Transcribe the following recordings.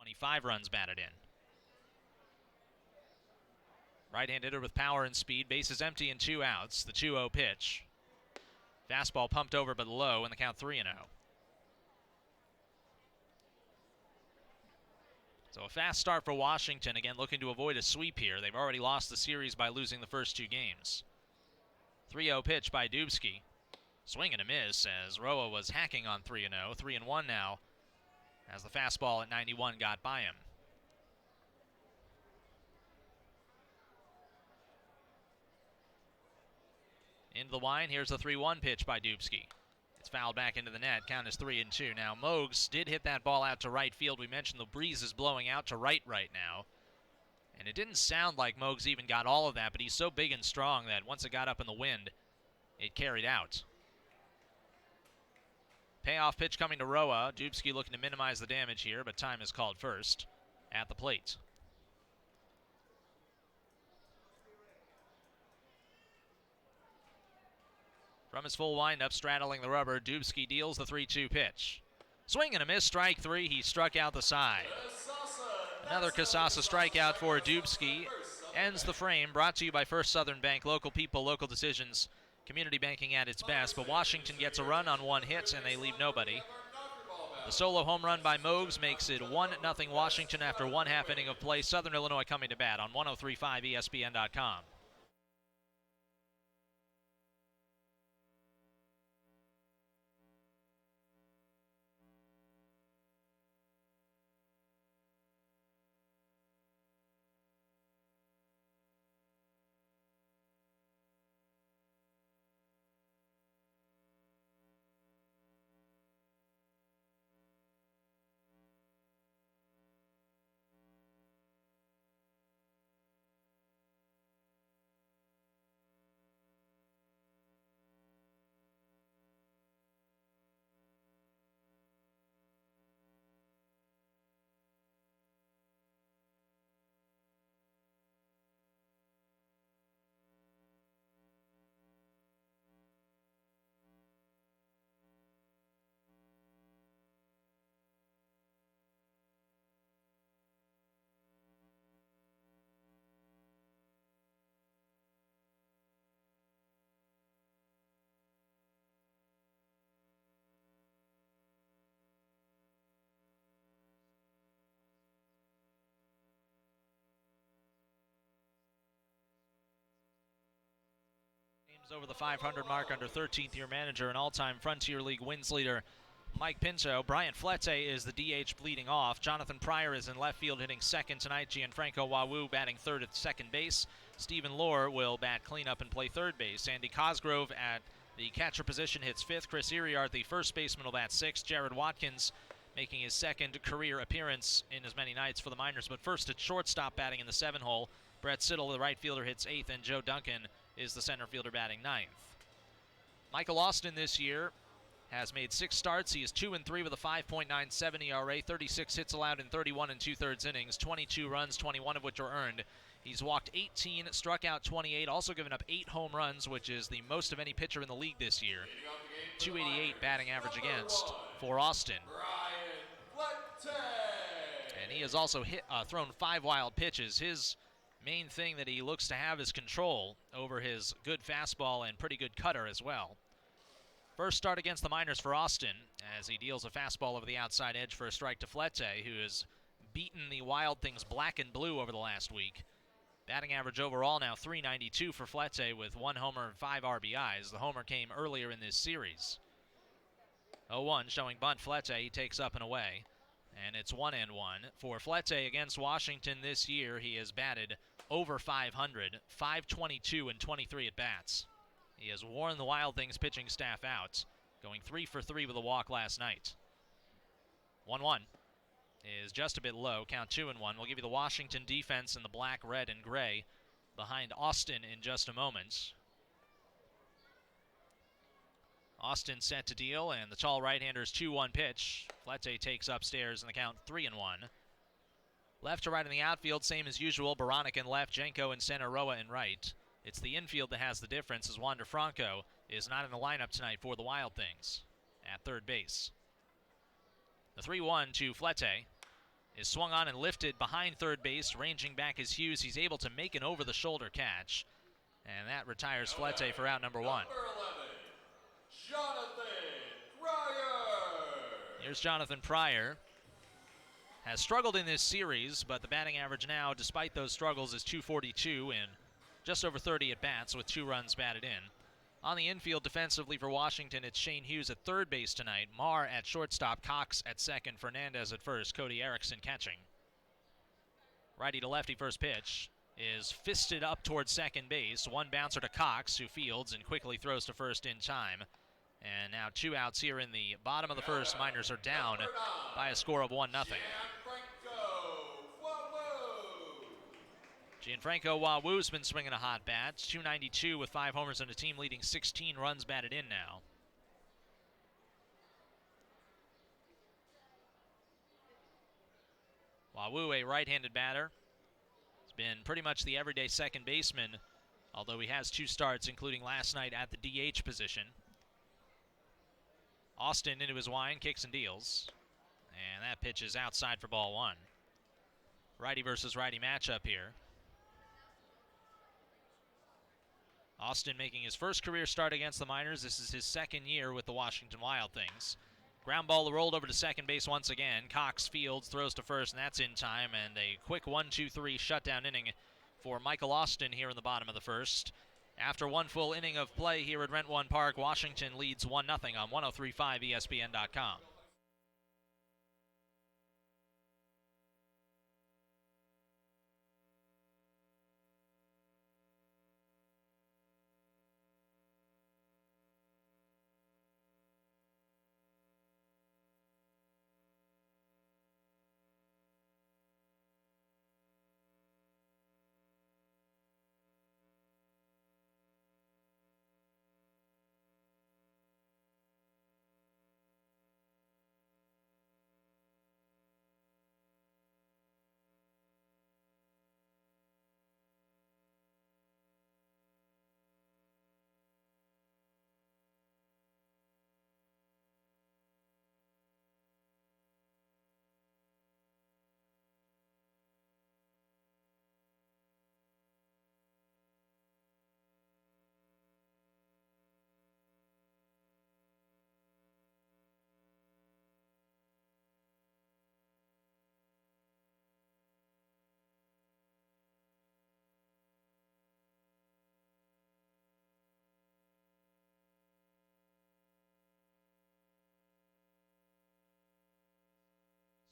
25 runs batted in. Right-hand hitter with power and speed. Bases empty and 2 outs. The 2-0 pitch. Fastball pumped over but low, and the count 3-0. So a fast start for Washington, again looking to avoid a sweep here. They've already lost the series by losing the first 2 games. 3-0 pitch by Dubsky. Swing and a miss as Roa was hacking on 3-0. 3-1 now as the fastball at 91 got by him. Into the line, here's the 3-1 pitch by Dubsky. It's fouled back into the net, count is 3-2. Now Mogs did hit that ball out to right field. We mentioned the breeze is blowing out to right now. And it didn't sound like Mogs even got all of that, but he's so big and strong that once it got up in the wind, it carried out. Payoff pitch coming to Roa. Dubsky looking to minimize the damage here, but time is called first at the plate. From his full windup, straddling the rubber, Dubsky deals the 3-2 pitch. Swing and a miss, strike 3. He struck out the side. Another Casasa strikeout for Dubsky. Ends the frame, brought to you by First Southern Bank. Local people, local decisions. Community banking at its best, but Washington gets a run on 1 hit and they leave nobody. The solo home run by Mogs makes it 1-0 Washington after 1/2 inning of play. Southern Illinois coming to bat on 103.5 ESPN.com. Over the 500 mark under 13th year manager and all-time Frontier League wins leader Mike Pinto. Brian Flete is the DH leading off. Jonathan Pryor is in left field hitting second tonight. Gianfranco Wawu batting third at second base. Stephen Lohr will bat cleanup and play third base. Andy Cosgrove at the catcher position hits fifth. Chris Iriart, the first baseman, will bat sixth. Jared Watkins making his second career appearance in as many nights for the Miners, but first at shortstop batting in the 7 hole. Brett Siddle, the right fielder, hits 8th, and Joe Duncan is the center fielder batting 9th. Michael Austin this year has made 6 starts. He is 2-3 with a 5.97 ERA, 36 hits allowed in 31 2/3 innings, 22 runs, 21 of which are earned. He's walked 18, struck out 28, also given up 8 home runs, which is the most of any pitcher in the league this year. 288 batting average against for Austin. And he has also thrown 5 wild pitches. His main thing that he looks to have is control over his good fastball and pretty good cutter as well. First start against the Miners for Austin as he deals a fastball over the outside edge for a strike to Flete, who has beaten the Wild Things black and blue over the last week. Batting average overall now .392 for Flete with 1 homer and 5 RBIs. The homer came earlier in this series. 0-1 showing bunt Flete. He takes up and away. And it's 1-1. For Flete against Washington this year, he has batted over .500, .522 and 23 at-bats. He has worn the Wild Things pitching staff out, going 3 for 3 with a walk last night. 1-1 is just a bit low, count 2-1. We'll give you the Washington defense in the black, red, and gray behind Austin in just a moment. Austin set to deal, and the tall right-hander's 2-1 pitch. Flete takes upstairs, and the count 3-1. Left to right in the outfield, same as usual. Baranek in left, Jenko in center, Roa in right. It's the infield that has the difference, as Wander Franco is not in the lineup tonight for the Wild Things at third base. The 3-1 to Flete. is swung on and lifted behind third base. Ranging back is Hughes. He's able to make an over-the-shoulder catch. And that retires Flete for out number one. Number 11, Jonathan Pryor. Here's Jonathan Pryor. Has struggled in this series, but the batting average now, despite those struggles, is .242 in just over 30 at-bats with 2 runs batted in. On the infield defensively for Washington, it's Shane Hughes at third base tonight, Marr at shortstop, Cox at second, Fernandez at first, Cody Erickson catching. Righty to lefty first pitch is fisted up towards second base. One bouncer to Cox, who fields and quickly throws to first in time. And now 2 outs here in the bottom of the first. Miners are down by a score of 1-0. Gianfranco Wawu's been swinging a hot bat. .292 with 5 homers and a team leading 16 runs batted in now. Wawu, a right-handed batter. He's been pretty much the everyday second baseman, although he has 2 starts, including last night at the DH position. Austin into his wind, kicks and deals. And that pitch is outside for ball 1. Righty versus righty matchup here. Austin making his first career start against the Miners. This is his second year with the Washington Wild Things. Ground ball rolled over to second base once again. Cox fields, throws to first, and that's in time. And a quick 1-2-3 shutdown inning for Michael Austin here in the bottom of the first. After one full inning of play here at Rent One Park, Washington leads 1-0 on 103.5 ESPN.com.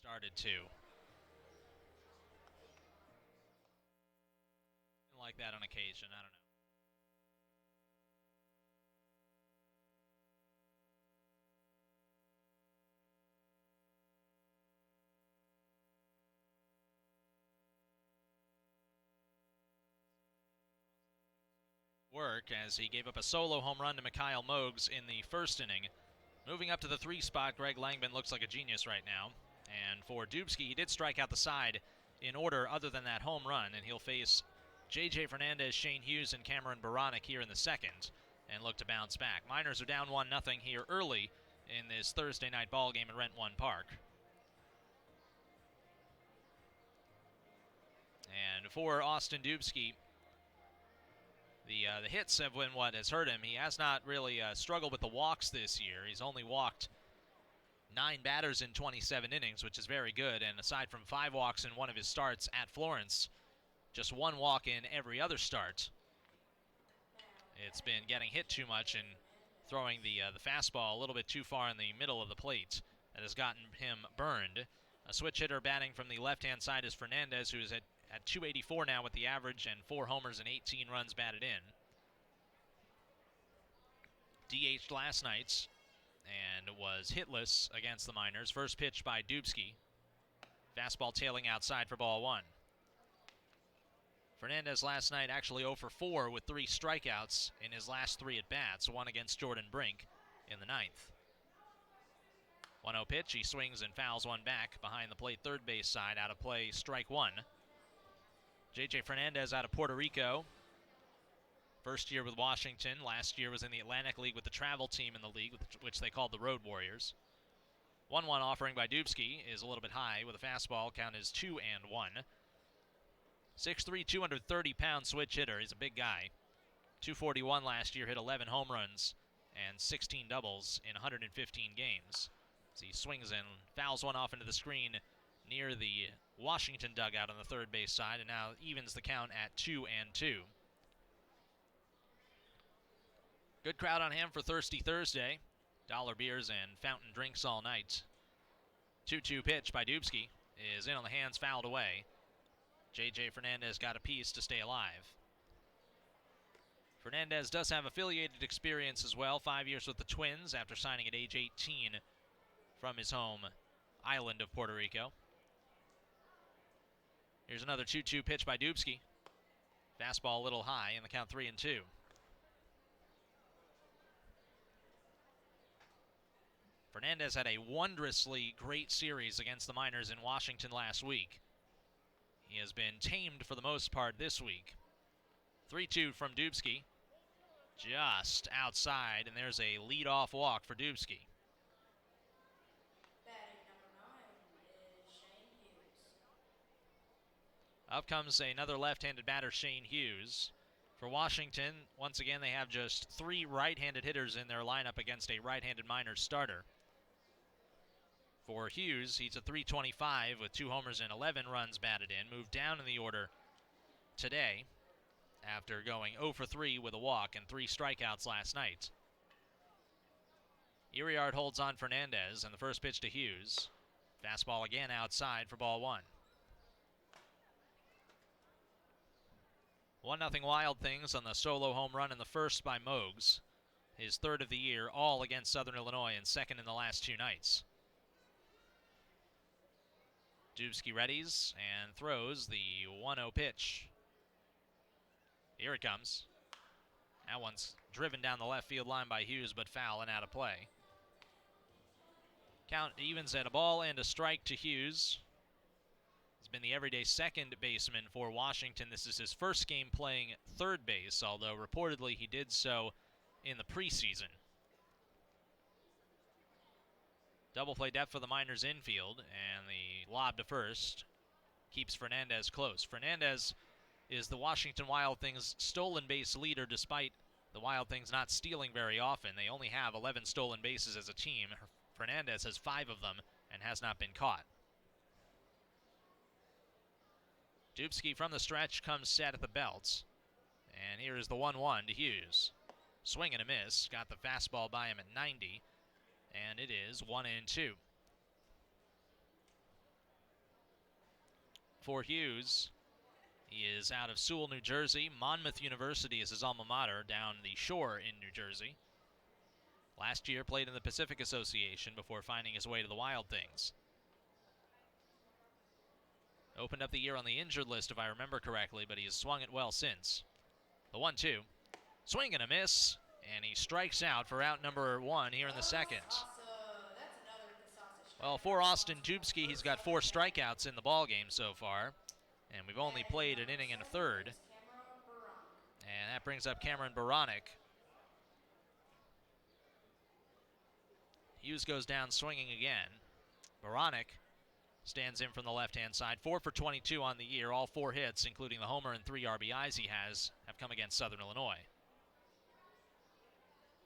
Started to. Like that on occasion, I don't know. Work as he gave up a solo home run to Mikhail Mogs in the first inning. Moving up to the 3 spot, Greg Langman looks like a genius right now. And for Dubsky, he did strike out the side in order other than that home run, and he'll face J.J. Fernandez, Shane Hughes, and Cameron Baranek here in the second and look to bounce back. Miners are down 1-0 here early in this Thursday night ball game at Rent One Park. And for Austin Dubsky, the hits have been what has hurt him. He has not really struggled with the walks this year. He's only walked 9 batters in 27 innings, which is very good. And aside from 5 walks in one of his starts at Florence, just 1 walk in every other start. It's been getting hit too much and throwing the fastball a little bit too far in the middle of the plate that has gotten him burned. A switch hitter batting from the left-hand side is Fernandez, who is at 284 now with the average and 4 homers and 18 runs batted in. DH'd last night and was hitless against the Miners. First pitch by Dubsky. Fastball tailing outside for ball 1. Fernandez last night actually 0 for 4 with 3 strikeouts in his last 3 at-bats, 1 against Jordan Brink in the 9th. 1-0 pitch, he swings and fouls one back behind the plate third base side, out of play, strike 1. J.J. Fernandez out of Puerto Rico. First year with Washington, last year was in the Atlantic League with the travel team in the league, which they called the Road Warriors. 1-1 offering by Dubsky is a little bit high with a fastball. Count is 2-1. 6'3", 230-pound switch hitter. He's a big guy. 241 last year, hit 11 home runs and 16 doubles in 115 games. As he swings and fouls one off into the screen near the Washington dugout on the third base side, and now evens the count at 2-2. Good crowd on hand for Thirsty Thursday. Dollar beers and fountain drinks all night. 2-2 pitch by Dubsky is in on the hands, fouled away. J.J. Fernandez got a piece to stay alive. Fernandez does have affiliated experience as well, 5 years with the Twins after signing at age 18 from his home island of Puerto Rico. Here's another 2-2 pitch by Dubsky. Fastball a little high, and the count 3-2. Fernandez had a wondrously great series against the Miners in Washington last week. He has been tamed for the most part this week. 3-2 from Dubsky. Just outside, and there's a lead-off walk for Dubsky. Batting number 9 is Shane Hughes. Up comes another left-handed batter, Shane Hughes. For Washington, once again, they have just 3 right-handed hitters in their lineup against a right-handed Miners starter. For Hughes, he's a .325 with 2 homers and 11 runs batted in. Moved down in the order today after going 0 for 3 with a walk and 3 strikeouts last night. Iriart holds on Fernandez, and the first pitch to Hughes. Fastball again outside for ball 1. 1-0 Wild Things on the solo home run in the first by Mogues. His third of the year, all against Southern Illinois, and second in the last 2 nights. Dubsky readies and throws the 1-0 pitch. Here it comes. That one's driven down the left field line by Hughes, but foul and out of play. Count evens at a ball and a strike to Hughes. He's been the everyday second baseman for Washington. This is his first game playing third base, although reportedly he did so in the preseason. Double play depth for the Miners infield, and the lob to first keeps Fernandez close. Fernandez is the Washington Wild Things stolen base leader, despite the Wild Things not stealing very often. They only have 11 stolen bases as a team. Fernandez has 5 of them and has not been caught. Dubsky from the stretch comes set at the belt. And here is the 1-1 to Hughes. Swing and a miss. Got the fastball by him at 90. And it is 1-2. For Hughes, he is out of Sewell, New Jersey. Monmouth University is his alma mater down the shore in New Jersey. Last year played in the Pacific Association before finding his way to the Wild Things. Opened up the year on the injured list, if I remember correctly, but he has swung it well since. The 1-2. Swing and a miss, and he strikes out for out number 1 here in the second. Well, for Austin Dubsky, he's got 4 strikeouts in the ballgame so far, and we've only played an inning and a third. And that brings up Cameron Baranek. Hughes goes down swinging again. Baranek stands in from the left-hand side. 4 for 22 on the year. All 4 hits, including the homer and 3 RBIs he has, have come against Southern Illinois.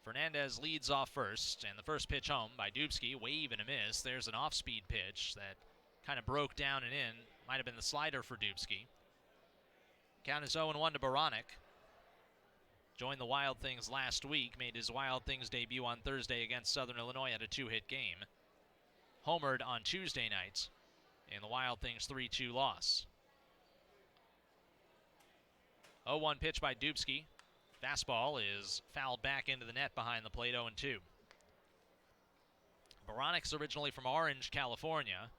Fernandez leads off first, and the first pitch home by Dubsky. Wave and a miss. There's an off-speed pitch that kind of broke down and in. Might have been the slider for Dubsky. Count is 0-1 to Baranek. Joined the Wild Things last week. Made his Wild Things debut on Thursday against Southern Illinois at a 2-hit game. Homered on Tuesday night in the Wild Things 3-2 loss. 0-1 pitch by Dubsky. Fastball is fouled back into the net behind the plate, 0-2. Baranek's originally from Orange, California.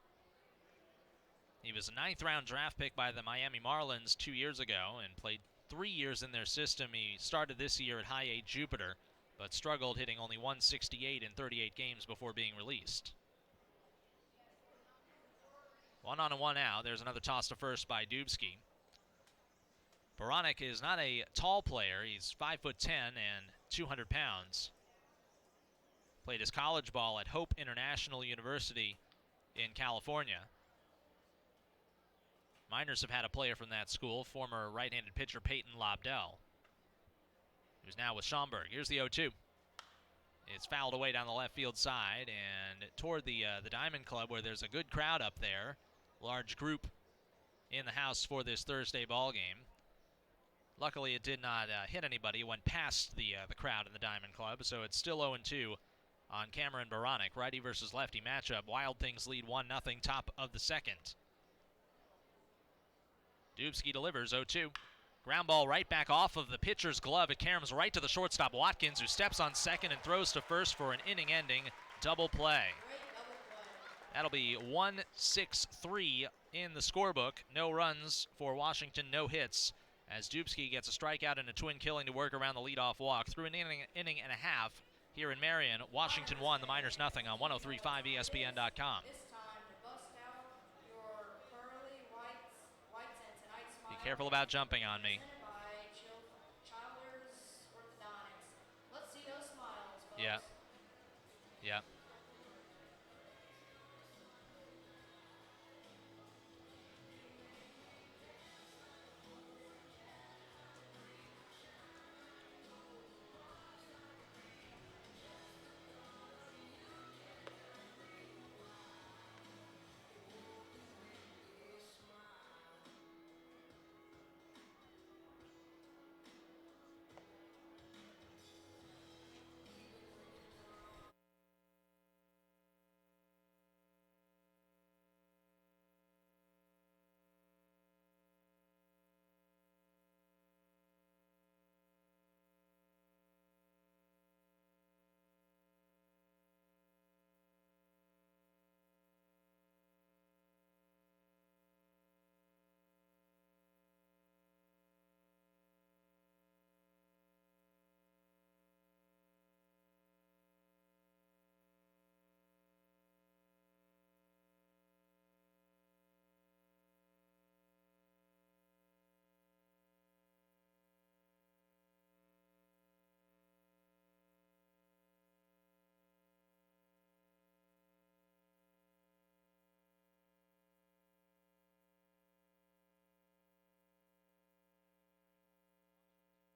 He was a 9th-round draft pick by the Miami Marlins 2 years ago and played 3 years in their system. He started this year at High A Jupiter, but struggled, hitting only 168 in 38 games before being released. 1 on and 1 out. There's another toss to first by Dubsky. Baranek is not a tall player. He's 5'10" and 200 pounds. Played his college ball at Hope International University in California. Miners have had a player from that school, former right-handed pitcher Peyton Lobdell, who's now with Schaumburg. Here's the 0-2. It's fouled away down the left field side and toward the Diamond Club, where there's a good crowd up there. Large group in the house for this Thursday ball game. Luckily, it did not hit anybody. It went past the crowd in the Diamond Club, so it's still 0-2 on Cameron Baranek. Righty versus lefty matchup. Wild Things lead 1-0, top of the second. Dubsky delivers 0-2. Ground ball right back off of the pitcher's glove. It caroms right to the shortstop, Watkins, who steps on second and throws to first for an inning-ending double play. That'll be 1-6-3 in the scorebook. No runs for Washington, no hits, as Dubsky gets a strikeout and a twin killing to work around the leadoff walk. Through an inning and a half here in Marion, Washington 1, the Miners nothing on 103.5 ESPN.com. Be careful about jumping on me. Yeah. Yeah.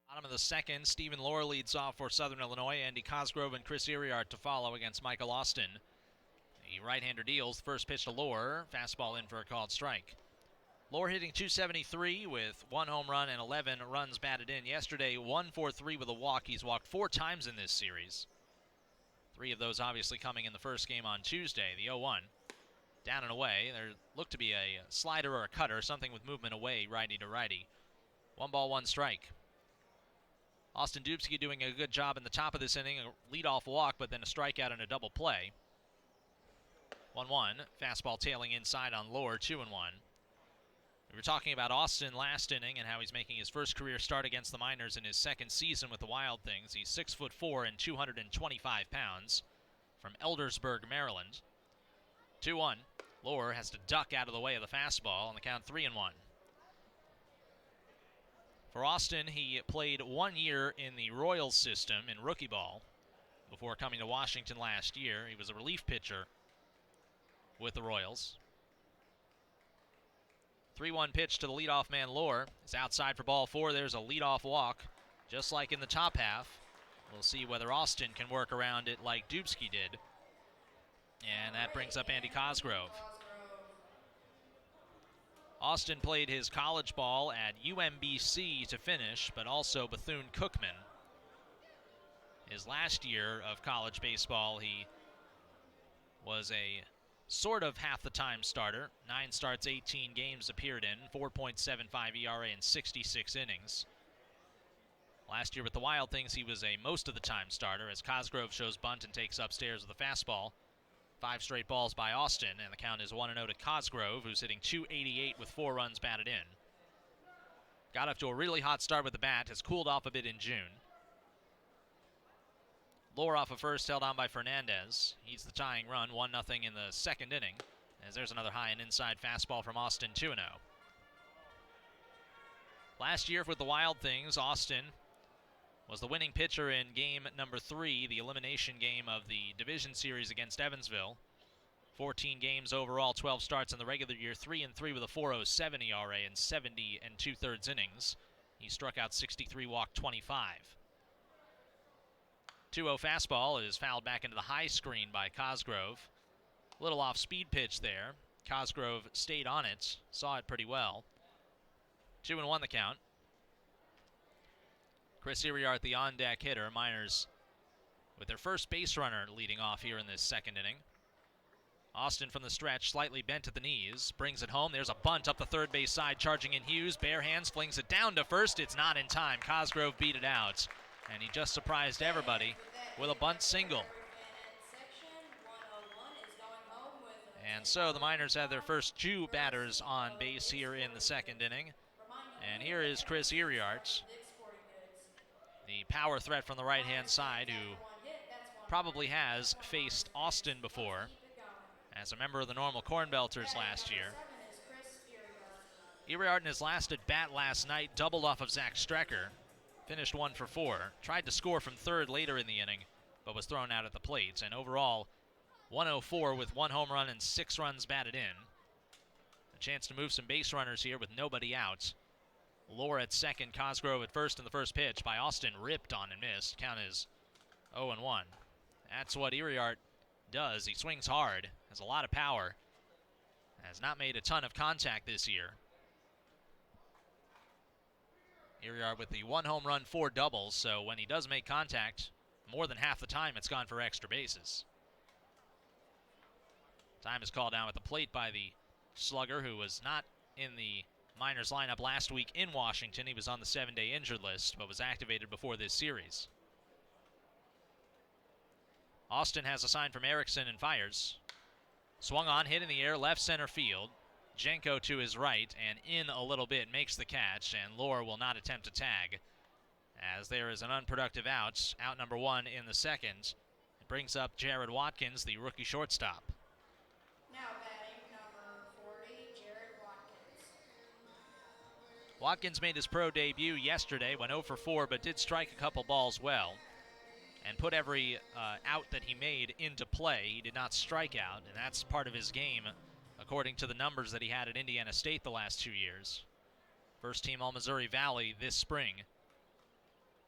Bottom of the second, Stephen Lohr leads off for Southern Illinois. Andy Cosgrove and Chris Iriart to follow against Michael Austin. The right-hander deals. First pitch to Lohr. Fastball in for a called strike. Lohr hitting .273 with 1 home run and 11 runs batted in. Yesterday, 1 for 3 with a walk. He's walked 4 times in this series. 3 of those obviously coming in the first game on Tuesday. The 0-1. Down and away. There looked to be a slider or a cutter, something with movement away, righty to righty. 1 ball, 1 strike. Austin Dubsky doing a good job in the top of this inning. A leadoff walk, but then a strikeout and a double play. 1-1. Fastball tailing inside on Lohr, 2-1. We were talking about Austin last inning and how he's making his first career start against the Miners in his second season with the Wild Things. He's 6'4" and 225 pounds from Eldersburg, Maryland. 2-1. Lohr has to duck out of the way of the fastball on the count 3-1. For Austin, he played 1 year in the Royals system in rookie ball before coming to Washington last year. He was a relief pitcher with the Royals. 3-1 pitch to the leadoff man, Lohr. It's outside for ball 4. There's a leadoff walk, just like in the top half. We'll see whether Austin can work around it like Dubsky did. And that brings up Andy Cosgrove. Austin played his college ball at UMBC to finish, but also Bethune-Cookman. His last year of college baseball, he was a sort of half the time starter. 9 starts, 18 games appeared in, 4.75 ERA in 66 innings. Last year with the Wild Things, he was a most of the time starter as Cosgrove shows bunt and takes upstairs with a fastball. 5 straight balls by Austin, and the count is 1-0 to Cosgrove, who's hitting .288 with 4 runs batted in. Got off to a really hot start with the bat, has cooled off a bit in June. Lohr off of first, held on by Fernandez. He's the tying run, 1-0 in the second inning, as there's another high and inside fastball from Austin, 2-0. Last year with the Wild Things, Austin was the winning pitcher in game number 3, the elimination game of the division series against Evansville. 14 games overall, 12 starts in the regular year, 3-3 with a 4.07 ERA in 70 2/3 innings. He struck out 63, walked 25. 2-0 fastball is fouled back into the high screen by Cosgrove. Little off-speed pitch there. Cosgrove stayed on it, saw it pretty well. 2-1 the count. Chris Iriart, the on-deck hitter. Miners with their first base runner leading off here in this second inning. Austin from the stretch, slightly bent at the knees, brings it home. There's a bunt up the third base side, charging in Hughes. Bare hands, flings it down to first. It's not in time. Cosgrove beat it out, and he just surprised everybody with a bunt single. And so the Miners have their first 2 batters on base here in the second inning. And here is Chris Iriart, the power threat from the right-hand side, who probably has faced Austin before as a member of the Normal Corn Belters last year. Iriart in his last at bat last night doubled off of Zach Strecker, finished 1 for 4, tried to score from third later in the inning, but was thrown out at the plate. And overall, 104 with 1 home run and 6 runs batted in. A chance to move some base runners here with nobody out. Lohr at second, Cosgrove at first, in the first pitch by Austin, ripped on and missed. Count is 0-1. That's what Iriart does. He swings hard, has a lot of power, has not made a ton of contact this year. Iriart with the 1 home run, 4 doubles, so when he does make contact, more than half the time it's gone for extra bases. Time is called down at the plate by the slugger, who was not in the Miners lineup last week in Washington. He was on the 7-day injured list, but was activated before this series. Austin has a sign from Erickson and fires. Swung on, hit in the air, left center field. Jenko to his right, and in a little bit, makes the catch, and Lohr will not attempt to tag, as there is an unproductive out number 1 in the second. It brings up Jared Watkins, the rookie shortstop. Now batting number 40, Jared Watkins. Watkins made his pro debut yesterday, went 0 for 4, but did strike a couple balls well and put every out that he made into play. He did not strike out, and that's part of his game, according to the numbers that he had at Indiana State the last 2 years. First team All-Missouri Valley this spring.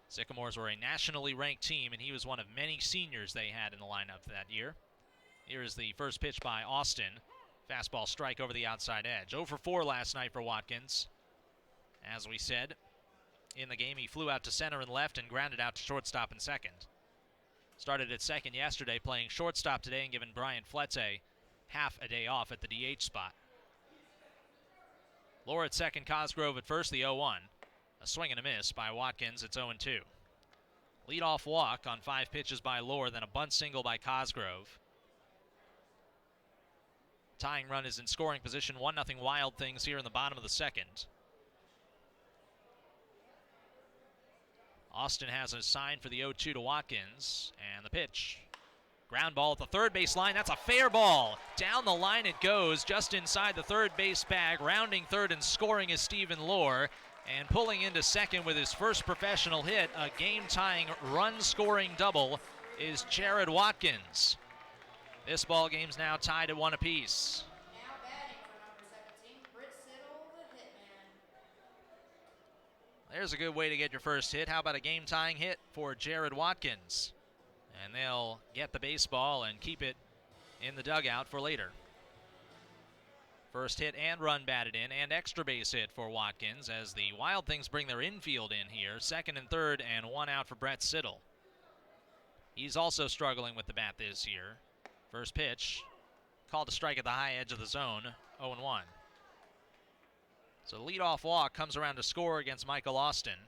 Sycamores were a nationally ranked team, and he was one of many seniors they had in the lineup that year. Here is the first pitch by Austin. Fastball strike over the outside edge. 0 for 4 last night for Watkins. As we said, in the game he flew out to center and left and grounded out to shortstop and second. Started at second yesterday, playing shortstop today and giving Brian Fletze half a day off at the DH spot. Lohr at second, Cosgrove at first, the 0-1. A swing and a miss by Watkins, it's 0-2. Leadoff walk on 5 pitches by Lohr, then a bunt single by Cosgrove. Tying run is in scoring position, 1-0 Wild Things here in the bottom of the second. Austin has a sign for the 0-2 to Watkins, and the pitch. Ground ball at the third base line, that's a fair ball. Down the line it goes, just inside the third base bag. Rounding third and scoring is Stephen Lohr, and pulling into second with his first professional hit, a game-tying run-scoring double, is Jared Watkins. This ball game's now tied at 1 apiece. Now batting for number 17, Britt Siddle, the hitman. There's a good way to get your first hit. How about a game-tying hit for Jared Watkins? And they'll get the baseball and keep it in the dugout for later. First hit and run batted in, and extra base hit for Watkins as the Wild Things bring their infield in here. Second and third, and 1 out for Brett Siddle. He's also struggling with the bat this year. First pitch, called a strike at the high edge of the zone, 0-1. So the leadoff walk comes around to score against Michael Austin,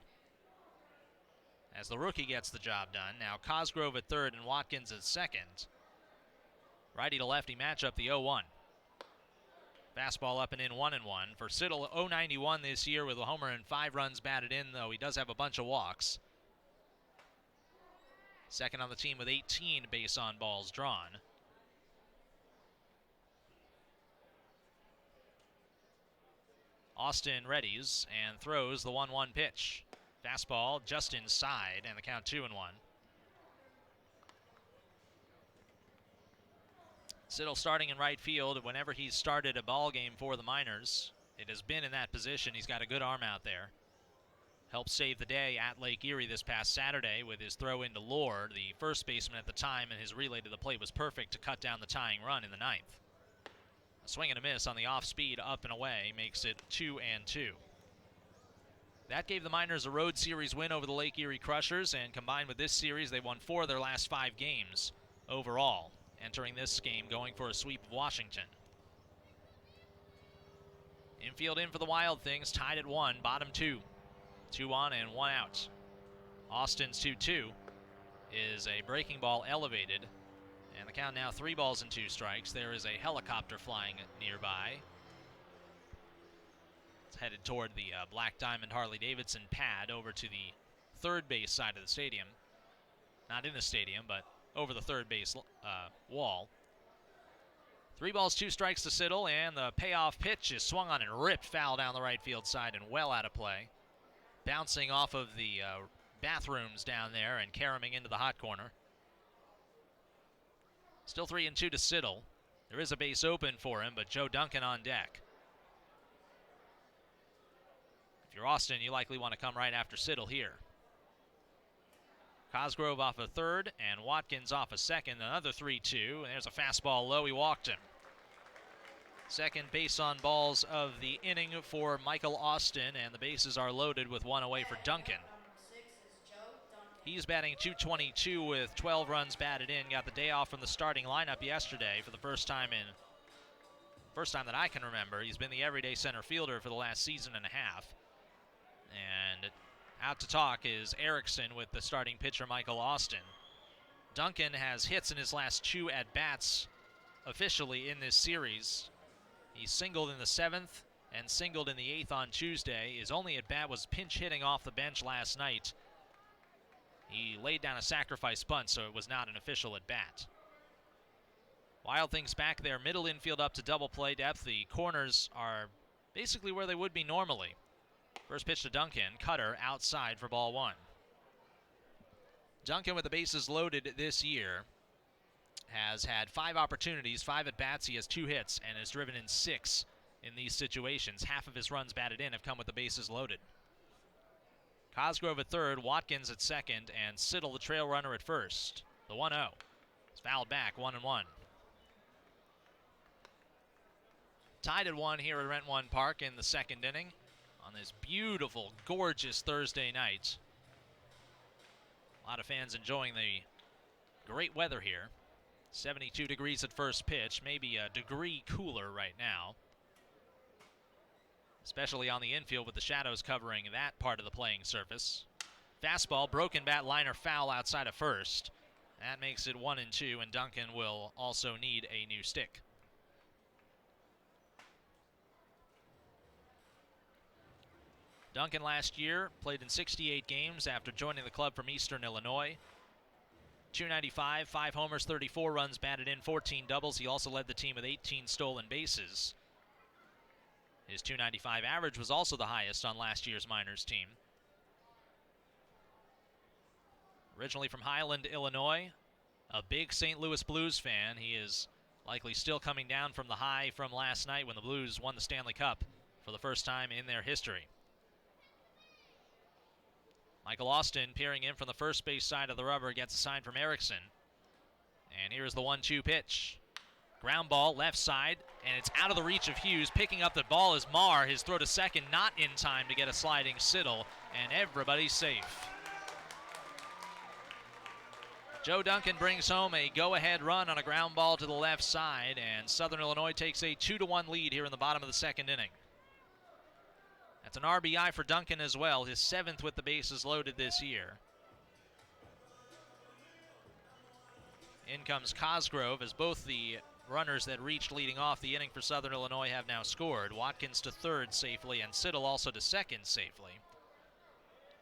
as the rookie gets the job done. Now Cosgrove at third and Watkins at second. Righty to lefty matchup, the 0-1. Fastball up and in, 1-1. For Siddle, 091 this year with a homer and 5 runs batted in, though he does have a bunch of walks. Second on the team with 18 base on balls drawn. Austin readies and throws the 1-1 pitch. Fastball just inside, and the count 2-1. Siddle starting in right field. Whenever he's started a ball game for the Miners, it has been in that position. He's got a good arm out there. Helped save the day at Lake Erie this past Saturday with his throw into Lord, the first baseman at the time, and his relay to the plate was perfect to cut down the tying run in the ninth. A swing and a miss on the off-speed, up and away, makes it 2-2. That gave the Miners a road series win over the Lake Erie Crushers, and combined with this series, they won 4 of their last 5 games overall, entering this game going for a sweep of Washington. Infield in for the Wild Things, tied at 1, bottom 2. 2 on and 1 out. Austin's 2-2 is a breaking ball elevated, and the count now 3 balls and 2 strikes. There is a helicopter flying nearby. It's headed toward the Black Diamond Harley-Davidson pad over to the third base side of the stadium. Not in the stadium, but over the third base wall. 3 balls, 2 strikes to Siddle, and the payoff pitch is swung on and ripped foul down the right field side and well out of play. Bouncing off of the bathrooms down there and caroming into the hot corner. Still 3-2 to Siddle. There is a base open for him, but Joe Duncan on deck. If you're Austin, you likely want to come right after Siddle here. Cosgrove off a third, and Watkins off a second. Another 3-2, and there's a fastball low. He walked him. Second base on balls of the inning for Michael Austin, and the bases are loaded with 1 away for Duncan. He's batting .222 with 12 runs batted in. Got the day off from the starting lineup yesterday for the first time that I can remember. He's been the everyday center fielder for the last season and a half. And out to talk is Erickson with the starting pitcher Michael Austin. Duncan has hits in his last 2 at-bats officially in this series. He singled in the 7th and singled in the 8th on Tuesday. His only at-bat was pinch hitting off the bench last night. He laid down a sacrifice bunt, so it was not an official at-bat. Wild Things back there, middle infield up to double play depth. The corners are basically where they would be normally. First pitch to Duncan, cutter outside for ball 1. Duncan with the bases loaded this year has had 5 opportunities, 5 at-bats. He has 2 hits and has driven in 6 in these situations. Half of his runs batted in have come with the bases loaded. Cosgrove at third, Watkins at second, and Siddle, the trail runner, at first. The 1-0. It's fouled back, 1-1. Tied at 1 here at Rent One Park in the second inning on this beautiful, gorgeous Thursday night. A lot of fans enjoying the great weather here. 72 degrees at first pitch, maybe a degree cooler right now. Especially on the infield with the shadows covering that part of the playing surface. Fastball, broken bat, liner foul outside of first. That makes it 1-2, and Duncan will also need a new stick. Duncan last year played in 68 games after joining the club from Eastern Illinois. .295, 5 homers, 34 runs batted in, 14 doubles. He also led the team with 18 stolen bases. His .295 average was also the highest on last year's Miners team. Originally from Highland, Illinois, a big St. Louis Blues fan. He is likely still coming down from the high from last night when the Blues won the Stanley Cup for the first time in their history. Michael Austin peering in from the first base side of the rubber, gets a sign from Erickson. And here's the 1-2 pitch. Ground ball, left side, and it's out of the reach of Hughes. Picking up the ball is Marr. His throw to second not in time to get a sliding Siddle, and everybody's safe. Joe Duncan brings home a go-ahead run on a ground ball to the left side, and Southern Illinois takes a 2-1 lead here in the bottom of the second inning. That's an RBI for Duncan as well, his 7th with the bases loaded this year. In comes Cosgrove as both the runners that reached leading off the inning for Southern Illinois have now scored. Watkins to third safely, and Siddle also to second safely.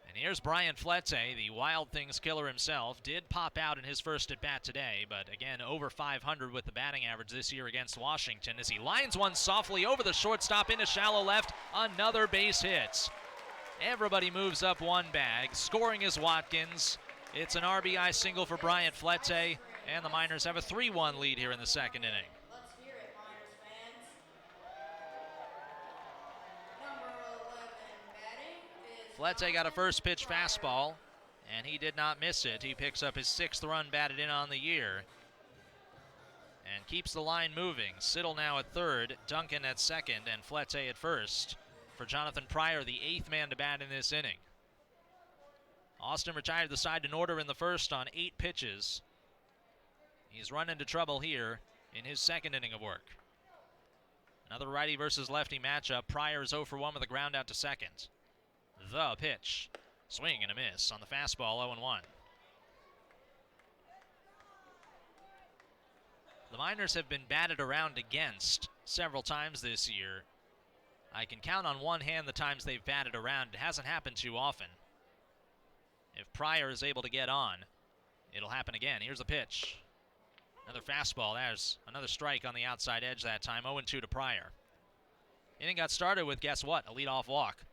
And here's Brian Flete, the Wild Things killer himself. Did pop out in his first at-bat today, but again, over 500 with the batting average this year against Washington as he lines one softly over the shortstop into shallow left. Another base hit. Everybody moves up one bag. Scoring is Watkins. It's an RBI single for Bryant Flete, and the Miners have a 3-1 lead here in the second inning. Let's hear it, Miners fans. Number 11 batting is Flete got a first pitch Pryor. fastball, and he did not miss it. He picks up his 6th run batted in on the year and keeps the line moving. Siddle now at third, Duncan at second, and Flete at first. For Jonathan Pryor, the 8th man to bat in this inning. Austin retired the side in order in the first on 8 pitches. He's run into trouble here in his second inning of work. Another righty versus lefty matchup. Pryor is 0 for 1 with a ground out to second. The pitch. Swing and a miss on the fastball, 0-1. The Miners have been batted around against several times this year. I can count on one hand the times they've batted around. It hasn't happened too often. If Pryor is able to get on, it'll happen again. Here's the pitch. Another fastball. There's another strike on the outside edge that time. 0-2 to Pryor. Inning got started with, guess what? A leadoff walk.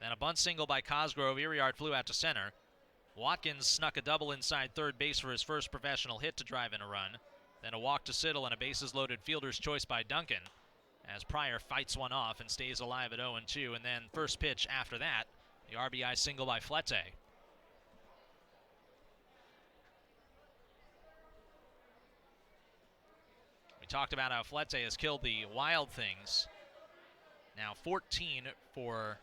Then a bunt single by Cosgrove. Iriart flew out to center. Watkins snuck a double inside third base for his first professional hit to drive in a run. Then a walk to Siddle and a bases-loaded fielder's choice by Duncan, as Pryor fights one off and stays alive at 0-2. And then first pitch after that, the RBI single by Flete. We talked about how Flete has killed the Wild Things. Now 13 for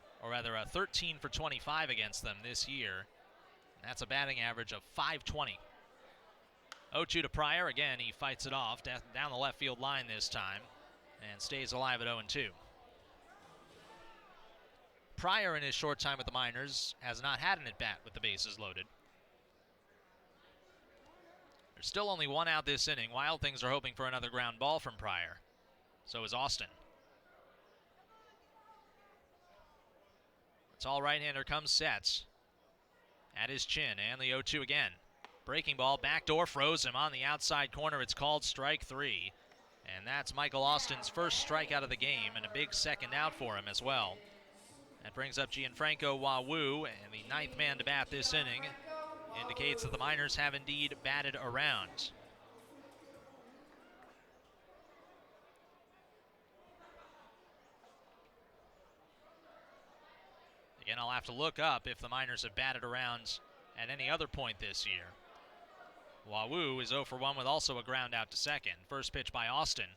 25 against them this year. And that's a batting average of .520. 0-2 to Pryor. Again, he fights it off down the left field line this time and stays alive at 0-2. Pryor, in his short time with the Miners, has not had an at-bat with the bases loaded. There's still only one out this inning. Wild Things are hoping for another ground ball from Pryor. So is Austin. The tall right-hander comes set at his chin, and the 0-2 again. Breaking ball, backdoor, froze him on the outside corner. It's called strike 3. And that's Michael Austin's first strikeout of the game and a big second out for him as well. That brings up Gianfranco Wawu, and the 9th man to bat this inning indicates that the Miners have indeed batted around. Again, I'll have to look up if the Miners have batted around at any other point this year. Wawu is 0 for 1 with also a ground out to second. First pitch by Austin.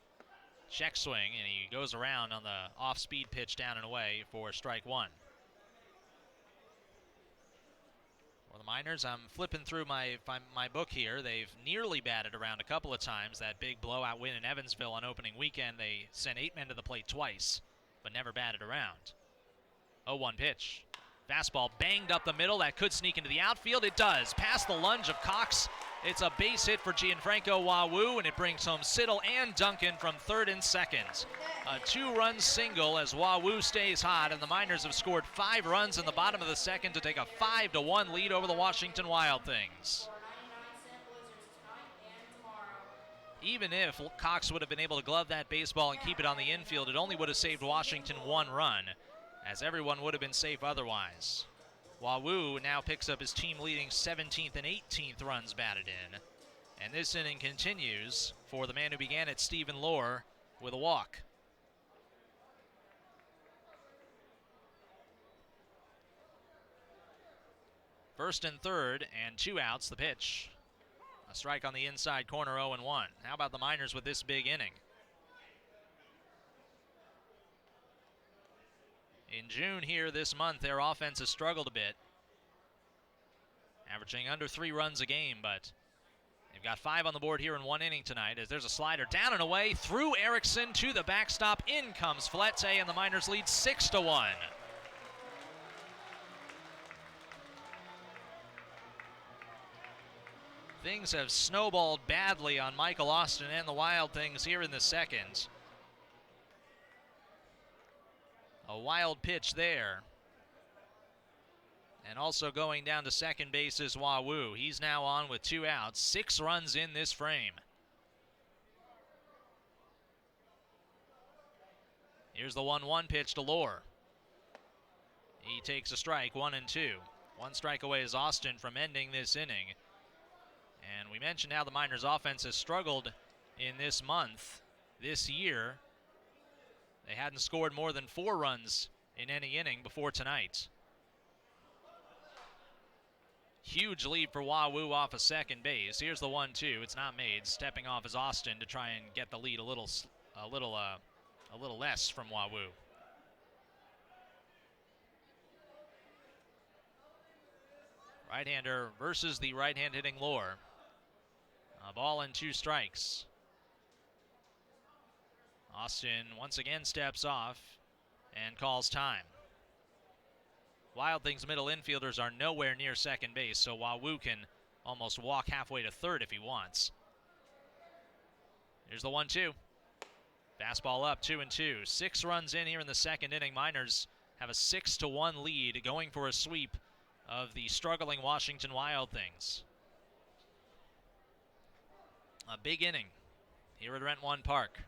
Check swing, and he goes around on the off-speed pitch down and away for strike 1. For the Miners, I'm flipping through my book here. They've nearly batted around a couple of times. That big blowout win in Evansville on opening weekend, they sent 8 men to the plate twice, but never batted around. 0-1 pitch. Fastball banged up the middle. That could sneak into the outfield. It does. Past the lunge of Cox. It's a base hit for Gianfranco Wawu, and it brings home Siddle and Duncan from third and second. A 2-run single as Wawu stays hot, and the Miners have scored 5 runs in the bottom of the second to take a 5-1 lead over the Washington Wild Things. Even if Cox would have been able to glove that baseball and keep it on the infield, it only would have saved Washington 1 run, as everyone would have been safe otherwise. Wawu now picks up his team-leading 17th and 18th runs batted in. And this inning continues for the man who began it, Stephen Lohr, with a walk. First and third, and 2 outs, the pitch. A strike on the inside corner, 0-1. How about the Miners with this big inning? In June here this month, their offense has struggled a bit, averaging under 3 runs a game, but they've got 5 on the board here in 1 inning tonight as there's a slider down and away through Erickson to the backstop. In comes Flete, and the Miners lead 6-1. Things have snowballed badly on Michael Austin and the Wild Things here in the second. A wild pitch there. And also going down to second base is Wawu. He's now on with 2 outs. 6 runs in this frame. Here's the 1-1 pitch to Lohr. He takes a strike, 1-2. One strike away is Austin from ending this inning. And we mentioned how the Miners offense has struggled in this month. This year, they hadn't scored more than 4 runs in any inning before tonight. Huge lead for Wahoo off of second base. Here's the 1-2. It's not made. Stepping off is Austin to try and get the lead a little less from Wahoo. Right-hander versus the right-hand hitting Lohr. A ball and 2 strikes. Austin once again steps off and calls time. Wild Things middle infielders are nowhere near second base, so Wahoo can almost walk halfway to third if he wants. Here's the 1-2. Fastball up, 2-2. 6 runs in here in the second inning. Miners have a 6-1 lead, going for a sweep of the struggling Washington Wild Things. A big inning here at Rent One Park.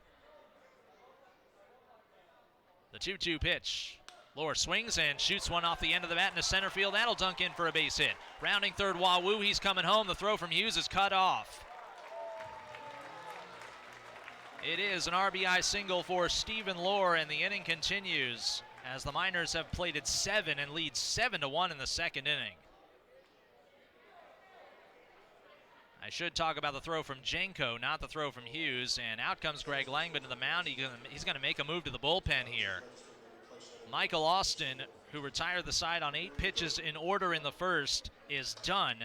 The 2-2 pitch. Lohr swings and shoots one off the end of the bat into center field. That'll dunk in for a base hit. Rounding third, Wahoo. He's coming home. The throw from Hughes is cut off. It is an RBI single for Stephen Lohr, and the inning continues as the Miners have plated 7 and lead 7-1 in the second inning. I should talk about the throw from Jenko, not the throw from Hughes, and out comes Greg Langman to the mound. He's going to make a move to the bullpen here. Michael Austin, who retired the side on 8 pitches in order in the first, is done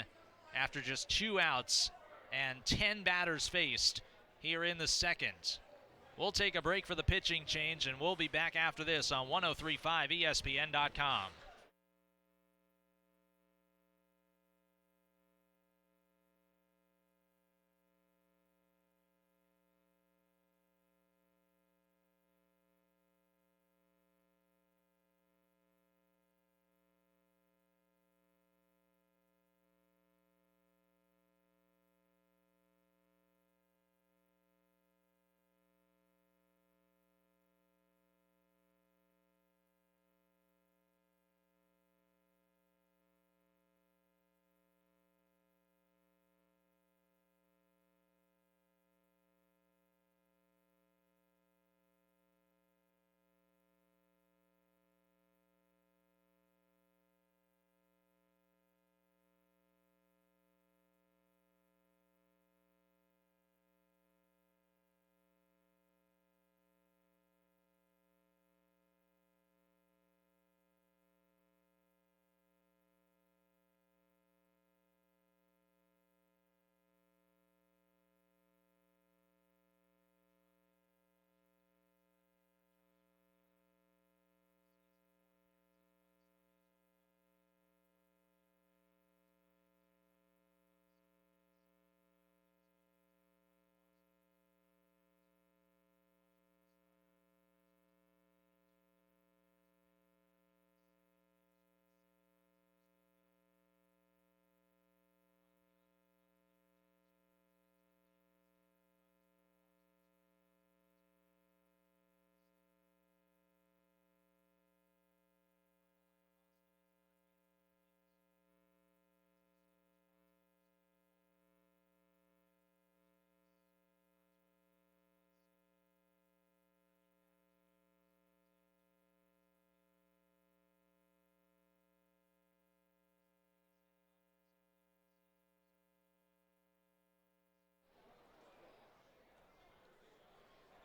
after just 2 outs and 10 batters faced here in the second. We'll take a break for the pitching change, and we'll be back after this on 103.5 ESPN.com.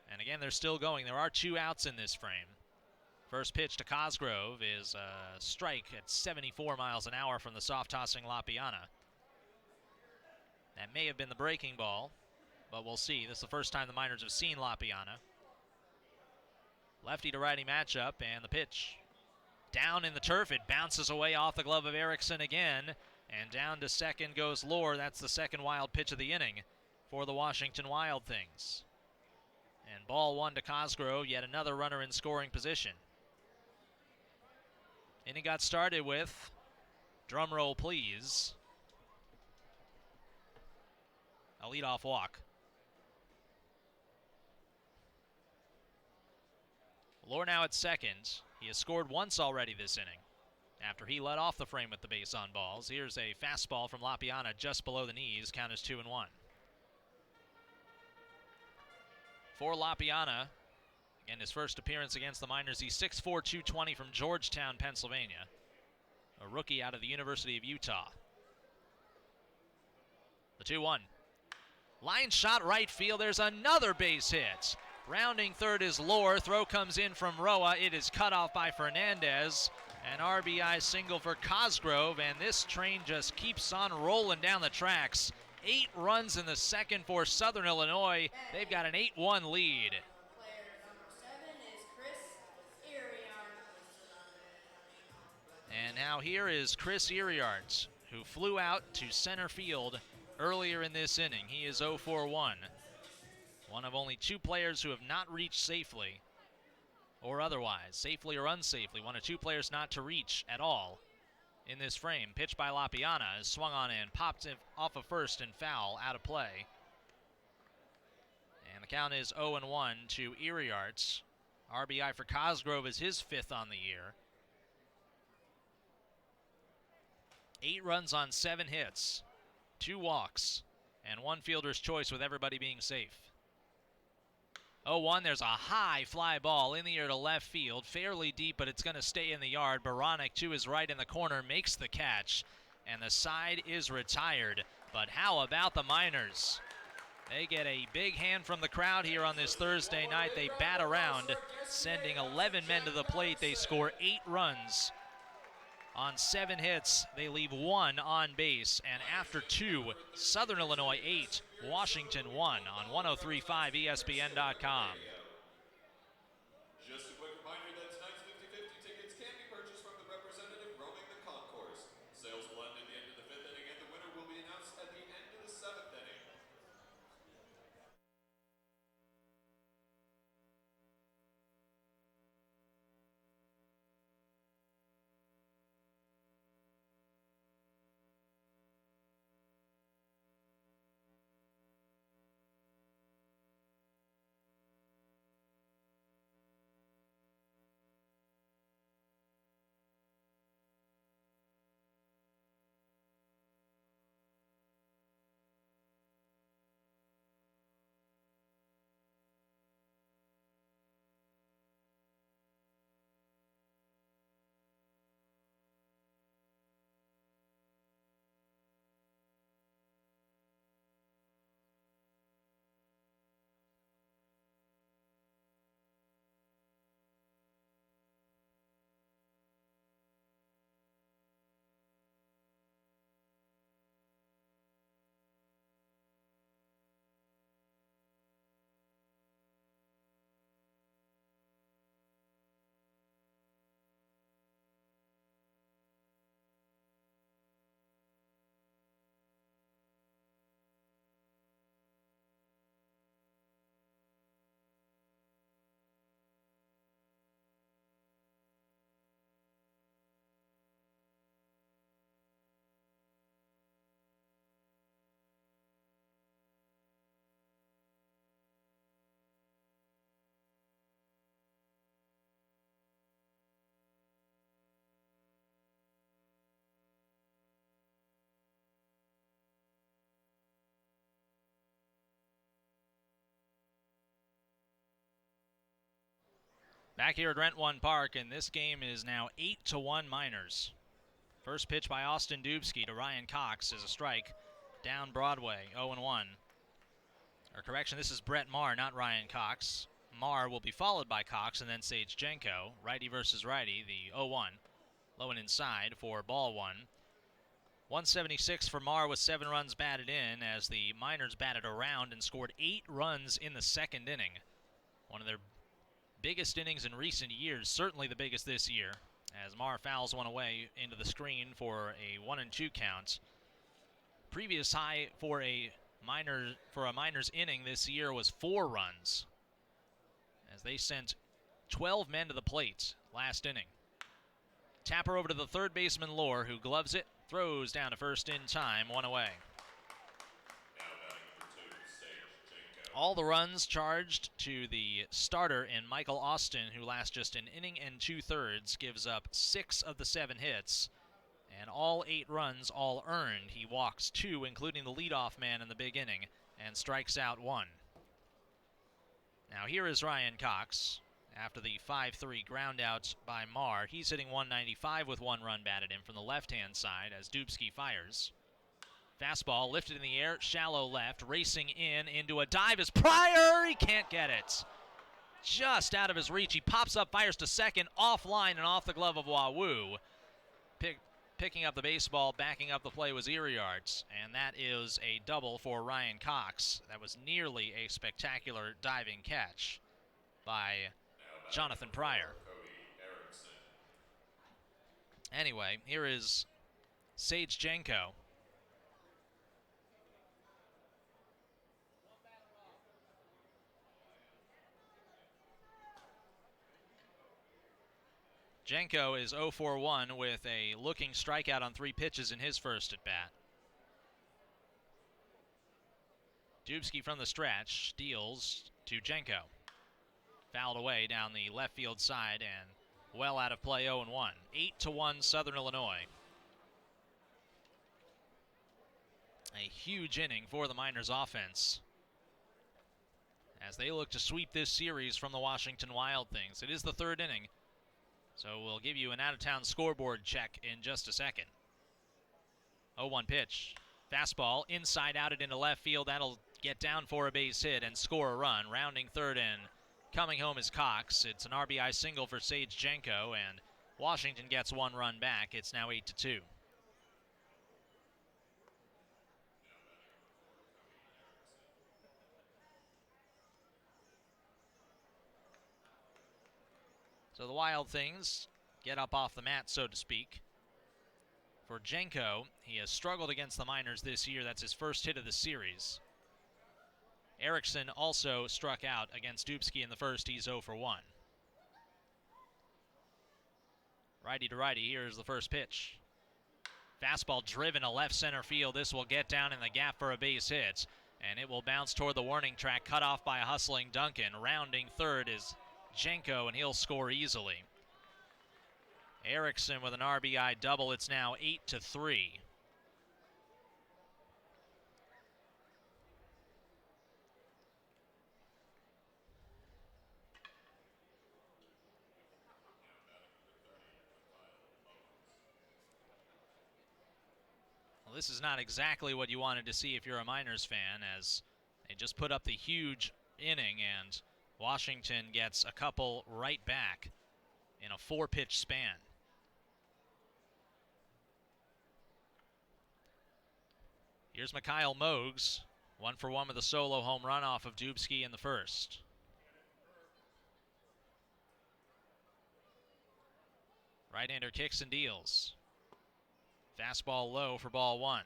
And again, they're still going. There are 2 outs in this frame. First pitch to Cosgrove is a strike at 74 miles an hour from the soft-tossing Lapiana. That may have been the breaking ball, but we'll see. This is the first time the Miners have seen Lapiana. Lefty to righty matchup, and the pitch. Down in the turf, it bounces away off the glove of Erickson again, and down to second goes Lohr. That's the second wild pitch of the inning for the Washington Wild Things. And ball 1 to Cosgrove, yet another runner in scoring position. Inning got started with, drum roll please, a leadoff walk. Lohr now at second. He has scored once already this inning. after he let off the frame with the base on balls. Here's a fastball from Lapiana just below the knees. Count is 2-1. For Lapiana, again, his first appearance against the Miners. He's 6'4", 220 from Georgetown, Pennsylvania. A rookie out of the University of Utah. The 2-1. Line shot right field. There's another base hit. Rounding third is Lohr. Throw comes in from Roa. It is cut off by Fernandez. An RBI single for Cosgrove, and this train just keeps on rolling down the tracks. 8 runs in the second for Southern Illinois. They've got an 8-1 lead. Player number 7 is Chris Iriart. And now here is Chris Iriart, who flew out to center field earlier in this inning. He is 0 for 1. One of only 2 players who have not reached safely or otherwise, safely or unsafely. One of 2 players not to reach at all in this frame. Pitch by Lapiana is swung on and popped off of first and foul, out of play. And the count is 0-1 to Iriart. RBI for Cosgrove is his 5th on the year. 8 runs on 7 hits, 2 walks, and 1 fielder's choice with everybody being safe. 0-1, there's a high fly ball in the air to left field, fairly deep, but it's going to stay in the yard. Baranek to his right in the corner makes the catch, and the side is retired. But how about the Miners? They get a big hand from the crowd here on this Thursday night. They bat around, sending 11 men to the plate. They score 8 runs. On 7 hits, they leave 1 on base. And after 2, Southern Illinois 8, Washington 1 on 103.5 ESPN.com. Just a quick reminder that tonight's 50-50 tickets can be purchased from the representative roaming the concourse. Sales will end at the end of the 5th inning, and the winner will be announced at the end of the 7th inning. Back here at Rent One Park, and this game is now 8-1 Miners. First pitch by Austin Dubsky to Ryan Cox is a strike down Broadway, 0-1. Or correction, this is Brett Maher, not Ryan Cox. Maher will be followed by Cox and then Sage Jenko. Righty versus righty, the 0-1. Low and inside for ball 1. 176 for Maher with 7 runs batted in as the Miners batted around and scored 8 runs in the second inning. One of their biggest innings in recent years, certainly the biggest this year, as Maher fouls one away into the screen for a 1-2 count. Previous high for a Miners inning this year was 4 runs, as they sent 12 men to the plate last inning. Tapper over to the third baseman Lohr, who gloves it, throws down to first in time, 1 away. Now batting for 2, Sage All the runs charged to the starter in Michael Austin, who lasts just an inning and 2/3, gives up 6 of the 7 hits, and all 8 runs, all earned. He walks 2, including the leadoff man in the big inning, and strikes out 1. Now here is Ryan Cox after the 5-3 ground out by Marr. He's hitting 195 with 1 run batted in from the left-hand side as Dubsky fires. Fastball lifted in the air, shallow left, racing in into a dive is Pryor. He can't get it. Just out of his reach. He pops up, fires to second, offline and off the glove of Wawoo. Picking up the baseball, backing up the play was Iriarts, and that is a double for Ryan Cox. That was nearly a spectacular diving catch by Jonathan Pryor. Anyway, here is Sage Jenko. Jenko is 0-for-1 with a looking strikeout on 3 pitches in his first at bat. Dubsky from the stretch deals to Jenko. Fouled away down the left field side and well out of play 0-1. 8-1 Southern Illinois. A huge inning for the Miners offense as they look to sweep this series from the Washington Wild Things. It is the 3rd inning, so we'll give you an out-of-town scoreboard check in just a second. 0-1 pitch. Fastball inside out it into left field. That'll get down for a base hit and score a run. Rounding third in. Coming home is Cox. It's an RBI single for Sage Jenko, and Washington gets 1 run back. It's now 8-2. So the Wild Things get up off the mat, so to speak. For Jenko, he has struggled against the Miners this year. That's his first hit of the series. Erickson also struck out against Dubsky in the first. He's 0-for-1. Righty to righty, here's the first pitch. Fastball driven to left center field. This will get down in the gap for a base hit, and it will bounce toward the warning track, cut off by a hustling Duncan. Rounding third is Jenko, and he'll score easily. Erickson with an RBI double. It's now 8-3. Well, this is not exactly what you wanted to see if you're a Miners fan, as they just put up the huge inning and Washington gets a couple right back in a 4-pitch span. Here's Mikhail Mogs, 1-for-1 with a solo home run off of Dubsky in the first. Right-hander kicks and deals. Fastball low for ball 1.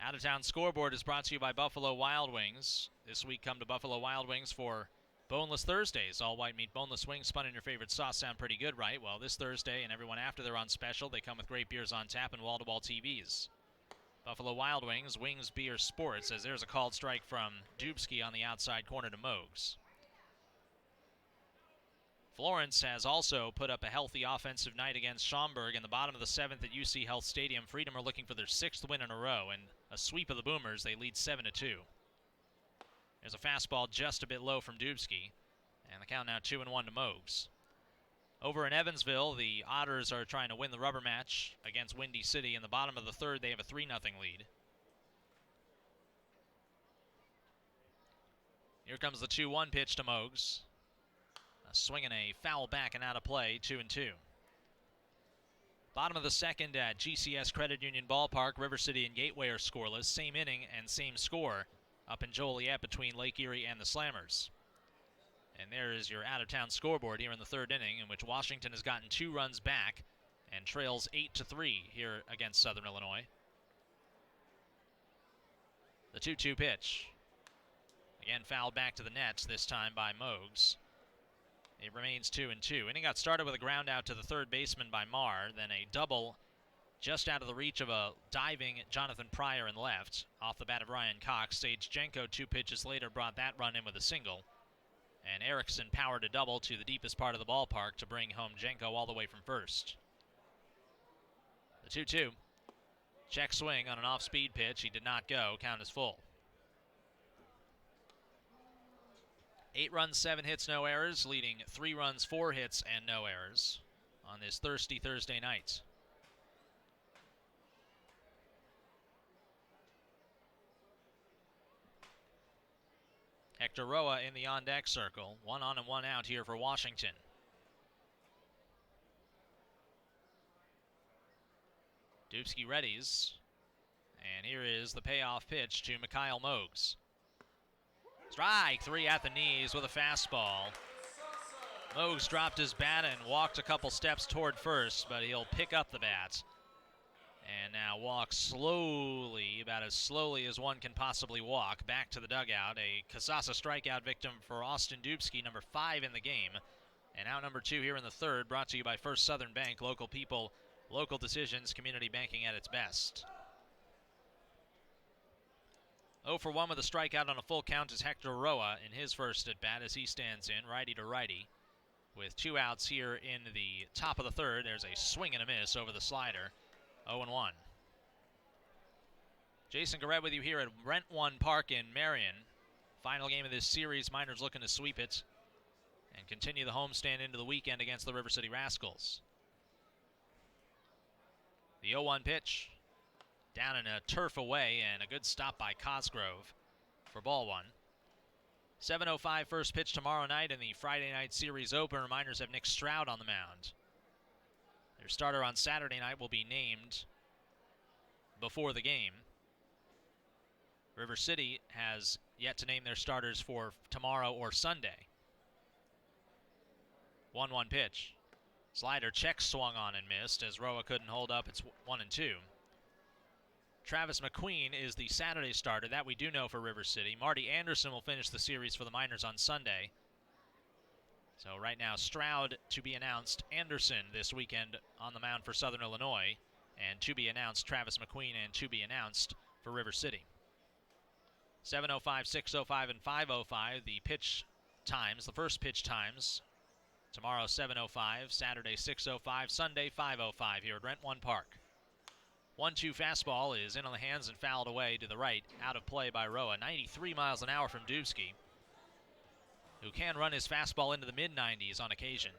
Out-of-town scoreboard is brought to you by Buffalo Wild Wings. This week come to Buffalo Wild Wings for Boneless Thursdays. All white meat boneless wings spun in your favorite sauce. Sound pretty good, right? Well, this Thursday and everyone after they're on special, they come with great beers on tap and wall-to-wall TVs. Buffalo Wild Wings, wings, beer, sports, as there's a called strike from Dubsky on the outside corner to Mogs. Florence has also put up a healthy offensive night against Schaumburg in the bottom of the 7th at UC Health Stadium. Freedom are looking for their 6th win in a row, and a sweep of the Boomers. They lead 7-2. There's a fastball just a bit low from Dubsky, and the count now 2-1 to Mogs. Over in Evansville, the Otters are trying to win the rubber match against Windy City. In the bottom of the 3rd, they have a 3-0 lead. Here comes the 2-1 pitch to Mogs. A swing and a foul back and out of play, 2-2. Bottom of the 2nd at GCS Credit Union Ballpark. River City and Gateway are scoreless. Same inning and same score up in Joliet between Lake Erie and the Slammers. And there is your out-of-town scoreboard here in the 3rd inning, in which Washington has gotten 2 runs back and trails 8-3 here against Southern Illinois. The 2-2 pitch. Again fouled back to the nets, this time by Mogs. It remains 2-2. Inning got started with a ground out to the 3rd baseman by Marr, then a double just out of the reach of a diving Jonathan Pryor in left. Off the bat of Ryan Cox, Sage Jenko 2 pitches later brought that run in with a single. And Erickson powered a double to the deepest part of the ballpark to bring home Jenko all the way from first. The 2-2. Check swing on an off-speed pitch. He did not go. Count is full. 8 runs, 7 hits, no errors, leading 3 runs, 4 hits, and no errors on this thirsty Thursday night. Hector Roa in the on-deck circle. 1 on and 1 out here for Washington. Dubsky readies. And here is the payoff pitch to Mikhail Mogs. Strike 3 at the knees with a fastball. Mogs dropped his bat and walked a couple steps toward first, but he'll pick up the bat. And now walk slowly, about as slowly as one can possibly walk, back to the dugout. A Casasa strikeout victim for Austin Dubsky, number 5 in the game. And out number 2 here in the third, brought to you by First Southern Bank. Local people, local decisions, community banking at its best. 0 for 1 with a strikeout on a full count is Hector Roa in his first at-bat as he stands in, righty to righty. With 2 outs here in the top of the third, there's a swing and a miss over the slider. 0-1. Jason Garrett with you here at Rent One Park in Marion. Final game of this series, Miners looking to sweep it and continue the homestand into the weekend against the River City Rascals. The 0-1 pitch, down in a turf away, and a good stop by Cosgrove for ball 1. 7:05 first pitch tomorrow night in the Friday night series opener. Miners have Nick Stroud on the mound. Their starter on Saturday night will be named before the game. River City has yet to name their starters for tomorrow or Sunday. 1-1 pitch. Slider check swung on and missed as Roa couldn't hold up. It's 1-2. Travis McQueen is the Saturday starter. That we do know for River City. Marty Anderson will finish the series for the Miners on Sunday. So right now, Stroud to be announced, Anderson this weekend on the mound for Southern Illinois, and to be announced, Travis McQueen, and to be announced for River City. 7:05, 6:05, and 5:05, the pitch times, the first pitch times. Tomorrow, 7:05, Saturday, 6:05, Sunday, 5:05 here at Rent One Park. 1-2 fastball is in on the hands and fouled away to the right, out of play by Roa. 93 miles an hour from Dubsky, who can run his fastball into the mid-90s on occasion.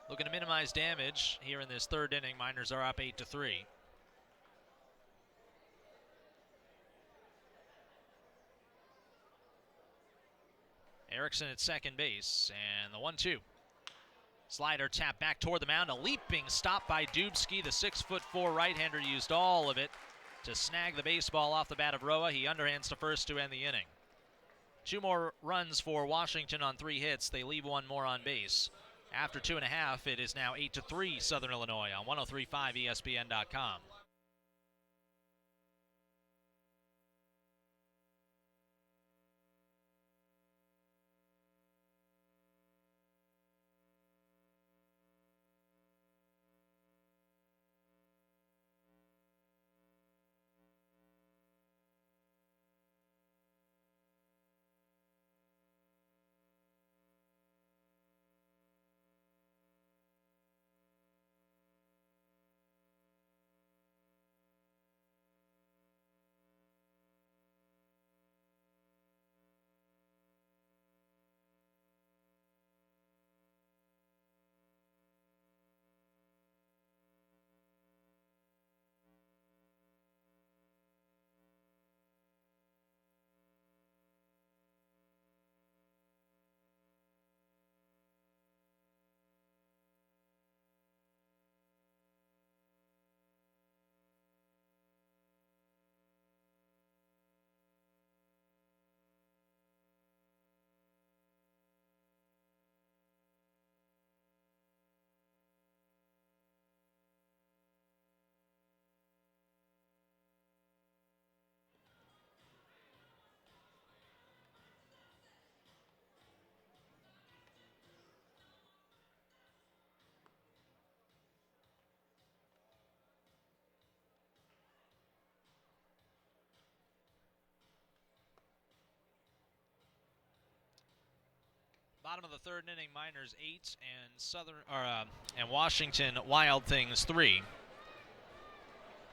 Looking to minimize damage here in this third inning. Miners are up 8-3. Erickson at second base, and the 1-2. Slider tapped back toward the mound. A leaping stop by Dubsky. The 6'4" right-hander used all of it to snag the baseball off the bat of Roa. He underhands to first to end the inning. 2 more runs for Washington on 3 hits. They leave 1 more on base. After 2.5, it is now 8-3 Southern Illinois on 103.5 ESPN.com. Bottom of the third inning, Miners 8 and Washington Wild Things 3.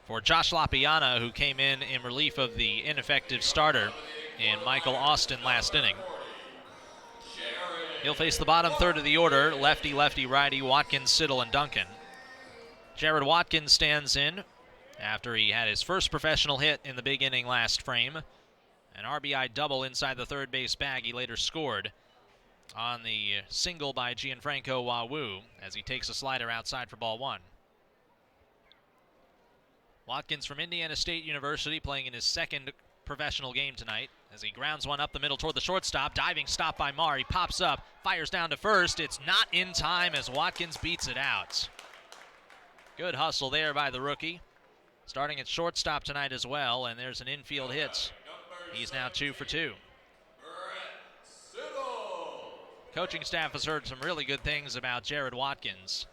For Josh Lapiana, who came in relief of the ineffective starter in Michael Austin last inning. He'll face the bottom third of the order, lefty, righty, Watkins, Siddle, and Duncan. Jared Watkins stands in after he had his first professional hit in the big inning last frame. An RBI double inside the third base bag. He later scored on the single by Gianfranco Wawu as he takes a slider outside for ball one. Watkins from Indiana State University playing in his second professional game tonight as he grounds one up the middle toward the shortstop. Diving stop by Marr. He pops up, fires down to first. It's not in time as Watkins beats it out. Good hustle there by the rookie. Starting at shortstop tonight as well, and there's an infield hit. He's now 2 for 2. Coaching staff has heard some really good things about Jared Watkins,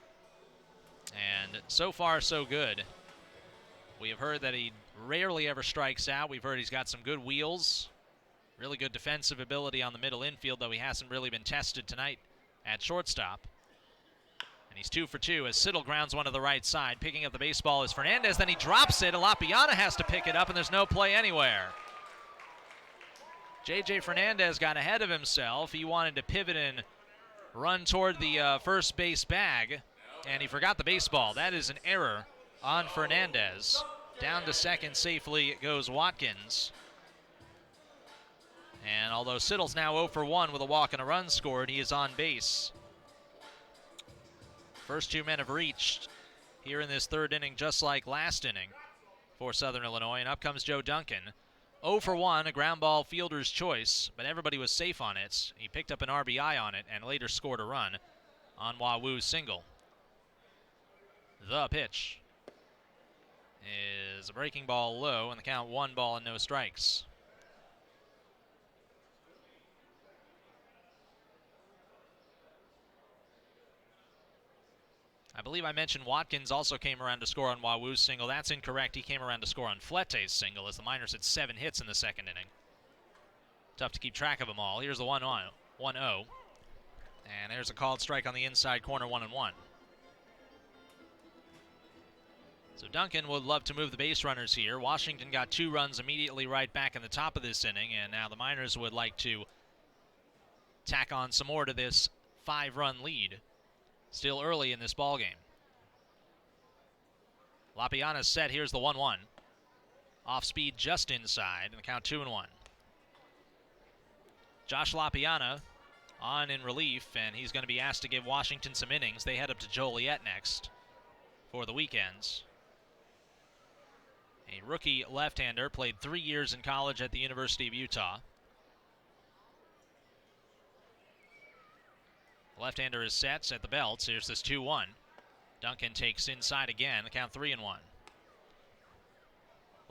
and so far so good. We have heard that he rarely ever strikes out. We've heard he's got some good wheels, really good defensive ability on the middle infield, though he hasn't really been tested tonight at shortstop. And he's 2 for 2 as Siddle grounds one to the right side. Picking up the baseball is Fernandez, then he drops it, and Lapiana has to pick it up, and there's no play anywhere. J.J. Fernandez got ahead of himself. He wanted to pivot and run toward the first base bag, and he forgot the baseball. That is an error on Fernandez. Down to second safely goes Watkins. And although Siddle's now 0 for 1 with a walk and a run scored, he is on base. First two men have reached here in this third inning, just like last inning for Southern Illinois. And up comes Joe Duncan. 0 for 1, a ground ball fielder's choice, but everybody was safe on it. He picked up an RBI on it and later scored a run on Wawu's single. The pitch is a breaking ball low, and the count 1 ball and no strikes. I believe I mentioned Watkins also came around to score on Wawu's single. That's incorrect. He came around to score on Flette's single as the Miners had 7 hits in the second inning. Tough to keep track of them all. Here's the 1-0. And there's a called strike on the inside corner, 1-1. So Duncan would love to move the base runners here. Washington got 2 runs immediately right back in the top of this inning, and now the Miners would like to tack on some more to this 5-run lead. Still early in this ball game. Lapiana's set. Here's the 1-1. Off speed just inside, and the count 2-1. Josh Lapiana on in relief, and he's going to be asked to give Washington some innings. They head up to Joliet next for the weekends. A rookie left-hander, played 3 years in college at the University of Utah. Left-hander is set at the belts. Here's this 2-1. Duncan takes inside again. The count 3-1.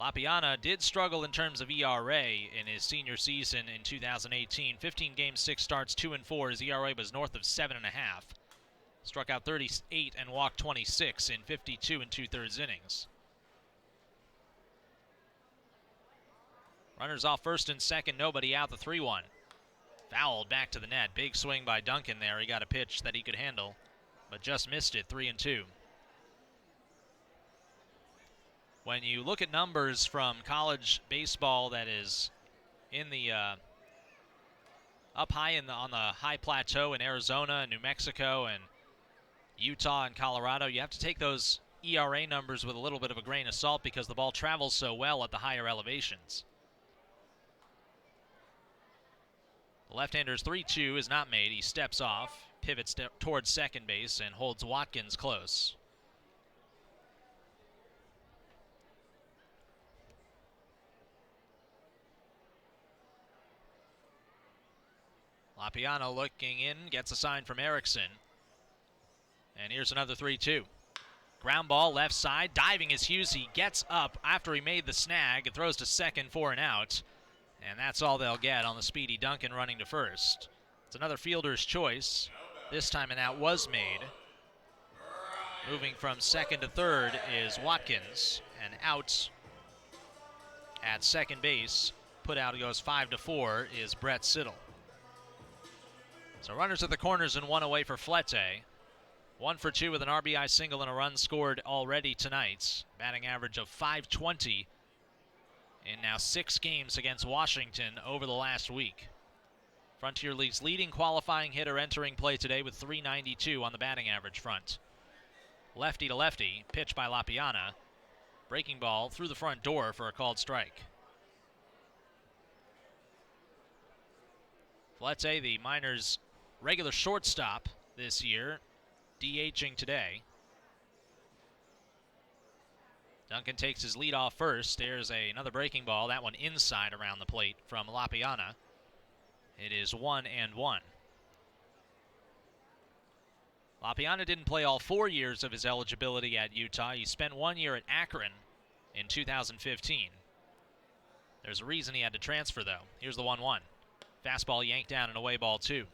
Lapiana did struggle in terms of ERA in his senior season in 2018. 15 games, 6 starts, 2-4. His ERA was north of 7.5. Struck out 38 and walked 26 in 52 2/3 innings. Runners off first and second. Nobody out. The 3-1. Fouled back to the net. Big swing by Duncan there. He got a pitch that he could handle, but just missed it. 3-2. When you look at numbers from college baseball that is in the up high on the high plateau in Arizona and New Mexico and Utah and Colorado, you have to take those ERA numbers with a little bit of a grain of salt because the ball travels so well at the higher elevations. The left-hander's 3-2 is not made. He steps off, pivots towards second base, and holds Watkins close. Lapiana looking in, gets a sign from Erickson. And here's another 3-2. Ground ball left side, diving is Hughes. He gets up after he made the snag and throws to second for an out. And that's all they'll get on the speedy Duncan running to first. It's another fielder's choice. This time an out was made. Moving from second to third is Watkins. And out at second base, put out goes 5-4, is Brett Siddle. So runners at the corners and one away for Flete. 1 for 2 with an RBI single and a run scored already tonight. Batting average of .520 in now 6 games against Washington over the last week. Frontier League's leading qualifying hitter entering play today with .392 on the batting average front. Lefty to lefty, pitch by Lapiana. Breaking ball through the front door for a called strike. Flete, the Miners' regular shortstop this year, DHing today. Duncan takes his lead off first. There's another breaking ball, that one inside around the plate from Lapiana. It is 1-1. Lapiana didn't play all 4 years of his eligibility at Utah. He spent 1 year at Akron in 2015. There's a reason he had to transfer, though. Here's the 1-1. Fastball yanked down and away, ball 2.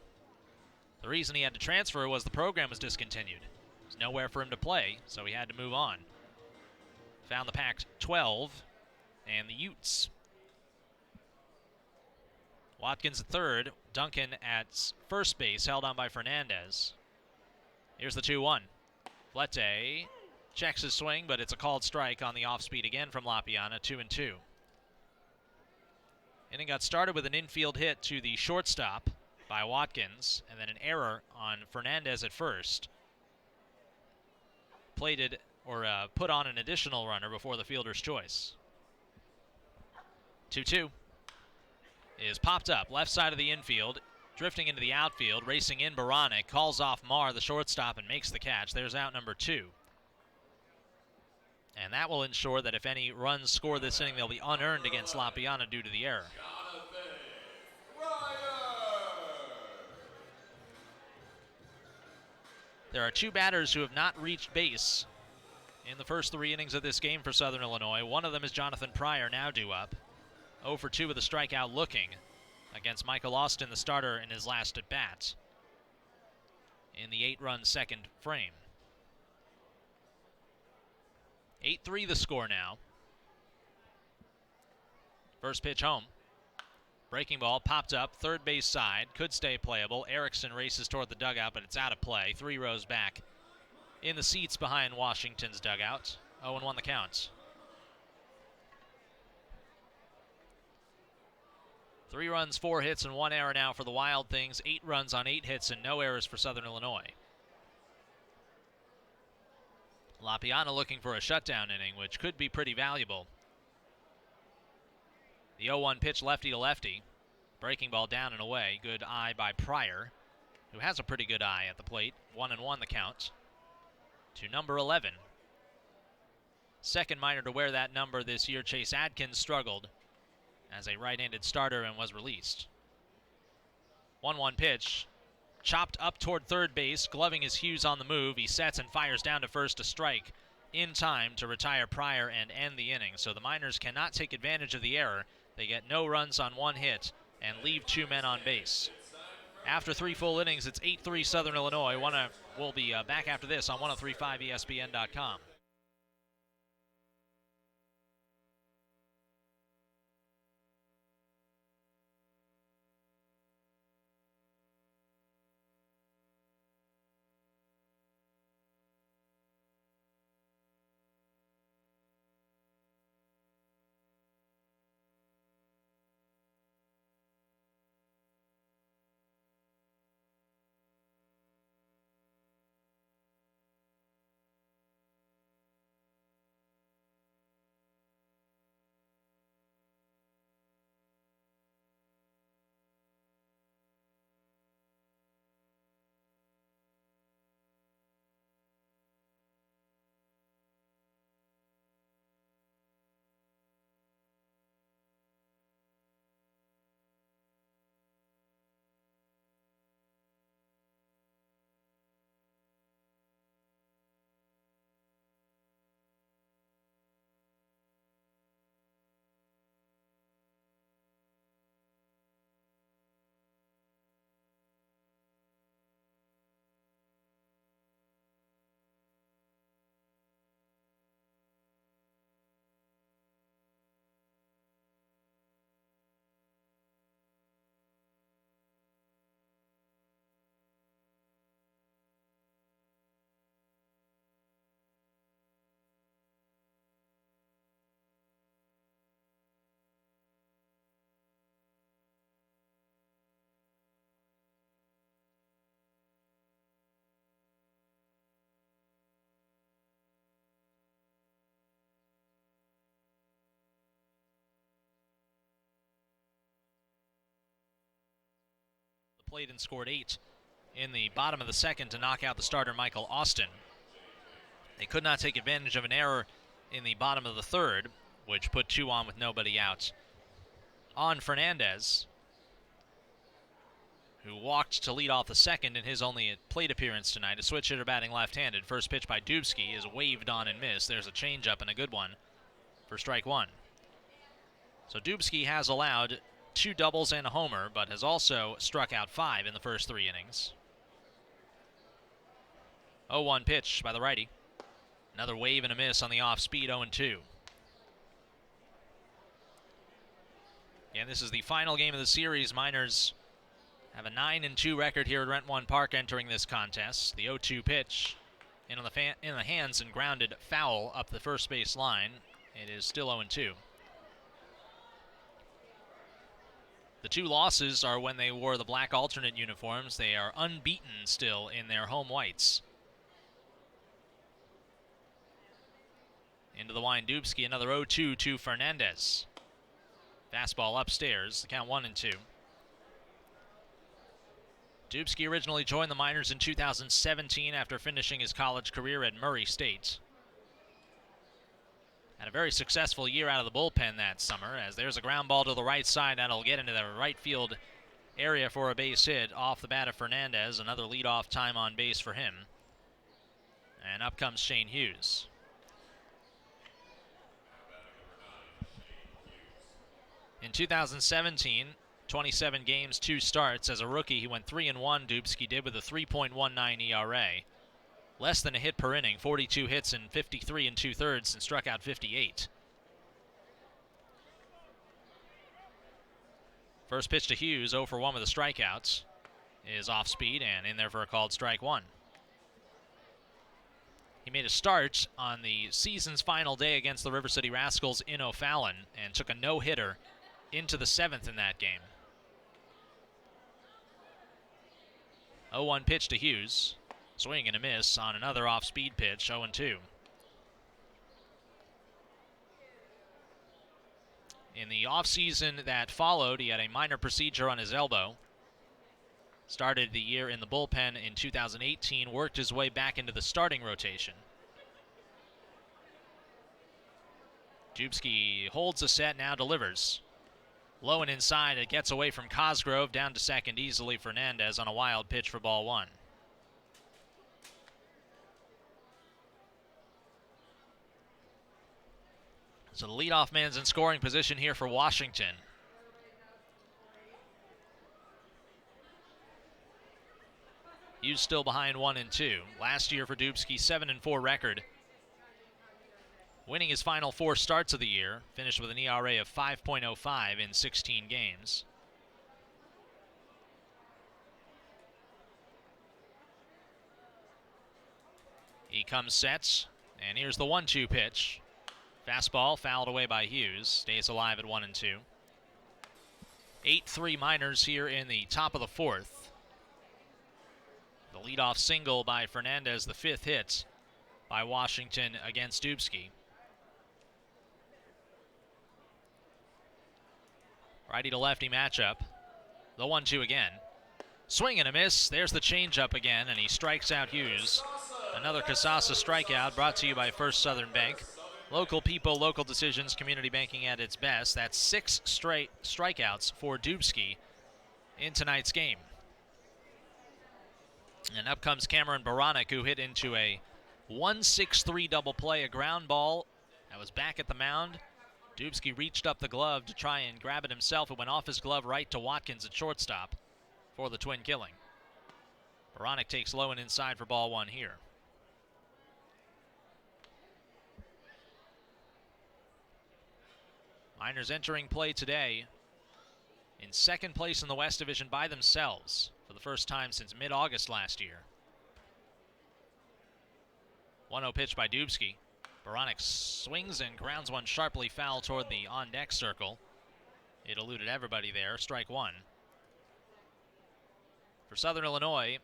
The reason he had to transfer was the program was discontinued. There's nowhere for him to play, so he had to move on. Found the Pac-12 and the Utes. Watkins at third, Duncan at first base, held on by Fernandez. Here's the 2-1. Flete checks his swing, but it's a called strike on the off-speed again from Lapiana, 2-2. Inning got started with an infield hit to the shortstop by Watkins, and then an error on Fernandez at first. Put on an additional runner before the fielder's choice. 2-2 is popped up, left side of the infield, drifting into the outfield, racing in Baranek, calls off Marr, the shortstop, and makes the catch. There's out number 2. And that will ensure that if any runs score this inning, they'll be unearned against Lapiana due to the error. There are 2 batters who have not reached base in the first 3 innings of this game for Southern Illinois. One of them is Jonathan Pryor, now due up. 0 for 2 with a strikeout looking against Michael Austin, the starter, in his last at-bat in the 8-run second frame. 8-3 the score now. First pitch home. Breaking ball popped up, third base side, could stay playable. Erickson races toward the dugout, but it's out of play. 3 rows back in the seats behind Washington's dugout. 0-1 the count. 3 runs, 4 hits, and 1 error now for the Wild Things. 8 runs on 8 hits and no errors for Southern Illinois. Lapiana looking for a shutdown inning, which could be pretty valuable. The 0-1 pitch lefty to lefty. Breaking ball down and away. Good eye by Pryor, who has a pretty good eye at the plate. 1-1 the count to number 11. Second Miner to wear that number this year. Chase Adkins struggled as a right-handed starter and was released. 1-1 pitch. Chopped up toward third base, gloving his Hughes on the move. He sets and fires down to first to strike in time to retire Pryor and end the inning. So the Miners cannot take advantage of the error. They get no runs on 1 hit and leave 2 men on base. After 3 full innings, it's 8-3 Southern Illinois. We'll be back after this on 1035ESPN.com. plate and scored 8 in the bottom of the second to knock out the starter Michael Austin. They could not take advantage of an error in the bottom of the third, which put 2 on with nobody out on Fernandez, who walked to lead off the second in his only plate appearance tonight. A switch hitter batting left-handed. First pitch by Dubsky is waved on and missed. There's a changeup and a good one for strike 1. So Dubsky has allowed 2 doubles and a homer, but has also struck out 5 in the first 3 innings. 0-1 pitch by the righty. Another wave and a miss on the off-speed, 0-2. And this is the final game of the series. Miners have a 9-2 record here at Rent One Park entering this contest. The 0-2 pitch in the hands and grounded foul up the first base line. It is still 0-2. The 2 losses are when they wore the black alternate uniforms. They are unbeaten still in their home whites. Into the wind, Dubsky, another 0-2 to Fernandez. Fastball upstairs, the count 1-2. Dubsky originally joined the Miners in 2017 after finishing his college career at Murray State. Had a very successful year out of the bullpen that summer, as there's a ground ball to the right side that'll get into the right field area for a base hit off the bat of Fernandez. Another leadoff time on base for him. And up comes Shane Hughes. In 2017, 27 games, 2 starts. As a rookie, he went 3-1. Dubsky did with a 3.19 ERA. Less than a hit per inning, 42 hits in 53 2/3, and struck out 58. First pitch to Hughes, 0 for 1 with the strikeouts, is off speed and in there for a called strike 1. He made a start on the season's final day against the River City Rascals in O'Fallon and took a no-hitter into the 7th in that game. 0-1 pitch to Hughes. Swing and a miss on another off-speed pitch, 0-2. In the offseason that followed, he had a minor procedure on his elbow. Started the year in the bullpen in 2018, worked his way back into the starting rotation. Dubsky holds the set, now delivers. Low and inside, it gets away from Cosgrove, down to second easily. Fernandez on a wild pitch for ball 1. So the leadoff man's in scoring position here for Washington. Hughes still behind 1-2. Last year for Dubsky, 7-4 record. Winning his final 4 starts of the year, finished with an ERA of 5.05 in 16 games. He comes sets, and here's the 1-2 pitch. Fastball fouled away by Hughes, stays alive at 1-2. 8-3 Miners here in the top of the 4th. The leadoff single by Fernandez, the 5th hit by Washington against Dubsky. Righty to lefty matchup. The 1-2 again. Swing and a miss. There's the changeup again, and he strikes out Hughes. Another Casasa strikeout brought to you by First Southern Bank. Local people, local decisions, community banking at its best. That's 6 straight strikeouts for Dubsky in tonight's game. And up comes Cameron Baranek, who hit into a 1-6-3 double play, a ground ball that was back at the mound. Dubsky reached up the glove to try and grab it himself. It went off his glove right to Watkins at shortstop for the twin killing. Baranek takes low and inside for ball 1 here. Miners entering play today in second place in the West Division by themselves for the first time since mid-August last year. 1-0 pitch by Dubsky. Baranek swings and grounds one sharply foul toward the on-deck circle. It eluded everybody there. Strike 1. For Southern Illinois,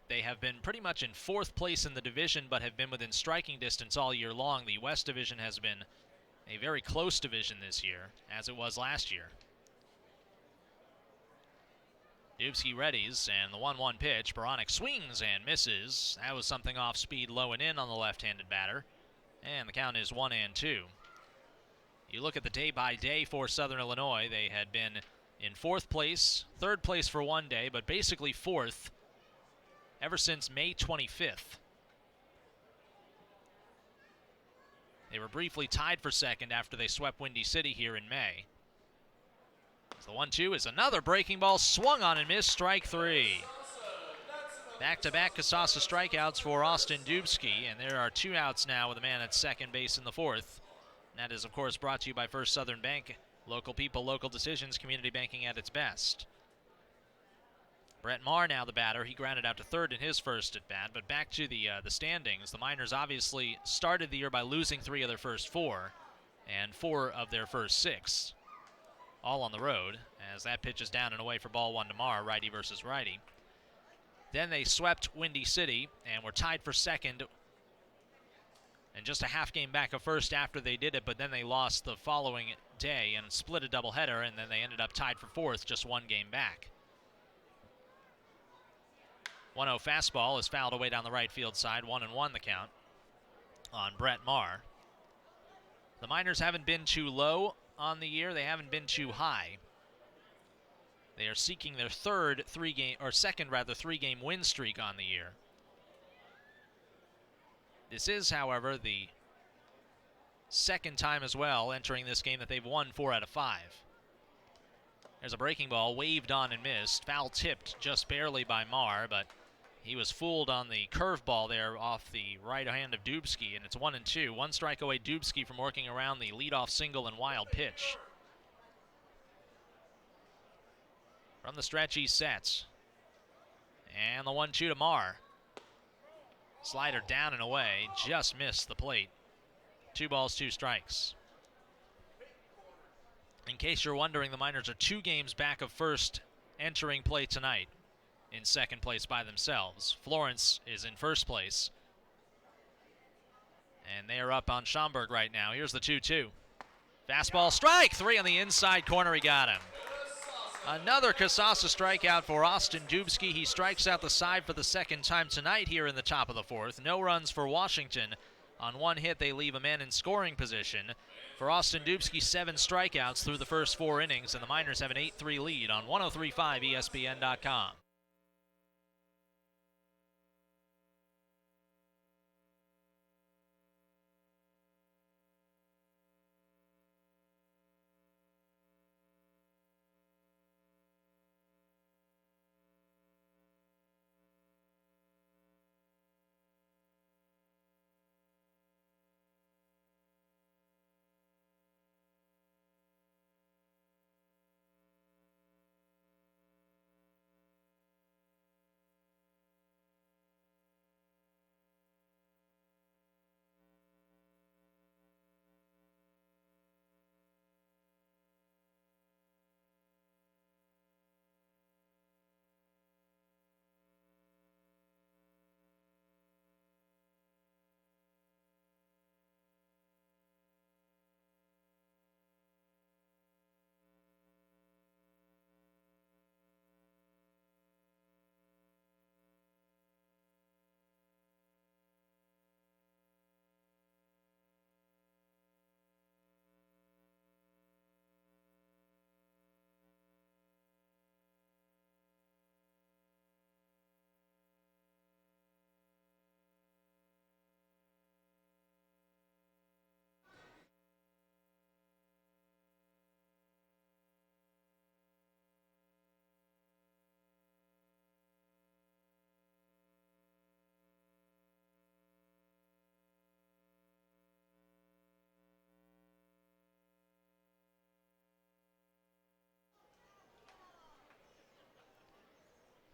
they have been pretty much in 4th place in the division, but have been within striking distance all year long. The West Division has been a very close division this year, as it was last year. Dubsky readies, and the 1-1 pitch. Baranek swings and misses. That was something off speed, low and in on the left-handed batter. And the count is 1-2. You look at the day-by-day for Southern Illinois. They had been in 4th place, 3rd place for one day, but basically 4th ever since May 25th. They were briefly tied for 2nd after they swept Windy City here in May. So the 1-2 is another breaking ball, swung on and missed, strike 3. Back-to-back Kasasa strikeouts for Austin Dubsky, and there are 2 outs now with a man at second base in the 4th. And that is, of course, brought to you by First Southern Bank. Local people, local decisions, community banking at its best. Brett Maher now the batter. He grounded out to 3rd in his first at-bat, but back to the standings. The Miners obviously started the year by losing 3 of their first 4 and 4 of their first 6, all on the road, as that pitch is down and away for ball 1 to Maher, righty versus righty. Then they swept Windy City and were tied for 2nd and just a half game back of 1st after they did it, but then they lost the following day and split a doubleheader, and then they ended up tied for 4th, just 1 game back. 1-0 fastball is fouled away down the right field side, 1-1 the count on Brett Maher. The Miners haven't been too low on the year. They haven't been too high. They are seeking their second 3-game win streak on the year. This is, however, the second time as well entering this game that they've won 4 out of 5. There's a breaking ball, waved on and missed. Foul tipped just barely by Maher, but he was fooled on the curveball there off the right hand of Dubsky, and it's 1-2. 1 strike away Dubsky from working around the leadoff single and wild pitch. From the stretch, he sets. And the 1-2 to Maher. Slider down and away, just missed the plate. 2 balls, 2 strikes. In case you're wondering, the Miners are 2 games back of first entering play tonight, in second place by themselves. Florence is in first place, and they are up on Schaumburg right now. Here's the 2-2. Fastball, strike 3 on the inside corner. He got him. Another Kasasa strikeout for Austin Dubsky. He strikes out the side for the 2nd time tonight here in the top of the 4th. No runs for Washington. On 1 hit, they leave a man in scoring position. For Austin Dubsky, 7 strikeouts through the first 4 innings, and the Miners have an 8-3 lead on 103.5 ESPN.com.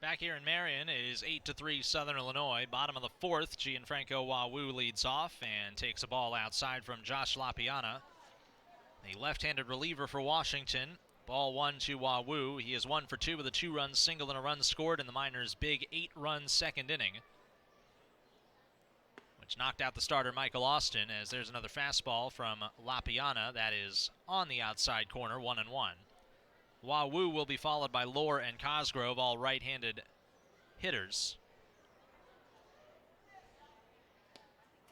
Back here in Marion, it is 8-3 Southern Illinois. Bottom of the 4th, Gianfranco Wawu leads off and takes a ball outside from Josh Lapiana, the left-handed reliever for Washington. Ball 1 to Wawu. He is 1 for 2 with a 2-run single and a run scored in the Miners' big 8-run second inning, which knocked out the starter Michael Austin, as there's another fastball from Lapiana that is on the outside corner, 1-1. Wawoo will be followed by Lohr and Cosgrove, all right-handed hitters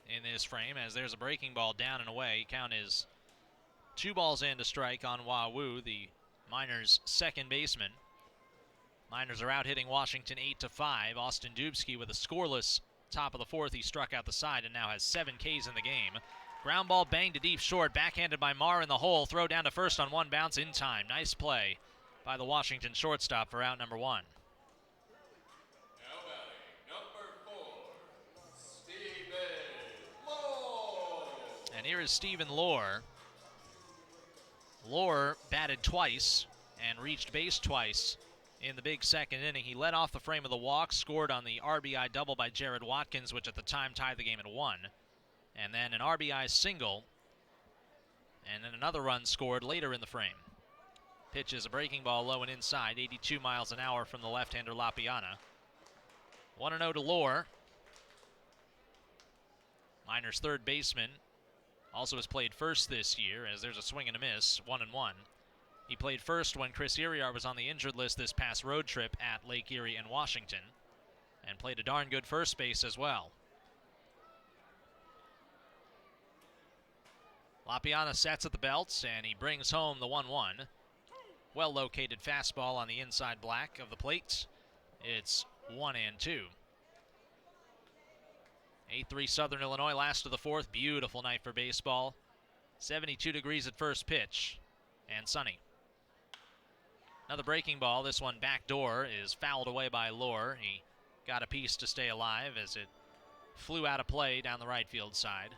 in this frame, as there's a breaking ball down and away. Count is 2 balls in to strike on Wawoo, the Miners' second baseman. Miners are out hitting Washington 8-5. Austin Dubsky with a scoreless top of the fourth. He struck out the side and now has 7 Ks in the game. Ground ball banged to deep short, backhanded by Marr in the hole. Throw down to first on one bounce in time. Nice play by the Washington shortstop for out number 1. Now batting, number 4, Stephen Lohr. And here is Stephen Lohr. Lohr batted twice and reached base twice in the big second inning. He led off the frame of the walk, scored on the RBI double by Jared Watkins, which at the time tied the game at 1. And then an RBI single, and then another run scored later in the frame. Pitch is a breaking ball low and inside, 82 miles an hour from the left-hander Lapiana. 1-0 to Lohr. Miners' third baseman also has played first this year, as there's a swing and a miss, 1-1. He played first when Chris Iriar was on the injured list this past road trip at Lake Erie and Washington, and played a darn good first base as well. Lapiana sets at the belts, and he brings home the 1-1. Well-located fastball on the inside black of the plate. It's 1-2. 8-3 Southern Illinois, last of the fourth. Beautiful night for baseball. 72 degrees at first pitch, and sunny. Another breaking ball. This one backdoor is fouled away by Lohr. He got a piece to stay alive as it flew out of play down the right field side.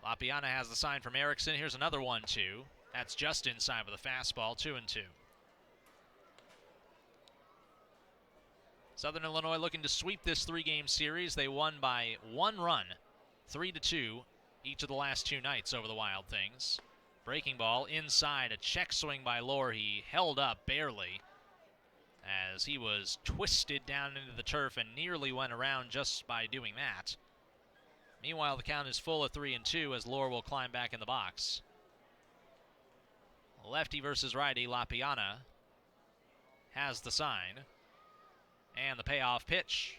Lapiana has the sign from Erickson. Here's another 1-2. That's just inside with a fastball, 2-2. Southern Illinois looking to sweep this 3-game series. They won by 1 run, 3-2, each of the last 2 nights over the Wild Things. Breaking ball inside, a check swing by Lohr. He held up barely as he was twisted down into the turf and nearly went around just by doing that. Meanwhile, the count is full at 3-2 as Lohr will climb back in the box. Lefty versus righty, Lapiana has the sign. And the payoff pitch.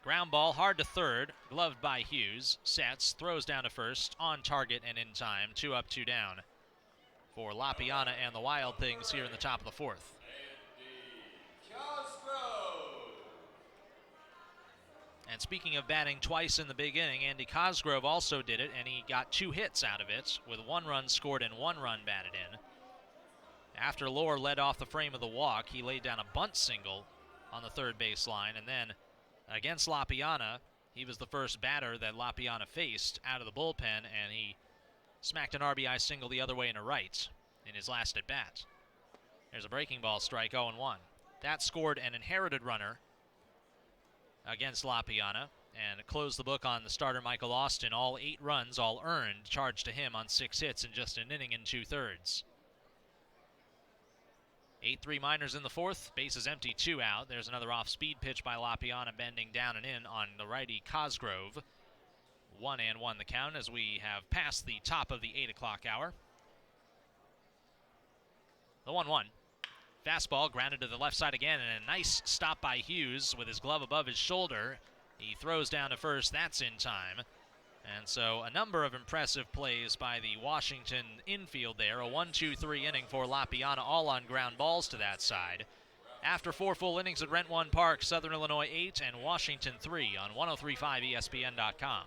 Ground ball hard to third, gloved by Hughes. Sets, throws down to first, on target and in time. 2 up, 2 down for Lapiana and the Wild Things here in the top of the fourth. And speaking of batting twice in the big inning, Andy Cosgrove also did it, and he got 2 hits out of it, with 1 run scored and 1 run batted in. After Lohr led off the frame of the walk, he laid down a bunt single on the third base line, and then against Lapiana, he was the first batter that Lapiana faced out of the bullpen, and he smacked an RBI single the other way and a right in his last at bat. There's a breaking ball strike, 0-1. That scored an inherited runner against Lapiana and closed the book on the starter Michael Austin. All 8 runs, all earned, charged to him on 6 hits in just an inning and 2/3. 8-3 Miners in the fourth. Bases empty, 2 out. There's another off-speed pitch by Lapiana, bending down and in on the righty Cosgrove. 1-1 the count as we have passed the top of the 8 o'clock hour. The 1-1. Fastball grounded to the left side again, and a nice stop by Hughes with his glove above his shoulder. He throws down to first. That's in time. And so a number of impressive plays by the Washington infield there. A 1-2-3 inning for Lapiana, all on ground balls to that side. After 4 full innings at Rent One Park, Southern Illinois 8 and Washington 3 on 103.5 ESPN.com.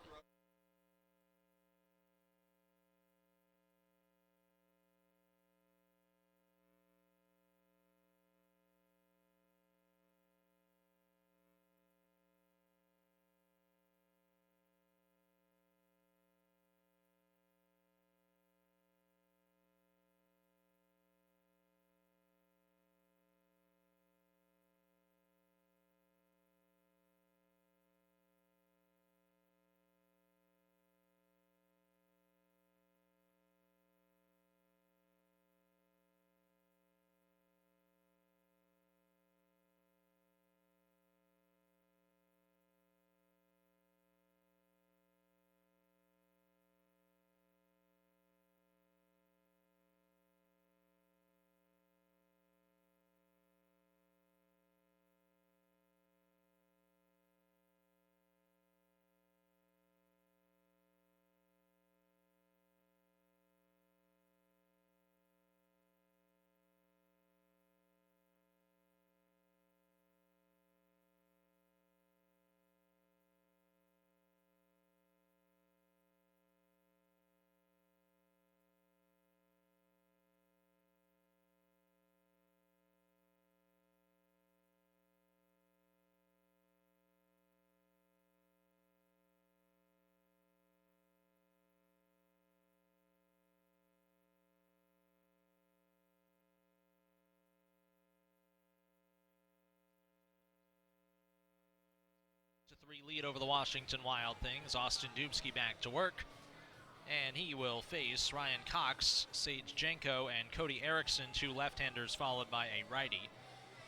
5-3 lead over the Washington Wild Things. Austin Dubsky back to work. And he will face Ryan Cox, Sage Jenko, and Cody Erickson, two left-handers followed by a righty.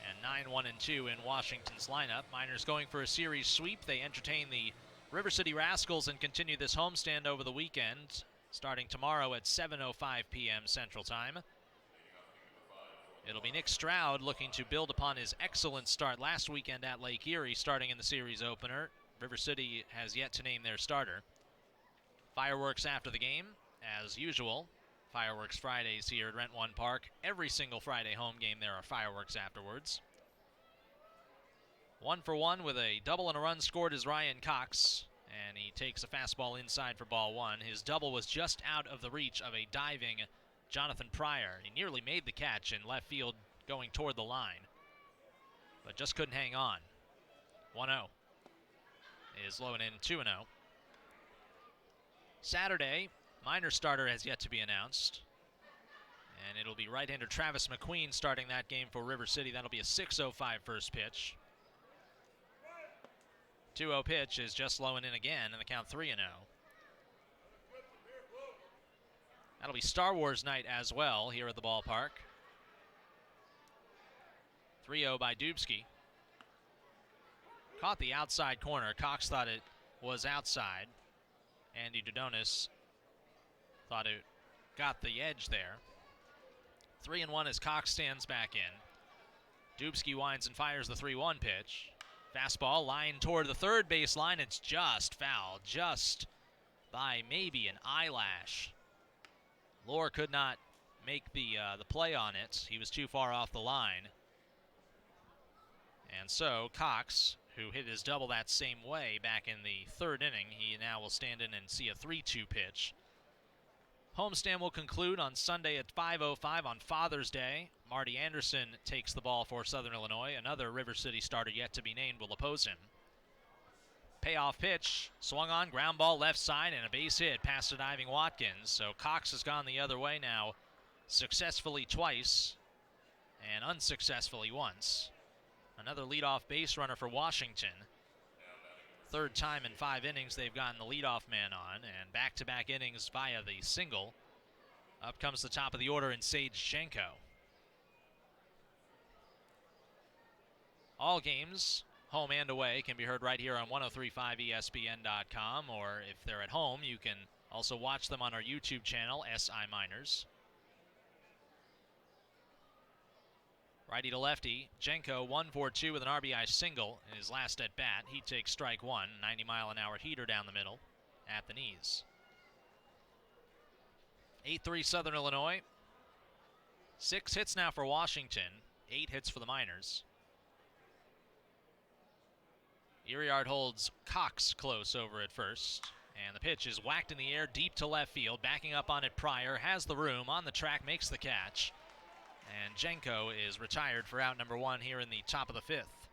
And 9-1-2 in Washington's lineup. Miners going for a series sweep. They entertain the River City Rascals and continue this homestand over the weekend, starting tomorrow at 7:05 p.m. Central Time. It'll be Nick Stroud looking to build upon his excellent start last weekend at Lake Erie, starting in the series opener. River City has yet to name their starter. Fireworks after the game, as usual. Fireworks Fridays here at Rent One Park. Every single Friday home game there are fireworks afterwards. 1-for-1 with a double and a run scored is Ryan Cox, and he takes a fastball inside for ball one. His double was just out of the reach of a diving Jonathan Pryor. He nearly made the catch in left field going toward the line, but just couldn't hang on. 1-0 is low and in, 2-0. Saturday, Minor starter has yet to be announced, and it'll be right-hander Travis McQueen starting that game for River City. That'll be a 6:05 first pitch. 2-0 pitch is just low and in again, and the count 3-0. That'll be Star Wars night as well here at the ballpark. 3-0 by Dubsky. Caught the outside corner. Cox thought it was outside. Andy Dodonis thought it got the edge there. 3-1 as Cox stands back in. Dubsky winds and fires the 3-1 pitch. Fastball line toward the third base line. It's just foul, just by maybe an eyelash. Lohr could not make the play on it. He was too far off the line. And so Cox, who hit his double that same way back in the third inning, he now will stand in and see a 3-2 pitch. Homestand will conclude on Sunday at 5:05 on Father's Day. Marty Anderson takes the ball for Southern Illinois. Another River City starter yet to be named will oppose him. Payoff pitch, swung on, ground ball left side, and a base hit past a diving Watkins. So Cox has gone the other way now, successfully twice and unsuccessfully once. Another leadoff base runner for Washington. Third time in 5 innings they've gotten the leadoff man on, and back-to-back innings via the single. Up comes the top of the order in Sage Jenko. All games, home and away, can be heard right here on 1035ESPN.com, or if they're at home, you can also watch them on our YouTube channel, SI Miners. Righty to lefty, Jenko 1-for-2 with an RBI single in his last at bat. He takes strike one, 90-mile-an-hour heater down the middle at the knees. 8-3 Southern Illinois. 6 hits now for Washington, 8 hits for the Miners. Iriart holds Cox close over at first, and the pitch is whacked in the air deep to left field. Backing up on it, Pryor has the room, on the track, makes the catch. And Jenko is retired for out number 1 here in the top of the 5th.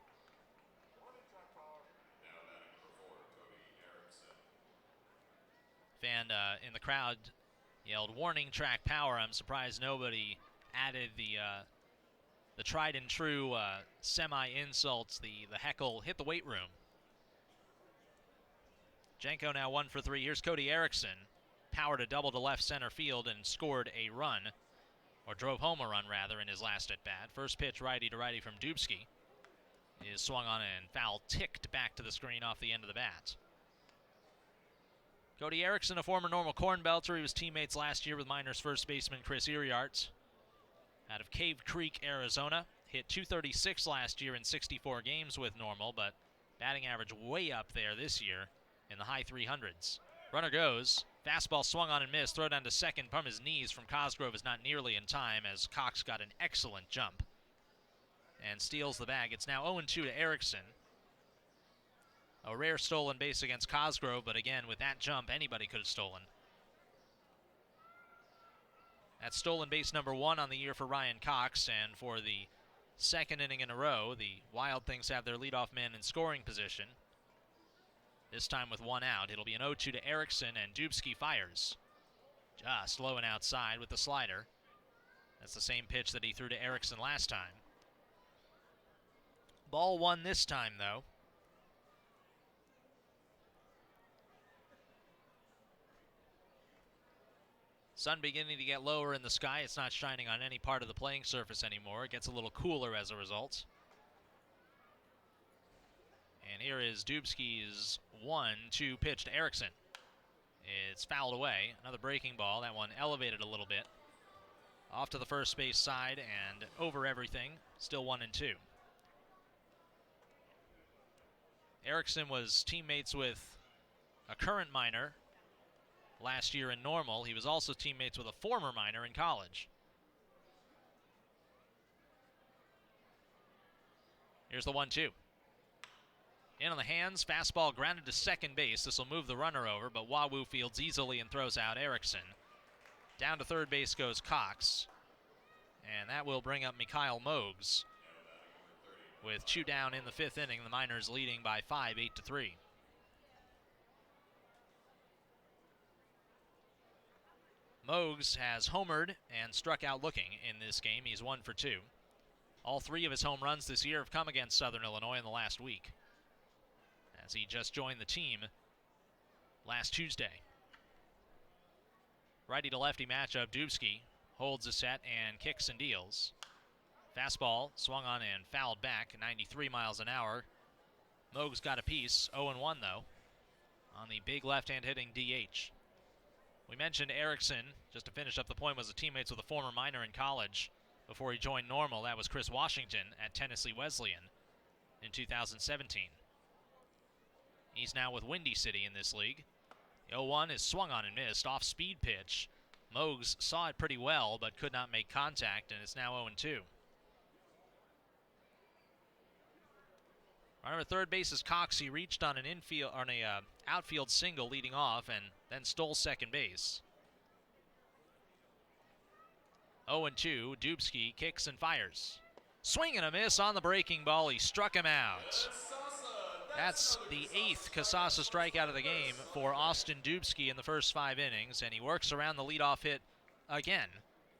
Fan in the crowd yelled, "Warning, track power." I'm surprised nobody added the tried and true semi-insults, the heckle, hit the weight room. Jenko now 1-for-3. Here's Cody Erickson. Powered a double to left center field and scored a run, or drove home a run rather, in his last at bat. First pitch righty to righty from Dubsky is swung on and foul ticked back to the screen off the end of the bat. Cody Erickson, a former Normal Corn Belter. He was teammates last year with Miners first baseman Chris Iriart out of Cave Creek, Arizona. Hit .236 last year in 64 games with Normal, but batting average way up there this year in the high 300s. Runner goes. Fastball swung on and missed. Throw down to second from his knees from Cosgrove is not nearly in time, as Cox got an excellent jump and steals the bag. It's now 0-2 to Erickson. A rare stolen base against Cosgrove, but again, with that jump, anybody could have stolen. That's stolen base number 1 on the year for Ryan Cox, and for the second inning in a row, the Wild Things have their leadoff man in scoring position. This time with 1 out. It'll be an 0-2 to Erickson, and Dubsky fires. Just low and outside with the slider. That's the same pitch that he threw to Erickson last time. Ball 1 this time, though. Sun beginning to get lower in the sky. It's not shining on any part of the playing surface anymore. It gets a little cooler as a result. And here is Dubsky's 1-2 pitch to Erickson. It's fouled away. Another breaking ball. That one elevated a little bit. Off to the first base side and over everything. Still 1-2. Erickson was teammates with a current minor last year in Normal. He was also teammates with a former minor in college. Here's the 1-2. In on the hands, fastball grounded to second base. This will move the runner over, but Wahoo fields easily and throws out Erickson. Down to third base goes Cox. And that will bring up Mikhail Mogues. With 2 down in the 5th inning, the Miners leading by 5, 8-3. Mogues has homered and struck out looking in this game. He's 1 for 2. All 3 of his home runs this year have come against Southern Illinois in the last week, as he just joined the team last Tuesday. Righty to lefty matchup. Dubsky holds a set and kicks and deals. Fastball swung on and fouled back, 93 miles an hour. Mogues got a piece, 0-1 though, on the big left-hand hitting DH. We mentioned Erickson, just to finish up the point, was a teammate with a former minor in college before he joined Normal. That was Chris Washington at Tennessee Wesleyan in 2017. He's now with Windy City in this league. The 0-1 is swung on and missed, off-speed pitch. Mogues saw it pretty well, but could not make contact, and it's now 0-2. Runner at third base is Cox. He reached on an outfield single leading off, and then stole second base. 0-2. Dubsky kicks and fires. Swing and a miss on the breaking ball. He struck him out. That's the 8th Casasa strikeout of the game for Austin Dubsky in the first 5 innings, and he works around the leadoff hit again.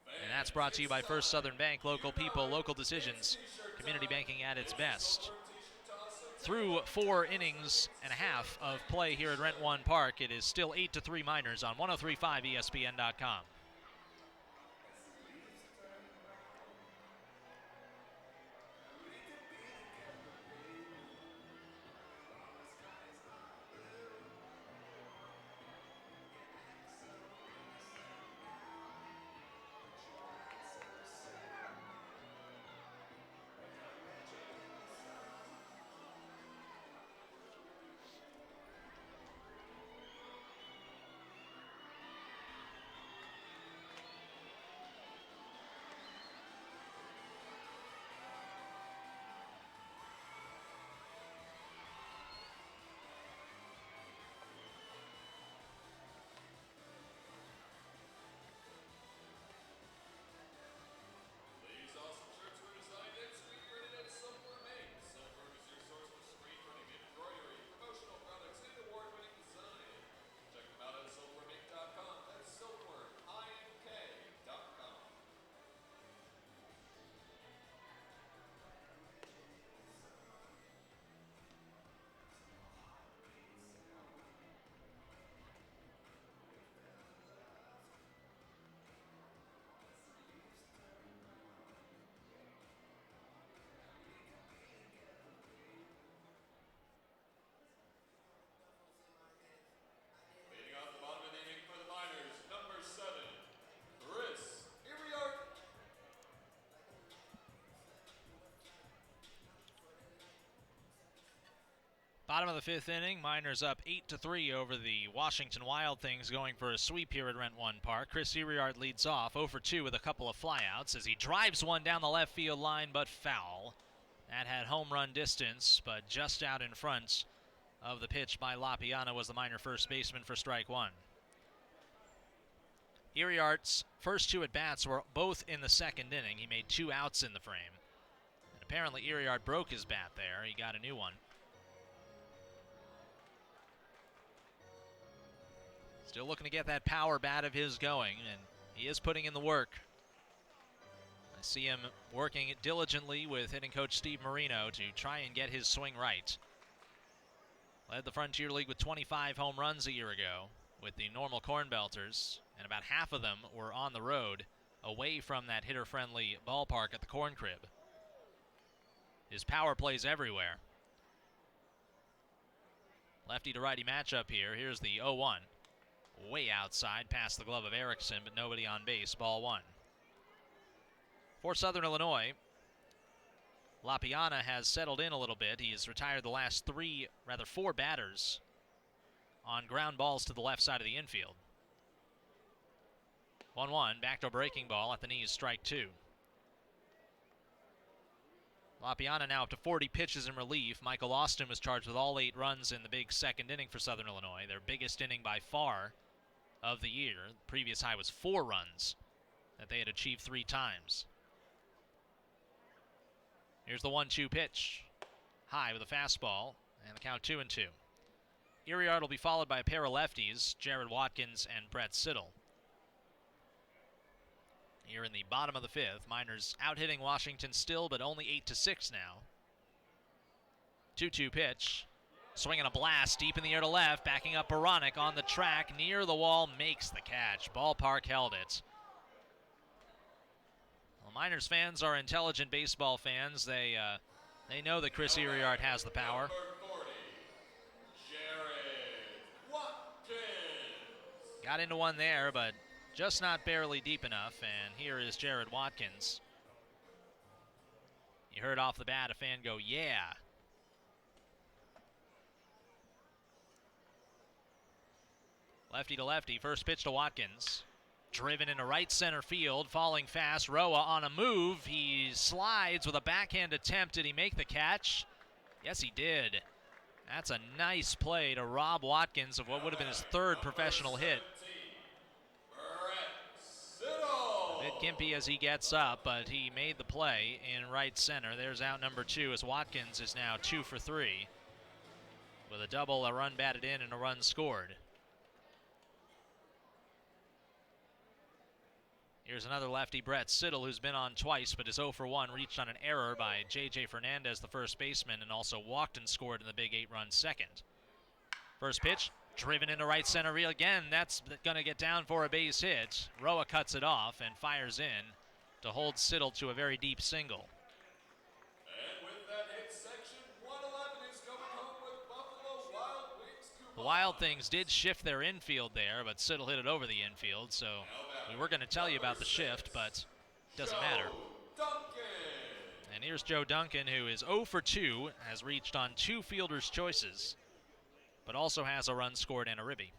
And that's brought to you by First Southern Bank. Local people, local decisions. Community banking at its best. Through 4 innings and a half of play here at Rent One Park, it is still 8-3 Miners on 103.5 ESPN.com. Bottom of the 5th inning, Miners up 8-3 over the Washington Wild Things, going for a sweep here at Rent One Park. Chris Iriart leads off 0 for 2 with a couple of flyouts as he drives one down the left field line, but foul. That had home run distance, but just out in front of the pitch by Lapiana was the Miner first baseman for strike one. Iriart's first 2 at-bats were both in the 2nd inning. He made 2 outs in the frame. And apparently Iriart broke his bat there. He got a new one. Still looking to get that power bat of his going, and he is putting in the work. I see him working diligently with hitting coach Steve Marino to try and get his swing right. Led the Frontier League with 25 home runs a year ago. with the normal Corn Belters, and about half of them were on the road away from that hitter-friendly ballpark at the Corn Crib. His power plays everywhere. Lefty to righty matchup here. Here's the 0-1. Way outside, past the glove of Erickson, but nobody on base. Ball one. For Southern Illinois, LaPiana has settled in a little bit. He has retired the last four batters on ground balls to the left side of the infield. 1-1, backdoor breaking ball at the knees, strike two. LaPiana now up to 40 pitches in relief. Michael Austin was charged with all 8 runs in the big second inning for Southern Illinois, their biggest inning by far of the year. The previous high was 4 runs that they had achieved 3 times. Here's the 1-2 pitch. High with a fastball, and the count 2-2. Iriart will be followed by a pair of lefties, Jared Watkins and Brett Siddle. Here in the bottom of the 5th, Miners out-hitting Washington still, but only 8-6 now. 2-2 pitch. Swinging a blast deep in the air to left, backing up Baranek on the track, near the wall, makes the catch. Ballpark held it. Well, Miners fans are intelligent baseball fans. They know that Chris Iriart has the power. Got into one there, but just not barely deep enough, and here is Jared Watkins. You heard off the bat a fan go, yeah. Lefty to lefty, first pitch to Watkins. Driven into right center field, falling fast. Roa on a move. He slides with a backhand attempt. Did he make the catch? Yes, he did. That's a nice play to rob Watkins of what would have been his 3rd professional hit. A bit gimpy as he gets up, but he made the play in right center. There's out number 2 as Watkins is now 2 for 3 with a double, a run batted in, and a run scored. Here's another lefty, Brett Siddle, who's been on twice, but is 0 for 1, reached on an error by J.J. Fernandez, the first baseman, and also walked and scored in the big 8-run second. First pitch, driven into right center field again. That's going to get down for a base hit. Roa cuts it off and fires in to hold Siddle to a very deep single. And with that hit, section 111 is going home with Buffalo Wild Wings Coupon. The Wild Things did shift their infield there, but Siddle hit it over the infield, so we were going to tell you about the shift, but it doesn't matter. Duncan. And here's Joe Duncan, who is 0 for 2, has reached on 2 fielders' choices, but also has a run scored and a ribby.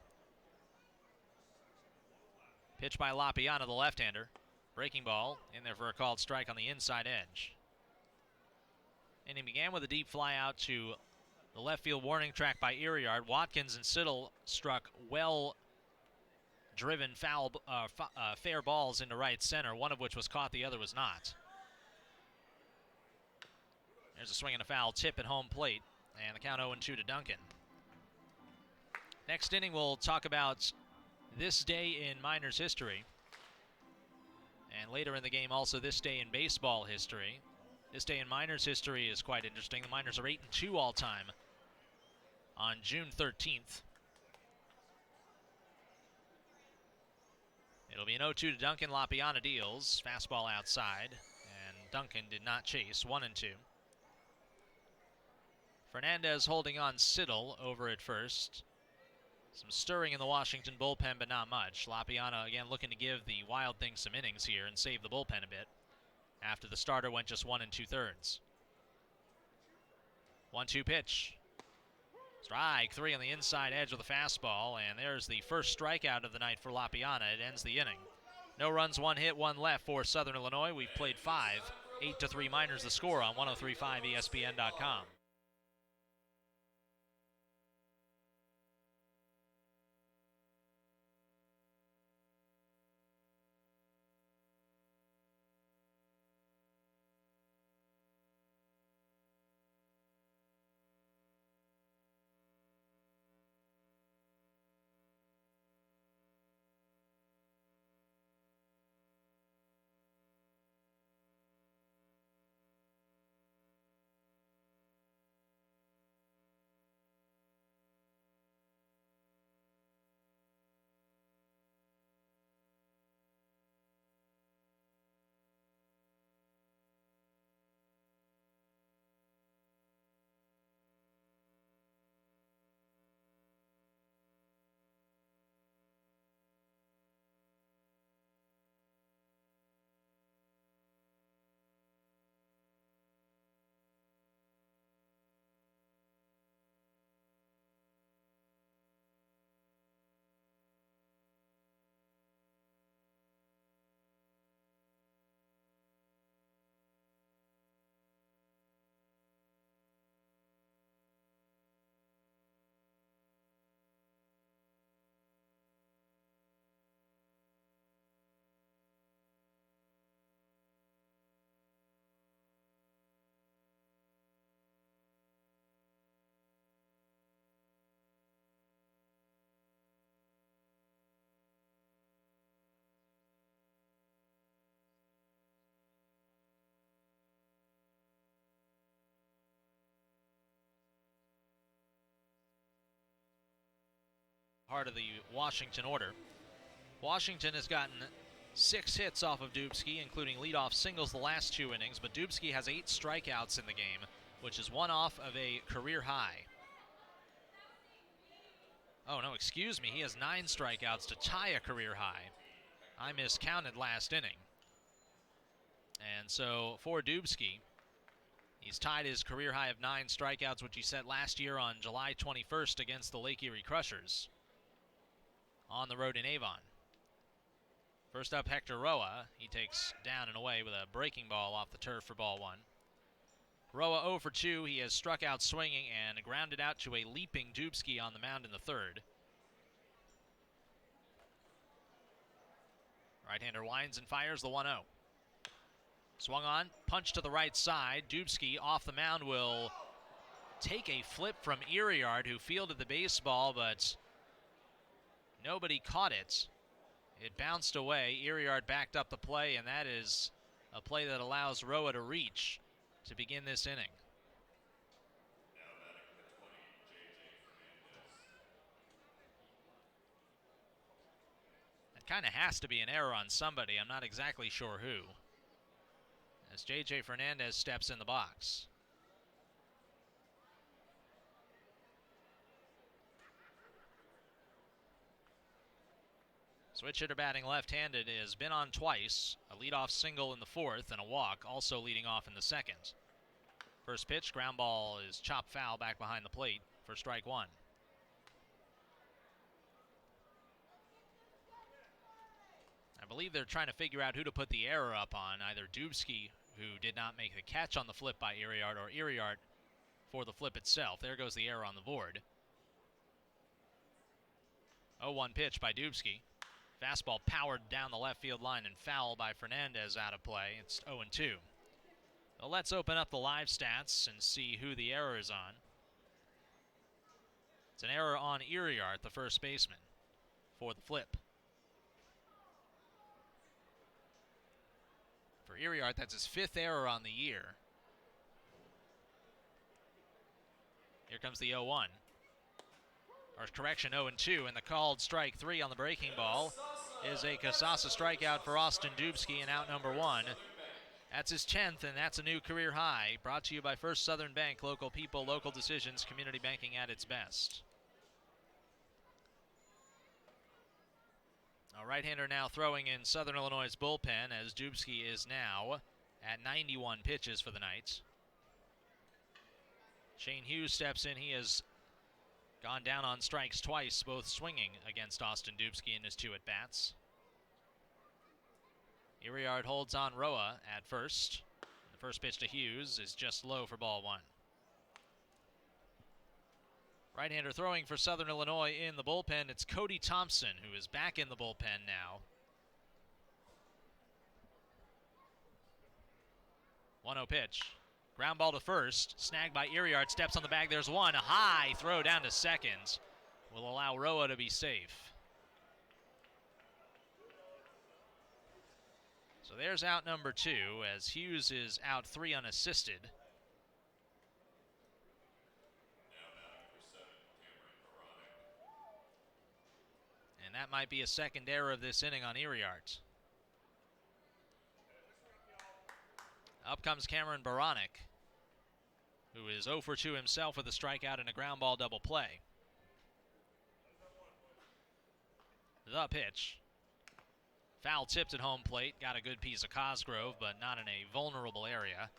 Pitch by LaPiana, the left-hander. Breaking ball in there for a called strike on the inside edge. Inning began with a deep fly out to the left field warning track by Iriart. Watkins and Siddle struck well-driven fair balls into right center, one of which was caught, the other was not. There's a swing and a foul tip at home plate, and the count 0-2 to Duncan. Next inning, we'll talk about this day in Miners history, and later in the game, also this day in baseball history. This day in Miners history is quite interesting. The Miners are 8-2 all time on June 13th. It'll be an 0-2 to Duncan. LaPiana deals. Fastball outside, and Duncan did not chase. 1-2. Fernandez holding on Siddle over at first. Some stirring in the Washington bullpen, but not much. LaPiana again looking to give the Wild Things some innings here and save the bullpen a bit after the starter went just 1 2/3. 1-2 pitch. Strike 3 on the inside edge with a fastball, and there's the first strikeout of the night for LaPiana. It ends the inning. No runs, 1 hit, 1 left for Southern Illinois. We've played 5. 8-3 Miners the score on 103.5 ESPN.com. heart of the Washington order. Washington has gotten 6 hits off of Dubsky, including leadoff singles the last 2 innings, but Dubsky has 8 strikeouts in the game, which is 1 off of a career high. Oh, no, excuse me. He has 9 strikeouts to tie a career high. I miscounted last inning. And so for Dubsky, he's tied his career high of 9 strikeouts, which he set last year on July 21st against the Lake Erie Crushers on the road in Avon. First up, Hector Roa. He takes down and away with a breaking ball off the turf for ball 1. Roa 0 for 2. He has struck out swinging and grounded out to a leaping Dubsky on the mound in the 3rd. Right-hander winds and fires the 1-0. Swung on, punch to the right side. Dubsky off the mound will take a flip from Iriart, who fielded the baseball, but nobody caught it. It bounced away. Iriart backed up the play, and that is a play that allows Roa to reach to begin this inning. Now batting the 20, J.J. Fernandez. It kind of has to be an error on somebody. I'm not exactly sure who, as J.J. Fernandez steps in the box. Switch hitter batting left-handed has been on twice. A leadoff single in the 4th and a walk, also leading off in the 2nd. First pitch, ground ball is chopped foul back behind the plate for strike 1. I believe they're trying to figure out who to put the error up on, either Dubsky, who did not make the catch on the flip by Iriart, or Iriart for the flip itself. There goes the error on the board. 0-1 pitch by Dubsky. Fastball powered down the left field line and foul by Fernandez out of play. It's 0-2. Well, let's open up the live stats and see who the error is on. It's an error on Iriart, the first baseman, for the flip. For Iriart, that's his 5th error on the year. Here comes the 0-1. Or correction, 0-2, and the called strike 3 on the breaking ball is a Casasa strikeout for Austin Dubsky, and out number 1. That's his 10th, and that's a new career high. Brought to you by First Southern Bank, local people, local decisions, community banking at its best. A right-hander now throwing in Southern Illinois' bullpen, as Dubsky is now at 91 pitches for the night. Shane Hughes steps in. He has gone down on strikes twice, both swinging against Austin Dubsky in his 2 at-bats. Iriart holds on Roa at first. The first pitch to Hughes is just low for ball 1. Right-hander throwing for Southern Illinois in the bullpen. It's Cody Thompson, who is back in the bullpen now. 1-0 pitch. Ground ball to first, snagged by Iriart, steps on the bag, there's one. A high throw down to second will allow Roa to be safe. So there's out number 2, as Hughes is out 3 unassisted. Now batting for 7, Cameron Baronic. And that might be a second error of this inning on Iriart. Up comes Cameron Baronic, who is 0 for 2 himself with a strikeout and a ground ball double play. The pitch. Foul tipped at home plate. Got a good piece of Cosgrove, but not in a vulnerable area.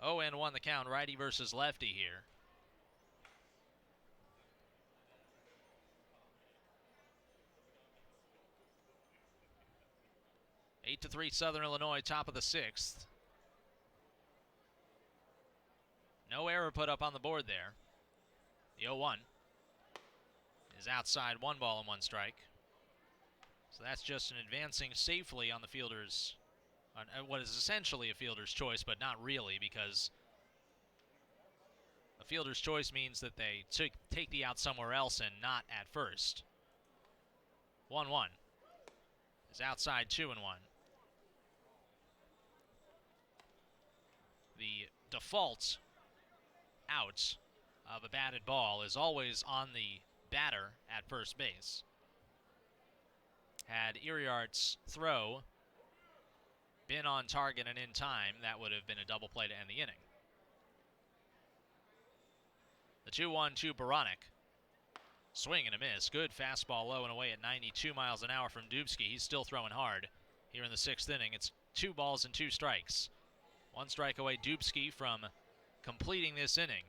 0-1 the count, righty versus lefty here. Eight to 3 Southern Illinois, top of the 6th. No error put up on the board there. The 0-1 is outside, 1 ball and 1 strike. So that's just an advancing safely on the fielder's, on what is essentially a fielder's choice, but not really, because a fielder's choice means that they take the out somewhere else and not at first. 1-1 is outside, 2-1. The default out of a batted ball is always on the batter at first base. Had Iriart's throw been on target and in time, that would have been a double play to end the inning. The 2-1-2 Baranek. Swing and a miss. Good fastball low and away at 92 miles an hour from Dubsky. He's still throwing hard here in the 6th inning. It's 2 balls and 2 strikes. 1 strike away Dubsky from completing this inning,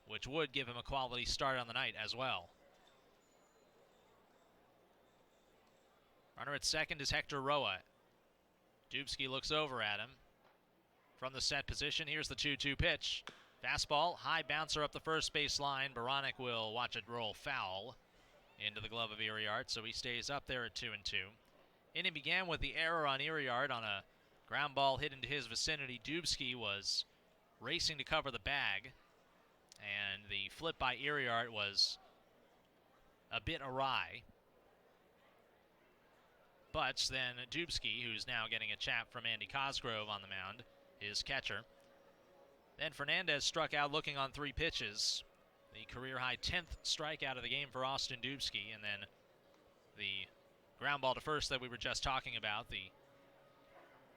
which would give him a quality start on the night as well. Runner at second is Hector Roa. Dubsky looks over at him from the set position. Here's the 2-2 pitch. Fastball, high bouncer up the first base line. Baranek will watch it roll foul into the glove of Iriart, so he stays up there at 2-2. Inning began with the error on Iriart on a ground ball hit into his vicinity. Dubsky was racing to cover the bag, and the flip by Iriart was a bit awry. But then Dubsky, who's now getting a chap from Andy Cosgrove on the mound, his catcher. Then Fernandez struck out looking on 3 pitches. The career-high 10th strikeout of the game for Austin Dubsky, and then the ground ball to first that we were just talking about, the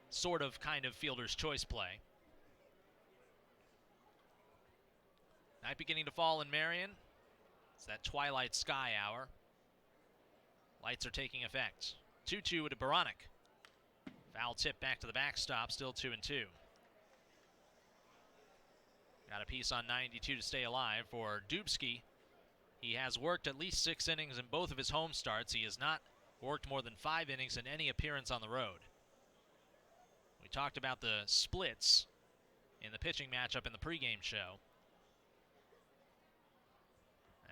sort of kind of fielder's choice play. Night beginning to fall in Marion. It's that twilight sky hour. Lights are taking effect. 2-2 to Baranek. Foul tip back to the backstop, still 2-2. Got a piece on 92 to stay alive for Dubsky. He has worked at least 6 innings in both of his home starts. He has not worked more than 5 innings in any appearance on the road. We talked about the splits in the pitching matchup in the pregame show.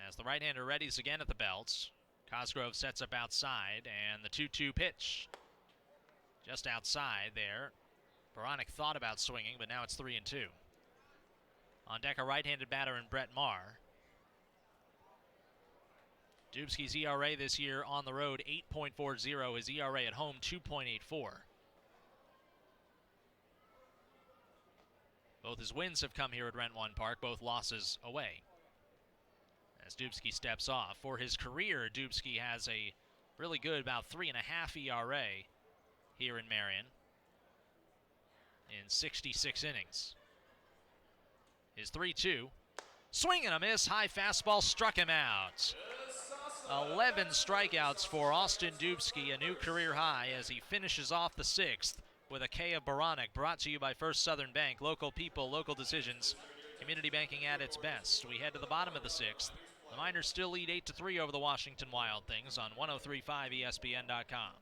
As the right-hander readies again at the belt, Cosgrove sets up outside, and the 2-2 pitch just outside there. Baranek thought about swinging, but now it's 3-2. On deck, a right-handed batter in Brett Maher. Dubsky's ERA this year on the road, 8.40. His ERA at home, 2.84. Both his wins have come here at Rent One Park, both losses away. As Dubsky steps off. For his career, Dubsky has a really good about 3.5 ERA here in Marion in 66 innings. His 3-2. Swing and a miss. High fastball struck him out. 11 strikeouts for Austin Dubsky, a new career high as he finishes off the 6th with a K of Baranek, brought to you by First Southern Bank. Local people, local decisions. Community banking at its best. We head to the bottom of the 6th. The Miners still lead 8-3 over the Washington Wild Things on 103.5 ESPN.com.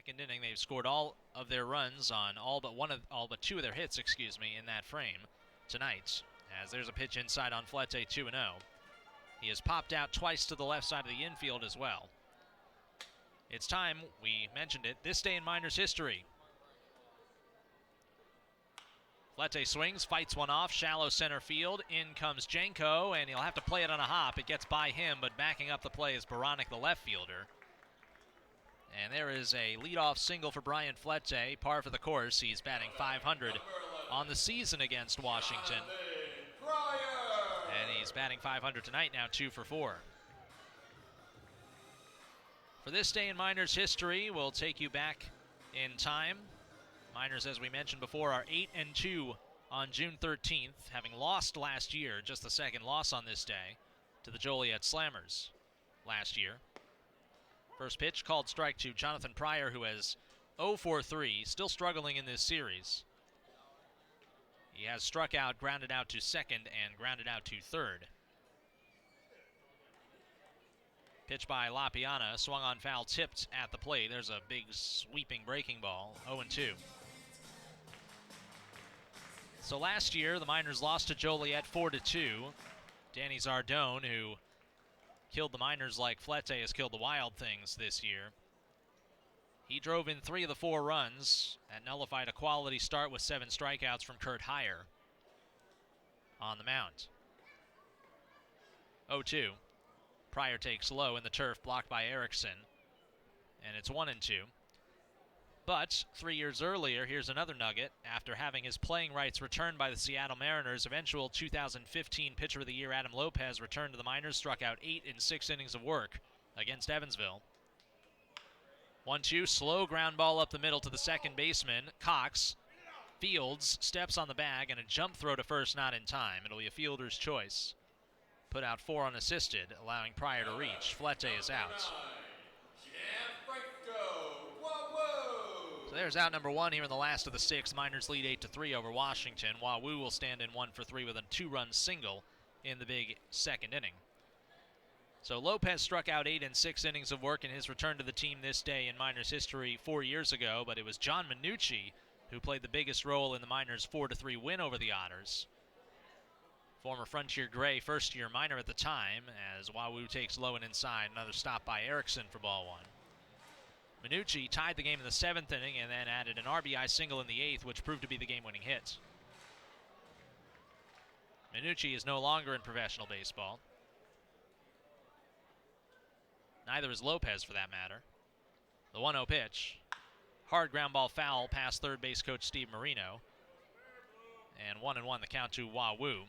second inning. They've scored all of their runs on all but two of their hits, in that frame tonight. As there's a pitch inside on Flete, 2-0. He has popped out twice to the left side of the infield as well. It's time, we mentioned it, this day in Miners history. Flete swings, fights one off, shallow center field. In comes Janko, and he'll have to play it on a hop. It gets by him, but backing up the play is Baranek, the left fielder. And there is a leadoff single for Brian Flete, par for the course. He's batting .500 on the season against Washington. And he's batting .500 tonight now, 2 for 4. For this day in Miners history, we'll take you back in time. Miners, as we mentioned before, are 8-2 on June 13th, having lost last year, just the second loss on this day, to the Joliet Slammers last year. First pitch called strike to Jonathan Pryor, who has 0 for 3, still struggling in this series. He has struck out, grounded out to second, and grounded out to third. Pitch by LaPiana, swung on foul, tipped at the plate. There's a big sweeping breaking ball, 0-2. So last year, the Miners lost to Joliet 4-2. Danny Zardone, who killed the Miners like Flete has killed the Wild Things this year. He drove in 3 of the 4 runs and nullified a quality start with 7 strikeouts from Kurt Heyer on the mound. 0-2. Pryor takes low in the turf, blocked by Erickson, and it's 1-2. But 3 years earlier, here's another nugget. After having his playing rights returned by the Seattle Mariners, eventual 2015 Pitcher of the Year Adam Lopez returned to the Miners, struck out 8 in 6 innings of work against Evansville. 1-2, slow ground ball up the middle to the second baseman. Cox fields, steps on the bag, and a jump throw to first not in time. It'll be a fielder's choice. Put out 4 unassisted, allowing Pryor to reach. Flete is out. So there's out number 1 here in the last of the 6th. Miners lead 8-3 over Washington. Wahoo will stand in 1 for 3 with a 2-run single in the big second inning. So Lopez struck out 8 in 6 innings of work in his return to the team this day in Miners history 4 years ago, but it was John Minucci who played the biggest role in the Miners' 4-3 win over the Otters. Former Frontier Gray, first-year Miner at the time, as Wahoo takes low and inside. Another stop by Erickson for ball 1. Minucci tied the game in the 7th inning and then added an RBI single in the 8th, which proved to be the game-winning hit. Minucci is no longer in professional baseball. Neither is Lopez, for that matter. The 1-0 pitch. Hard ground ball foul past third base coach Steve Marino. And 1-1 the count to Wahoo.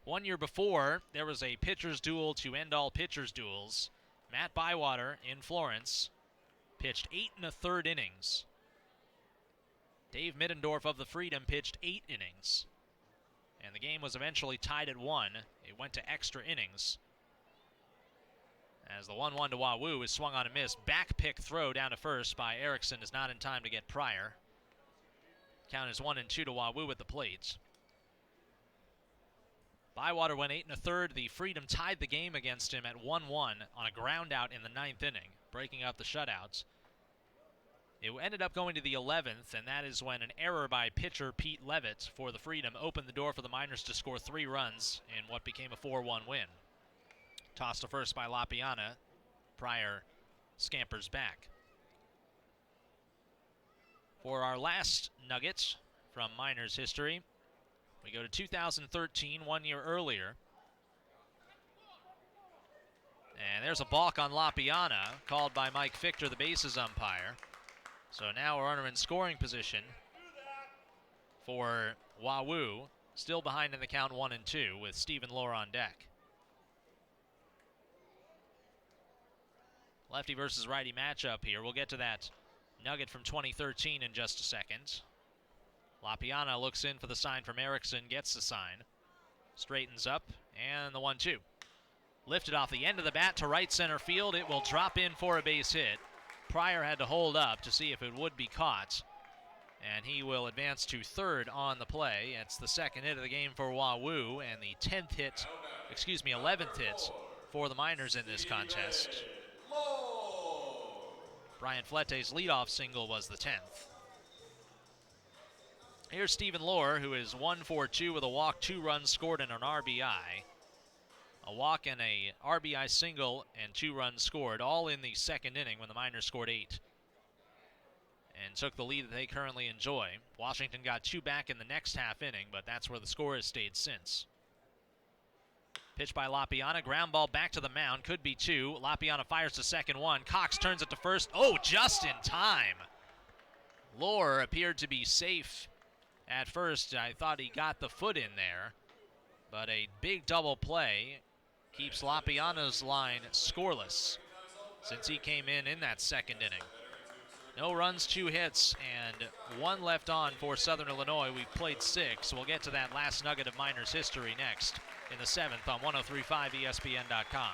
1 year before, there was a pitcher's duel to end all pitcher's duels. Matt Bywater in Florence pitched 8 1/3 innings. Dave Middendorf of the Freedom pitched 8 innings. And the game was eventually tied at 1. It went to extra innings. As the 1-1 to Wahoo is swung on a miss. Back pick throw down to first by Erickson is not in time to get Pryor. Count is 1-2 to Wahoo at the plate. Bywater went 8 1/3. The Freedom tied the game against him at 1-1 on a ground out in the 9th inning, breaking up the shutouts. It ended up going to the 11th, and that is when an error by pitcher Pete Levitt for the Freedom opened the door for the Miners to score 3 runs in what became a 4-1 win. Tossed to first by LaPiana. Pryor scampers back. For our last nugget from Miners history, we go to 2013, 1 year earlier. And there's a balk on LaPiana, called by Mike Fichter, the bases umpire. So now we're runner in scoring position for Wahoo, still behind in the count 1-2 with Stephen Lohr on deck. Lefty versus righty matchup here. We'll get to that nugget from 2013 in just a second. LaPiana looks in for the sign from Erickson, gets the sign. Straightens up, and the 1-2. Lifted off the end of the bat to right center field. It will drop in for a base hit. Pryor had to hold up to see if it would be caught. And he will advance to third on the play. It's the second hit of the game for Wahoo, and the 11th hit for the Miners in this contest. Brian Flette's leadoff single was the 10th. Here's Stephen Lohr, who is 1 for 2 with a walk, 2 runs scored, and an RBI. A walk and a RBI single and 2 runs scored, all in the second inning when the Miners scored 8 and took the lead that they currently enjoy. Washington got 2 back in the next half inning, but that's where the score has stayed since. Pitch by Lapiana, ground ball back to the mound, could be 2. Lapiana fires to second 1. Cox turns it to first. Oh, just in time. Lohr appeared to be safe at first. I thought he got the foot in there, but a big double play keeps Lapiana's line scoreless since he came in that second inning. No runs, 2 hits, and 1 left on for Southern Illinois. We've played 6. We'll get to that last nugget of Miners history next in the 7th on 103.5 ESPN.com.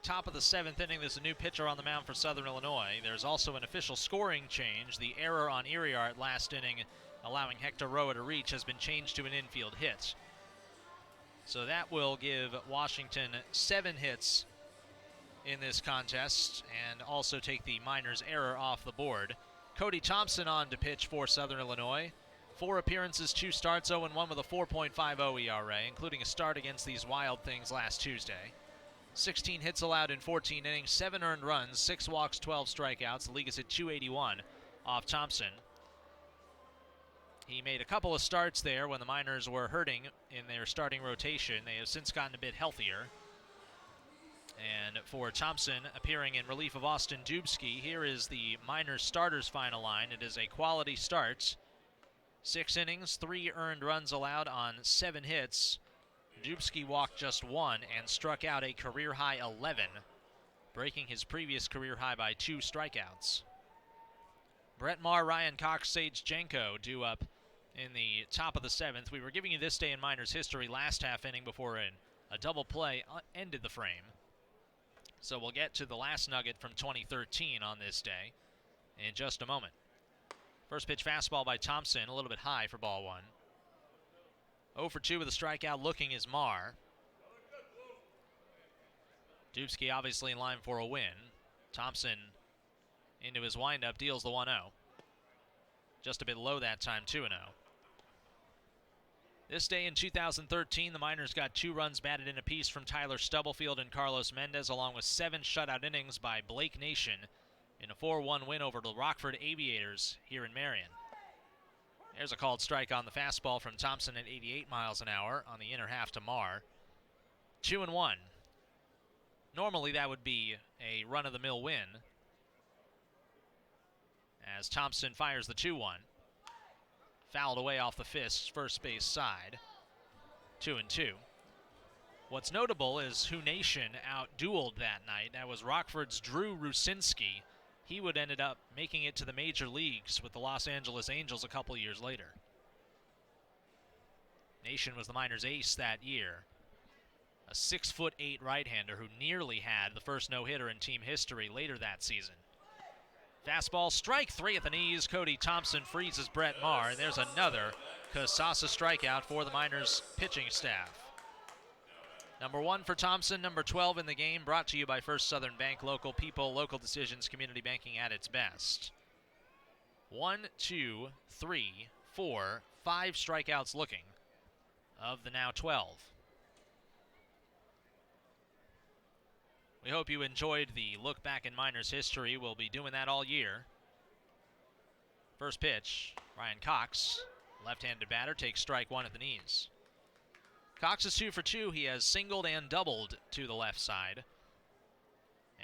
Top of the 7th inning, there's a new pitcher on the mound for Southern Illinois. There's also an official scoring change. The error on Iriart last inning, allowing Hector Roa to reach, has been changed to an infield hit. So that will give Washington 7 hits in this contest and also take the Miners' error off the board. Cody Thompson on to pitch for Southern Illinois. 4 appearances, 2 starts, 0-1 with a 4.50 ERA, including a start against these Wild Things last Tuesday. 16 hits allowed in 14 innings, 7 earned runs, 6 walks, 12 strikeouts. The league is at 281 off Thompson. He made a couple of starts there when the Miners were hurting in their starting rotation. They have since gotten a bit healthier. And for Thompson, appearing in relief of Austin Dubsky, here is the Miners starters final line. It is a quality start. 6 innings, 3 earned runs allowed on 7 hits. Dubsky walked just 1 and struck out a career-high 11, breaking his previous career high by 2 strikeouts. Brett Maher, Ryan Cox, Sage Jenko due up in the top of the 7th. We were giving you this day in Miners history last half inning before a double play ended the frame. So we'll get to the last nugget from 2013 on this day in just a moment. First pitch fastball by Thompson, a little bit high for ball 1. 0 for 2 with a strikeout, looking is Maher. Dubsky obviously in line for a win. Thompson into his windup, deals the 1-0. Just a bit low that time, 2-0. This day in 2013, the Miners got 2 runs batted in apiece from Tyler Stubblefield and Carlos Mendez, along with 7 shutout innings by Blake Nation in a 4-1 win over the Rockford Aviators here in Marion. There's a called strike on the fastball from Thompson at 88 miles an hour on the inner half to Maher. 2-1. Normally that would be a run-of-the-mill win, as Thompson fires the 2-1. Fouled away off the first base side. 2-2. What's notable is who Nation out-dueled that night. That was Rockford's Drew Rucinski. He would ended up making it to the major leagues with the Los Angeles Angels a couple years later. Nation was the Miners' ace that year. A 6'8" right-hander who nearly had the first no-hitter in team history later that season. Fastball, strike 3 at the knees. Cody Thompson freezes Brett Maher, and there's another Casasa strikeout for the Miners pitching staff. Number 1 for Thompson, number 12 in the game, brought to you by First Southern Bank. Local people, local decisions, community banking at its best. 1, 2, 3, 4, 5 strikeouts looking of the now 12. We hope you enjoyed the look back in Miners history. We'll be doing that all year. First pitch, Ryan Cox, left-handed batter, takes strike 1 at the knees. Cox is 2 for 2. He has singled and doubled to the left side,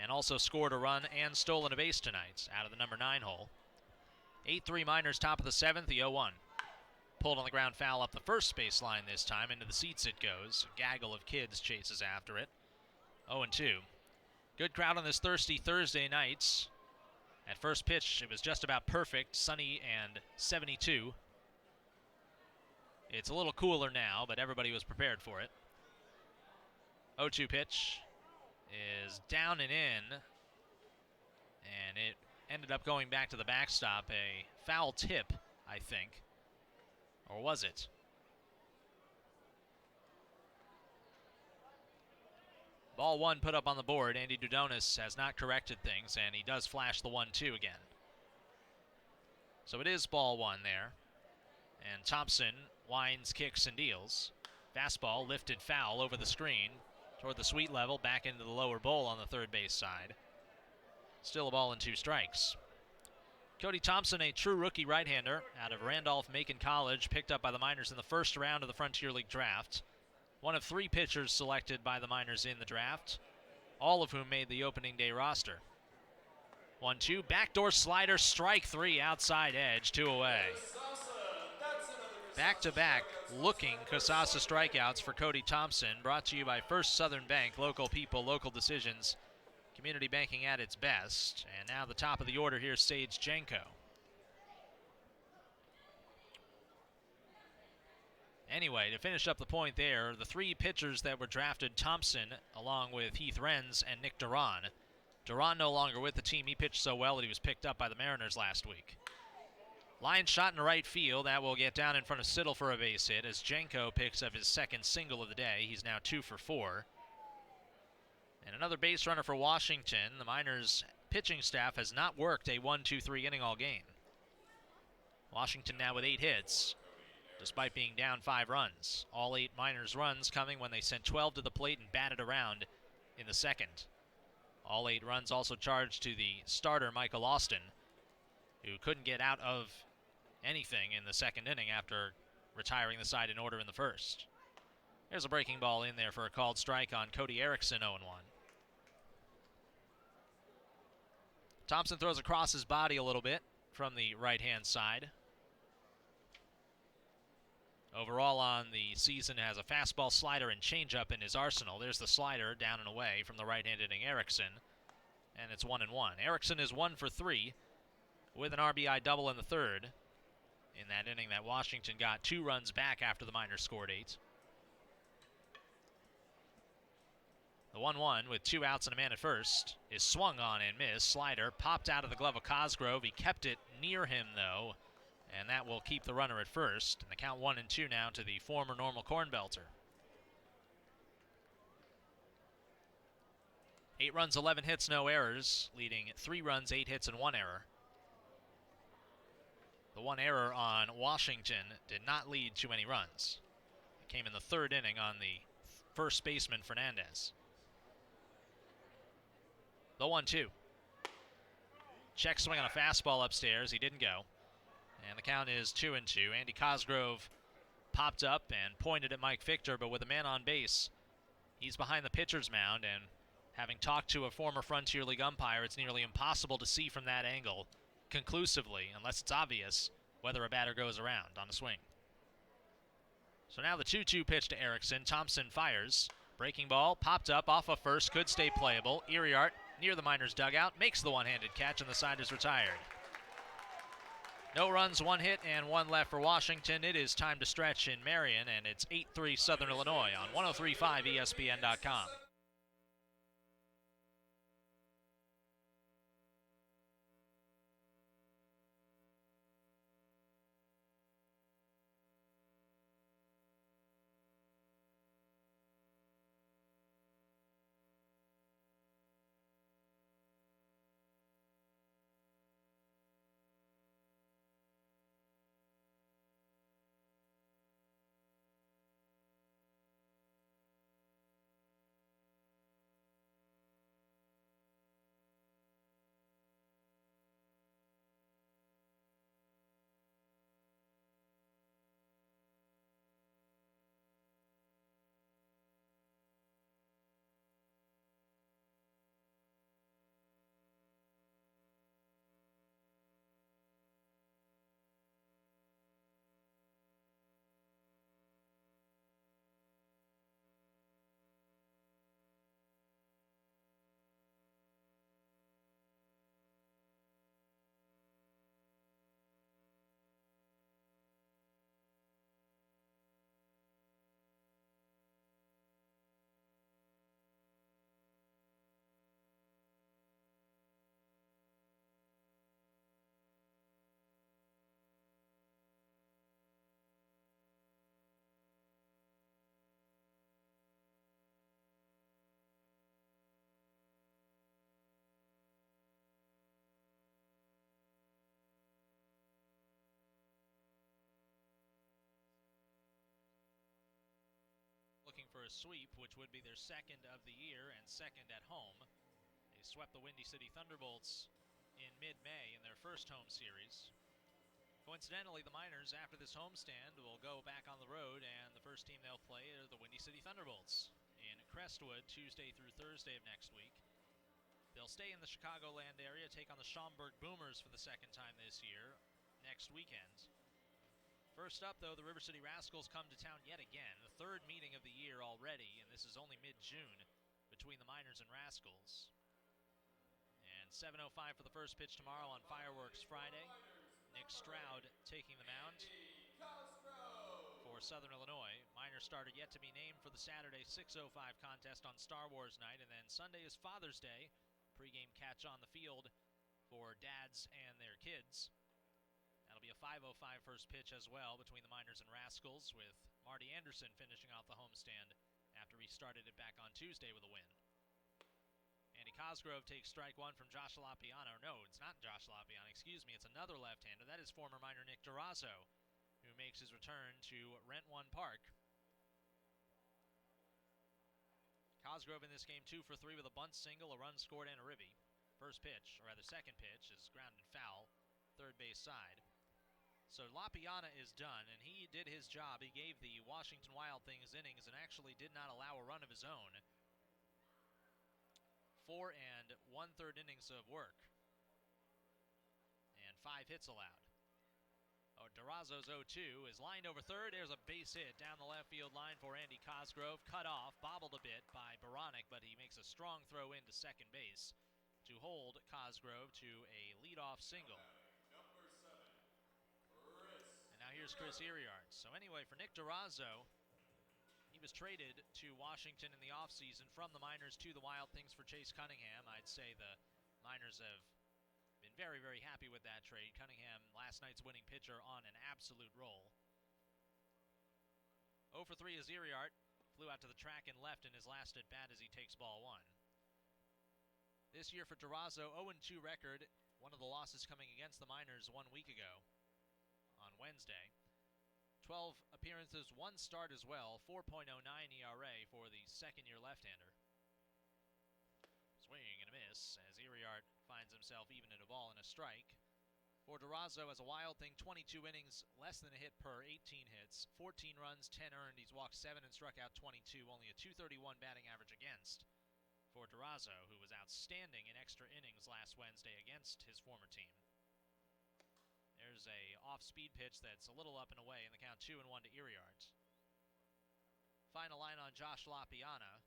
and also scored a run and stolen a base tonight out of the number 9 hole. 8-3 Miners, top of the 7th, the 0-1. Pulled on the ground foul up the first baseline this time. Into the seats it goes. A gaggle of kids chases after it. 0-2. Good crowd on this thirsty Thursday night. At first pitch, it was just about perfect, sunny and 72. It's a little cooler now, but everybody was prepared for it. 0-2 pitch is down and in, and it ended up going back to the backstop. A foul tip, I think. Or was it? Ball 1 put up on the board. Andy Dudonis has not corrected things, and he does flash the 1-2 again. So it is ball 1 there. And Thompson winds, kicks, and deals. Fastball lifted foul over the screen toward the sweet level, back into the lower bowl on the third base side. Still a ball and 2 strikes. Cody Thompson, a true rookie right-hander out of Randolph-Macon College, picked up by the Miners in the first round of the Frontier League draft. One of 3 pitchers selected by the Miners in the draft, all of whom made the opening day roster. 1-2, backdoor slider, strike 3, outside edge, 2 away. Back-to-back looking Casasa strikeouts for Cody Thompson, brought to you by First Southern Bank. Local people, local decisions, community banking at its best. And now the top of the order here, Sage Jenko. Anyway, to finish up the point there, the 3 pitchers that were drafted, Thompson, along with Heath Renz and Nick Duran. Duran no longer with the team. He pitched so well that he was picked up by the Mariners last week. Line shot in right field. That will get down in front of Siddle for a base hit as Jenko picks up his second single of the day. He's now 2 for 4. And another base runner for Washington. The Miners' pitching staff has not worked a 1-2-3 inning all game. Washington now with 8 hits, despite being down 5 runs. All 8 Miners runs coming when they sent 12 to the plate and batted around in the second. All 8 runs also charged to the starter, Michael Austin, who couldn't get out of anything in the second inning after retiring the side in order in the first. There's a breaking ball in there for a called strike on Cody Erickson, 0-1. Thompson throws across his body a little bit from the right-hand side. Overall on the season has a fastball, slider, and changeup in his arsenal. There's the slider down and away from the right-handed hitting Erickson, and it's 1-1. Erickson is 1 for 3 with an RBI double in the third. In that inning that Washington got 2 runs back after the Miners scored 8. The 1-1 with 2 outs and a man at first is swung on and missed. Slider popped out of the glove of Cosgrove. He kept it near him, though, and that will keep the runner at first. And the count 1-2 now to the former Normal Corn Belter. 8 runs, 11 hits, no errors, leading 3 runs, 8 hits, and 1 error. The 1 error on Washington did not lead to any runs. It came in the third inning on the first baseman, Fernandez. The 1-2. Check swing on a fastball upstairs. He didn't go. And the count is 2-2. Andy Cosgrove popped up and pointed at Mike Victor, but with a man on base, he's behind the pitcher's mound, and having talked to a former Frontier League umpire, it's nearly impossible to see from that angle conclusively, unless it's obvious, whether a batter goes around on a swing. So now the 2-2 pitch to Erickson. Thompson fires. Breaking ball, popped up off of first, could stay playable. Iriart near the Miners' dugout, makes the one-handed catch, and the side is retired. No runs, 1 hit, and 1 left for Washington. It is time to stretch in Marion, and it's 8-3 Southern Illinois on 103.5 ESPN.com. Looking for a sweep, which would be their second of the year and second at home. They swept the Windy City Thunderbolts in mid-May in their first home series. Coincidentally, the Miners, after this homestand, will go back on the road, and the first team they'll play are the Windy City Thunderbolts in Crestwood Tuesday through Thursday of next week. They'll stay in the Chicagoland area, take on the Schaumburg Boomers for the second time this year next weekend. First up, though, the River City Rascals come to town yet again, the third meeting of the year already, and this is only mid-June between the Miners and Rascals. And 7:05 for the first pitch tomorrow on Fireworks Friday. Nick Stroud taking the mound for Southern Illinois. Minor starter yet to be named for the Saturday 6:05 contest on Star Wars night, and then Sunday is Father's Day. Pre-game catch on the field for dads and their kids. That'll be a 5:05 first pitch as well between the Miners and Rascals, with Marty Anderson finishing off the homestand after he started it back on Tuesday with a win. Andy Cosgrove takes strike one from Josh Lapiano. No, it's not Josh Lapiano, excuse me. It's another left-hander. That is former Miner Nick Durazo, who makes his return to Rent One Park. Cosgrove in this game 2 for 3 with a bunt single, a run scored, and a ribby. First pitch, or rather second pitch, is grounded foul, third base side. So Lapiana is done, and he did his job. He gave the Washington Wild Things innings and actually did not allow a run of his own. 4 1/3 innings of work, and 5 hits allowed. Durazo's 0-2 is lined over third. There's a base hit down the left field line for Andy Cosgrove. Cut off, bobbled a bit by Baranek, but he makes a strong throw into second base to hold Cosgrove to a leadoff single. And now here's Chris Iriart. So anyway, for Nick Durazo, he was traded to Washington in the offseason from the Miners to the Wild Things for Chase Cunningham. I'd say the Miners have been very, very happy with that trade. Cunningham, last night's winning pitcher, on an absolute roll. 0 for 3 is Iriart. Flew out to the track and left in his last at bat as he takes ball 1. This year for Durazo, 0-2 record. One of the losses coming against the Miners 1 week ago on Wednesday. 12 appearances, 1 start as well, 4.09 ERA for the second-year left-hander. Swing and a miss as Iriart finds himself even at a ball and a strike. For Durazo, as a Wild Thing, 22 innings, less than a hit per, 18 hits, 14 runs, 10 earned. He's walked 7 and struck out 22, only a .231 batting average against for Durazo, who was outstanding in extra innings last Wednesday against his former team. There's a off-speed pitch that's a little up and away in the count 2-1 to Iriart. Final line on Josh Lapiana.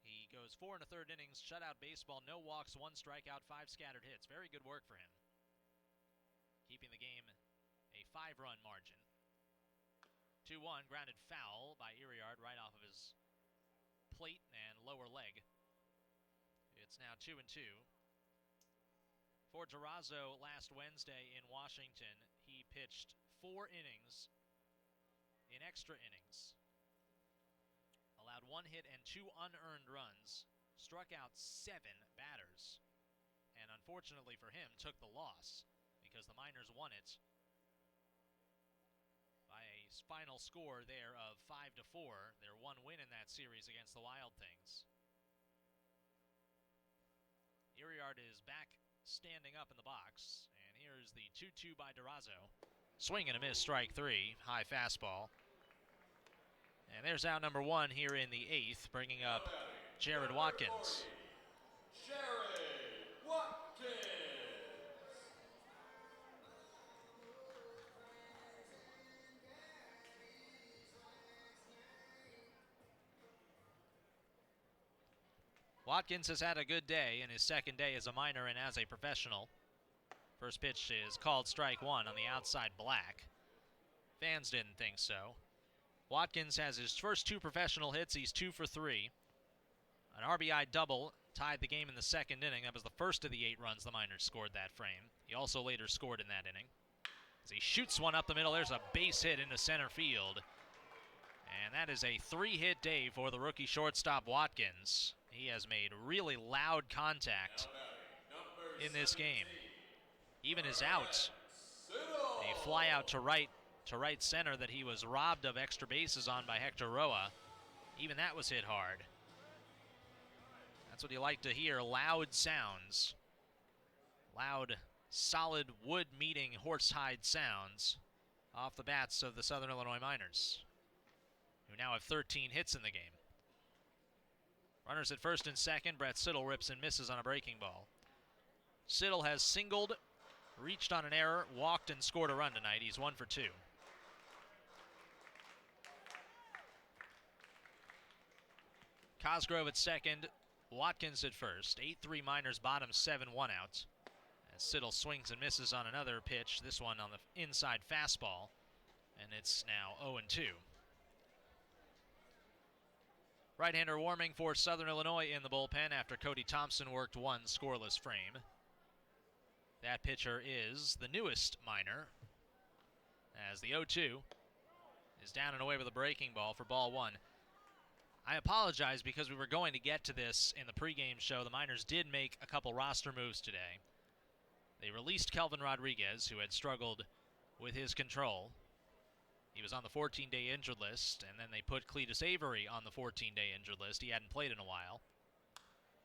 He goes 4 1/3 innings, shutout baseball, no walks, 1 strikeout, 5 scattered hits. Very good work for him. 5-run margin. 2-1, grounded foul by Iriart right off of his plate and lower leg. It's now 2-2. For Durazo last Wednesday in Washington, he pitched 4 innings in extra innings, allowed 1 hit and 2 unearned runs, struck out 7 batters, and unfortunately for him, took the loss because the Miners won it by a final score there of 5-4, their one win in that series against the Wild Things. Iriart is back standing up in the box, and here's the 2-2 by Durazo. Swing and a miss, strike 3, high fastball. And there's out number 1 here in the 8th, bringing up Jared Watkins. Jared Watkins. Watkins has had a good day in his second day as a minor and as a professional. First pitch is called strike 1 on the outside black. Fans didn't think so. Watkins has his first 2 professional hits. He's 2 for 3. An RBI double tied the game in the second inning. That was the first of the 8 runs the Miners scored that frame. He also later scored in that inning. As he shoots one up the middle, there's a base hit into center field. And that is a 3-hit day for the rookie shortstop Watkins. He has made really loud contact in this game. Even his out, a fly out to right center that he was robbed of extra bases on by Hector Roa. Even that was hit hard. That's what you like to hear, loud sounds. Loud, solid wood meeting horsehide sounds off the bats of the Southern Illinois Miners, who now have 13 hits in the game. Runners at first and second. Brett Siddle rips and misses on a breaking ball. Siddle has singled, reached on an error, walked, and scored a run tonight. He's 1 for 2. Cosgrove at second, Watkins at first. 8-3 Miners bottom, 7-1 out. As Siddle swings and misses on another pitch, this one on the inside fastball, and it's now 0-2. Right-hander warming for Southern Illinois in the bullpen after Cody Thompson worked 1 scoreless frame. That pitcher is the newest Miner, as the 0-2 is down and away with a breaking ball for ball 1. I apologize because we were going to get to this in the pregame show. The Miners did make a couple roster moves today. They released Kelvin Rodriguez, who had struggled with his control. He was on the 14-day injured list, and then they put Cletus Avery on the 14-day injured list. He hadn't played in a while.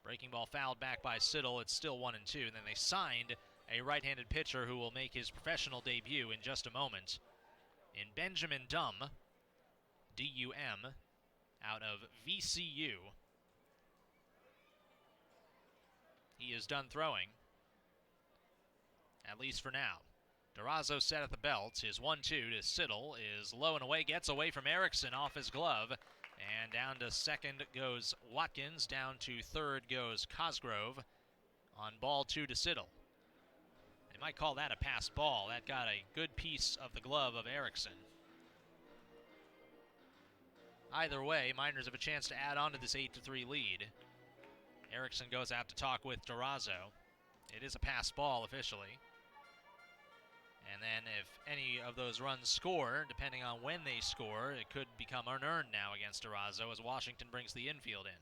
Breaking ball fouled back by Siddle. It's still 1-2. And then they signed a right-handed pitcher who will make his professional debut in just a moment in Benjamin Dum, D-U-M, out of VCU. He is done throwing, at least for now. Durazo set at the belt. His 1-2 to Siddle is low and away. Gets away from Erickson off his glove. And down to second goes Watkins. Down to third goes Cosgrove on ball 2 to Siddle. They might call that a pass ball. That got a good piece of the glove of Erickson. Either way, Miners have a chance to add on to this 8-3 lead. Erickson goes out to talk with Durazo. It is a pass ball officially. And then if any of those runs score, depending on when they score, it could become unearned now against Durazo as Washington brings the infield in.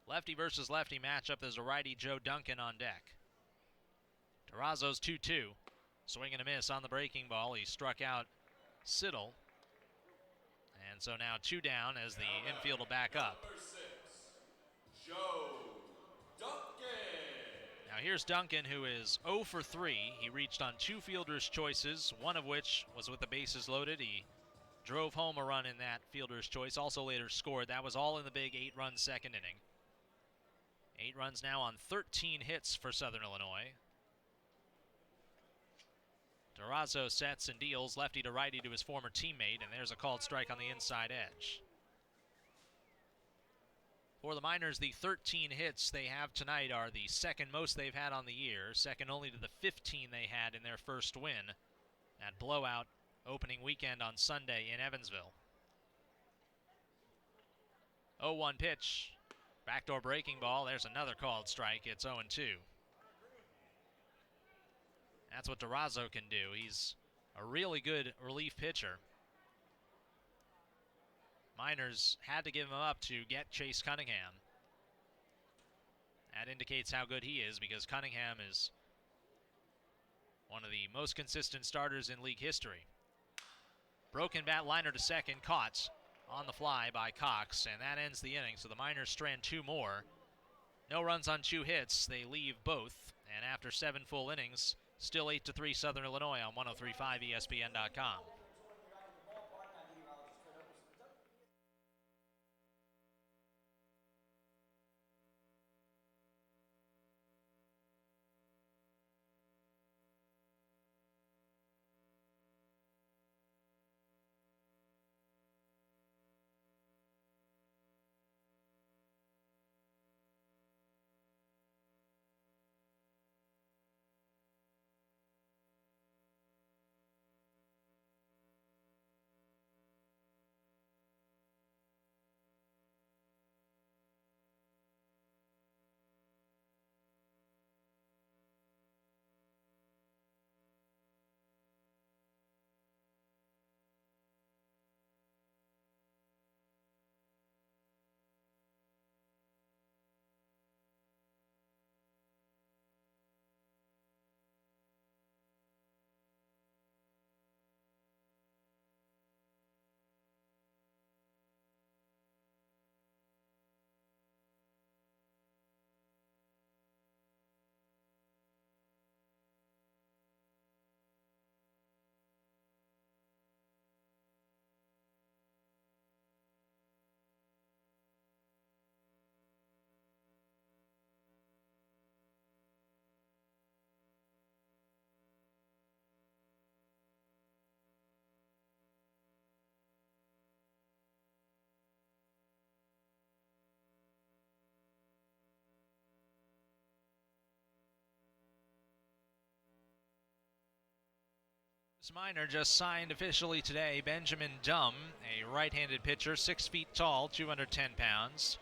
Lefty versus lefty matchup. There's a righty, Joe Duncan, on deck. Durazo's 2-2. Swing and a miss on the breaking ball. He struck out Siddle. And so now 2 down as the infield will back up. Number 6, Joe Duncan. Now here's Duncan, who is 0 for 3. He reached on 2 fielder's choices, one of which was with the bases loaded. He drove home a run in that fielder's choice, also later scored. That was all in the big 8-run second inning. 8 runs now on 13 hits for Southern Illinois. Durazo sets and deals lefty to righty to his former teammate, and there's a called strike on the inside edge. For the Miners, the 13 hits they have tonight are the second most they've had on the year, second only to the 15 they had in their first win at blowout opening weekend on Sunday in Evansville. 0-1 pitch, backdoor breaking ball. There's another called strike. It's 0-2. That's what Durazo can do. He's a really good relief pitcher. Miners had to give him up to get Chase Cunningham. That indicates how good he is, because Cunningham is one of the most consistent starters in league history. Broken bat liner to second, caught on the fly by Cox, and that ends the inning. So the Miners strand 2 more. No runs on 2 hits. They leave both, and after 7 full innings, still 8-3 Southern Illinois on 103.5 ESPN.com. This Miner just signed officially today Benjamin Dumm, a right-handed pitcher, 6 feet tall, 210 pounds.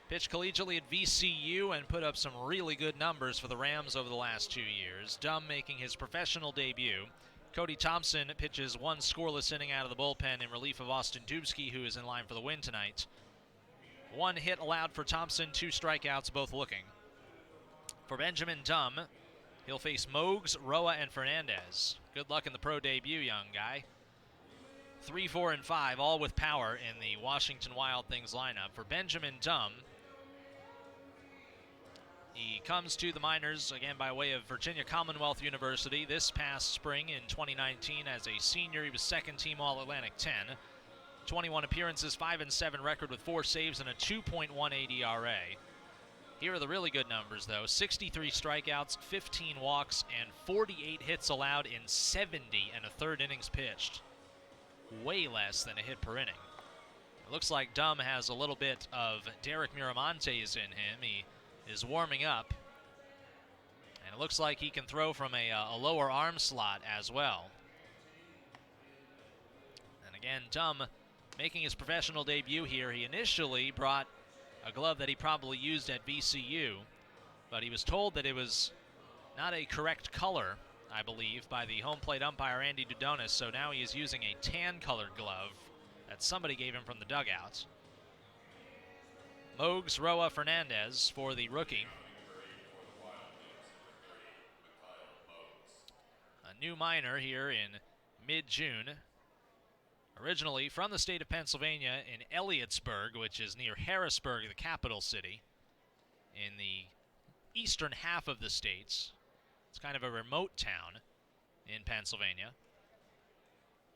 Pitched collegiately at VCU and put up some really good numbers for the Rams over the last 2 years. Dumm making his professional debut. Cody Thompson pitches 1 scoreless inning out of the bullpen in relief of Austin Dubsky, who is in line for the win tonight. 1 hit allowed for Thompson, 2 strikeouts, both looking. For Benjamin Dumm, he'll face Mogues, Roa, and Fernandez. Good luck in the pro debut, young guy. 3, 4, and 5, all with power in the Washington Wild Things lineup. For Benjamin Dumm, he comes to the Miners, again, by way of Virginia Commonwealth University this past spring in 2019 as a senior. He was second-team All-Atlantic 10. 21 appearances, 5-7 record with 4 saves and a 2.18 ERA. Here are the really good numbers, though. 63 strikeouts, 15 walks, and 48 hits allowed in 70 and a third innings pitched. Way less than a hit per inning. It looks like Dumm has a little bit of Derek Miramontes in him. He is warming up. And it looks like he can throw from a lower arm slot as well. And again, Dumm making his professional debut here. He initially brought a glove that he probably used at VCU, but he was told that it was not a correct color, I believe, by the home plate umpire Andy Dudonis, so now he is using a tan-colored glove that somebody gave him from the dugout. Mogues, Roa, Fernandez for the rookie. A new minor here in mid-June. Originally from the state of Pennsylvania in Elliotsburg, which is near Harrisburg, the capital city, in the eastern half of the states. It's kind of a remote town in Pennsylvania.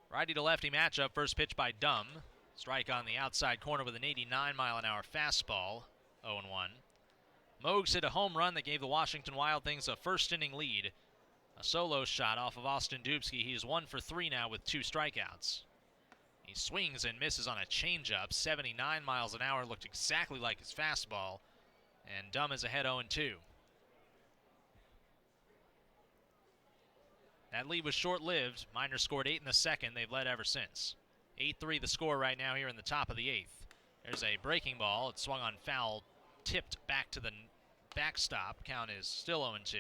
Righty to lefty matchup, first pitch by Dumm. Strike on the outside corner with an 89-mile-an-hour fastball, 0-1. Mogues hit a home run that gave the Washington Wild Things a first-inning lead. A solo shot off of Austin Dubsky. He is 1 for 3 now with 2 strikeouts. He swings and misses on a changeup. 79 miles an hour, looked exactly like his fastball. And Dumb is ahead 0-2. That lead was short-lived. Miners scored 8 in the second. They've led ever since. 8-3 the score right now here in the top of the 8th. There's a breaking ball. It swung on foul, tipped back to the backstop. Count is still 0-2.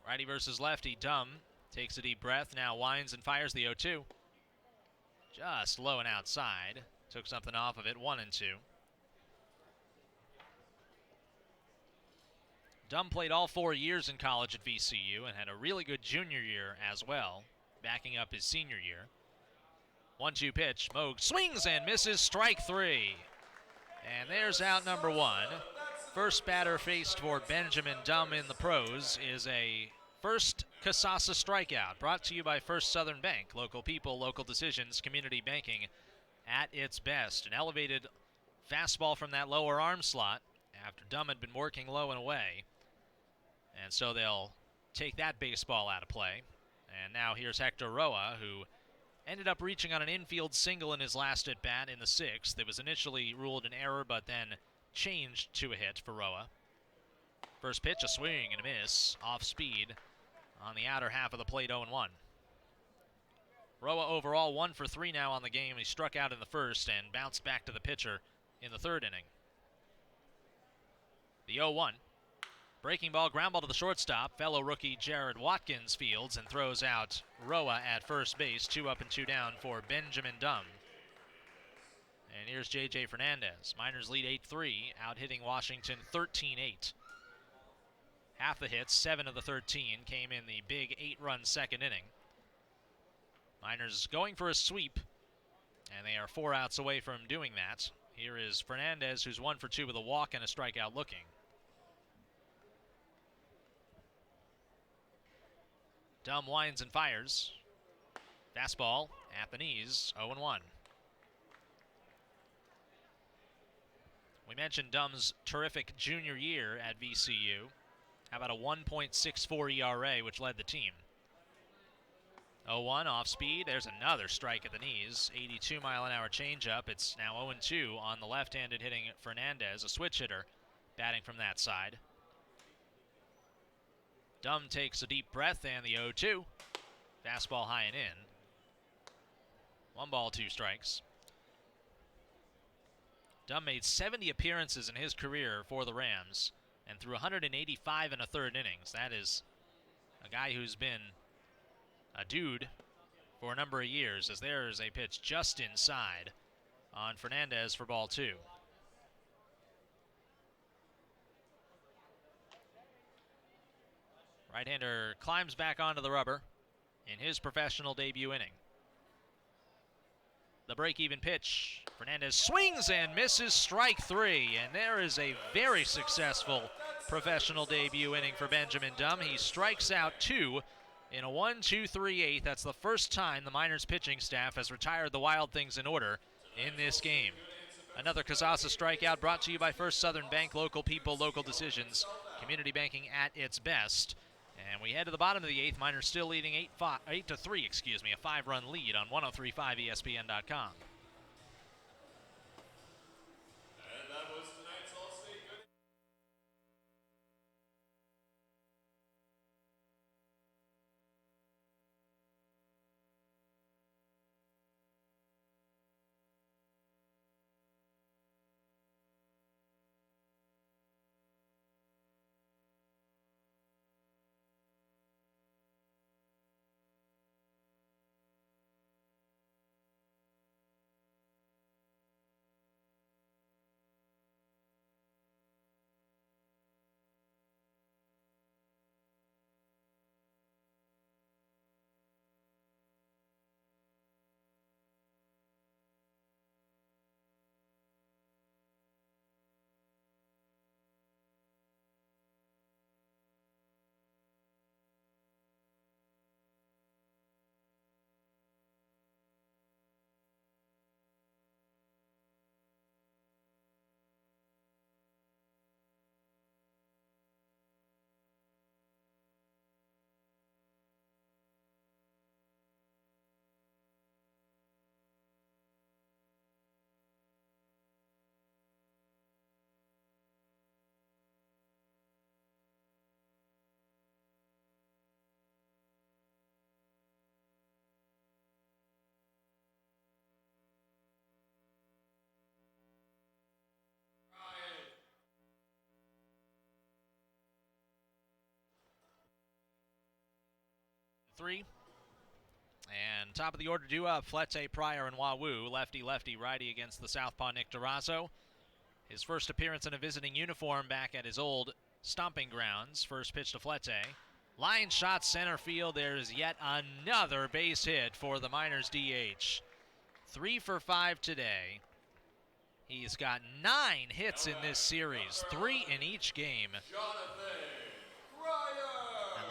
Righty versus lefty. Dumb takes a deep breath, now winds and fires the 0-2. Just low and outside. Took something off of it, 1-2. Dumb played all 4 years in college at VCU and had a really good junior year as well, backing up his senior year. 1-2 pitch. Moog swings and misses. Strike 3. And there's out number 1. First batter faced for Benjamin Dumb in the pros is a first Casasa strikeout, brought to you by First Southern Bank. Local people, local decisions, community banking at its best. An elevated fastball from that lower arm slot after Dumb had been working low and away. And so they'll take that baseball out of play. And now here's Hector Roa, who ended up reaching on an infield single in his last at-bat in the 6th. It was initially ruled an error, but then changed to a hit for Roa. First pitch, a swing and a miss, off speed on the outer half of the plate, 0-1. Roa overall 1 for 3 now on the game. He struck out in the first and bounced back to the pitcher in the 3rd inning. The 0-1. Breaking ball, ground ball to the shortstop. Fellow rookie Jared Watkins fields and throws out Roa at first base. 2 up and 2 down for Benjamin Dumb. And here's J.J. Fernandez. Miners lead 8-3, out hitting Washington 13-8. Half the hits, 7 of the 13, came in the big 8-run second inning. Miners going for a sweep, and they are 4 outs away from doing that. Here is Fernandez, who's 1 for 2 with a walk and a strikeout looking. Dumb winds and fires. Fastball at the knees, 0-1. We mentioned Dumb's terrific junior year at VCU. How about a 1.64 ERA, which led the team? 0-1 off speed. There's another strike at the knees. 82-mile-an-hour changeup. It's now 0-2 on the left-handed hitting Fernandez, a switch hitter, batting from that side. Dumb takes a deep breath, and the 0-2. Fastball high and in. 1 ball, 2 strikes. Dumb made 70 appearances in his career for the Rams and threw 185 in a 3rd innings. That is a guy who's been a dude for a number of years, as there is a pitch just inside on Fernandez for ball 2. Right-hander climbs back onto the rubber in his professional debut inning. The break-even pitch. Fernandez swings and misses, strike 3. And there is a very successful professional debut inning for Benjamin Dumb. He strikes out 2 in a 1-2-3-8. That's the first time the Miners pitching staff has retired the Wild Things in order in this game. Another Casasa strikeout brought to you by First Southern Bank. Local people, local decisions. Community banking at its best. And we head to the bottom of the 8th. Miners still leading 8-3, a 5-run lead on 103.5 ESPN.com. 3. And top of the order due up, Flete, Pryor, and Wawoo. Lefty, righty against the southpaw Nick Durazo. His first appearance in a visiting uniform back at his old stomping grounds. First pitch to Flete. Line shot center field. There's yet another base hit for the Miners DH. 3 for 5 today. He's got 9 hits in this series, 3 in each game. And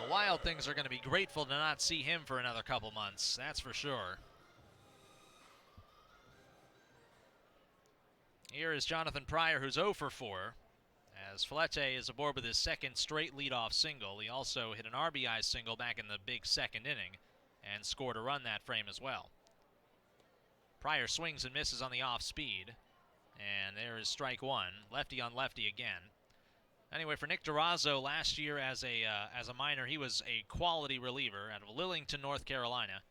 the Wild Things are going to be grateful to not see him for another couple months, that's for sure. Here is Jonathan Pryor, who's 0 for 4, as Flete is aboard with his second straight leadoff single. He also hit an RBI single back in the big second inning and scored a run that frame as well. Pryor swings and misses on the off speed. And there is strike 1. Lefty on lefty again. Anyway, for Nick Durazo, last year as a minor, he was a quality reliever out of Lillington, North Carolina.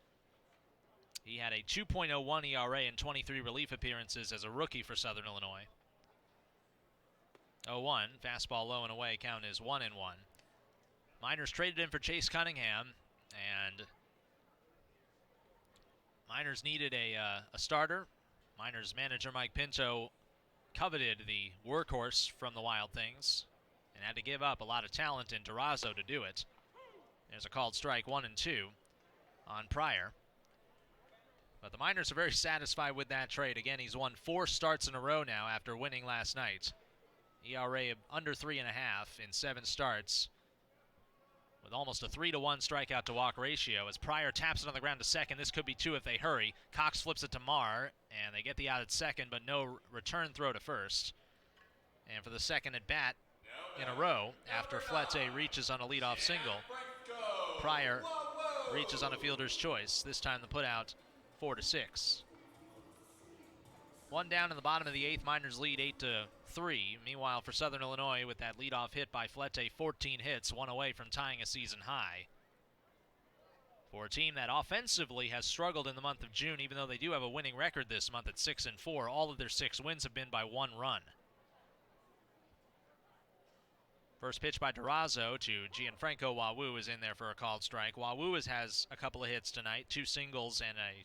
He had a 2.01 ERA in 23 relief appearances as a rookie for Southern Illinois. 0-1, fastball low and away, count is 1-1. Miners traded in for Chase Cunningham, and Miners needed a starter. Miners manager Mike Pinto coveted the workhorse from the Wild Things and had to give up a lot of talent in Durazo to do it. There's a called strike 1 and 2 on Pryor. But the Miners are very satisfied with that trade. Again, he's won 4 starts in a row now after winning last night. ERA under 3.5 in 7 starts, with almost a 3-to-1 strikeout to walk ratio. As Pryor taps it on the ground to second, this could be 2 if they hurry. Cox flips it to Marr, and they get the out at second, but no return throw to first. And for the second at bat in a row, after Flete reaches on a leadoff single, Pryor reaches on a fielder's choice. This time the putout 4-6. 1 down in the bottom of the 8th, Miners lead 8-3. Meanwhile, for Southern Illinois, with that leadoff hit by Flete, 14 hits, 1 away from tying a season high. For a team that offensively has struggled in the month of June, even though they do have a winning record this month at 6-4, all of their 6 wins have been by 1 run. First pitch by Durazo to Gianfranco Wawoo is in there for a called strike. Wawoo has a couple of hits tonight, 2 singles and a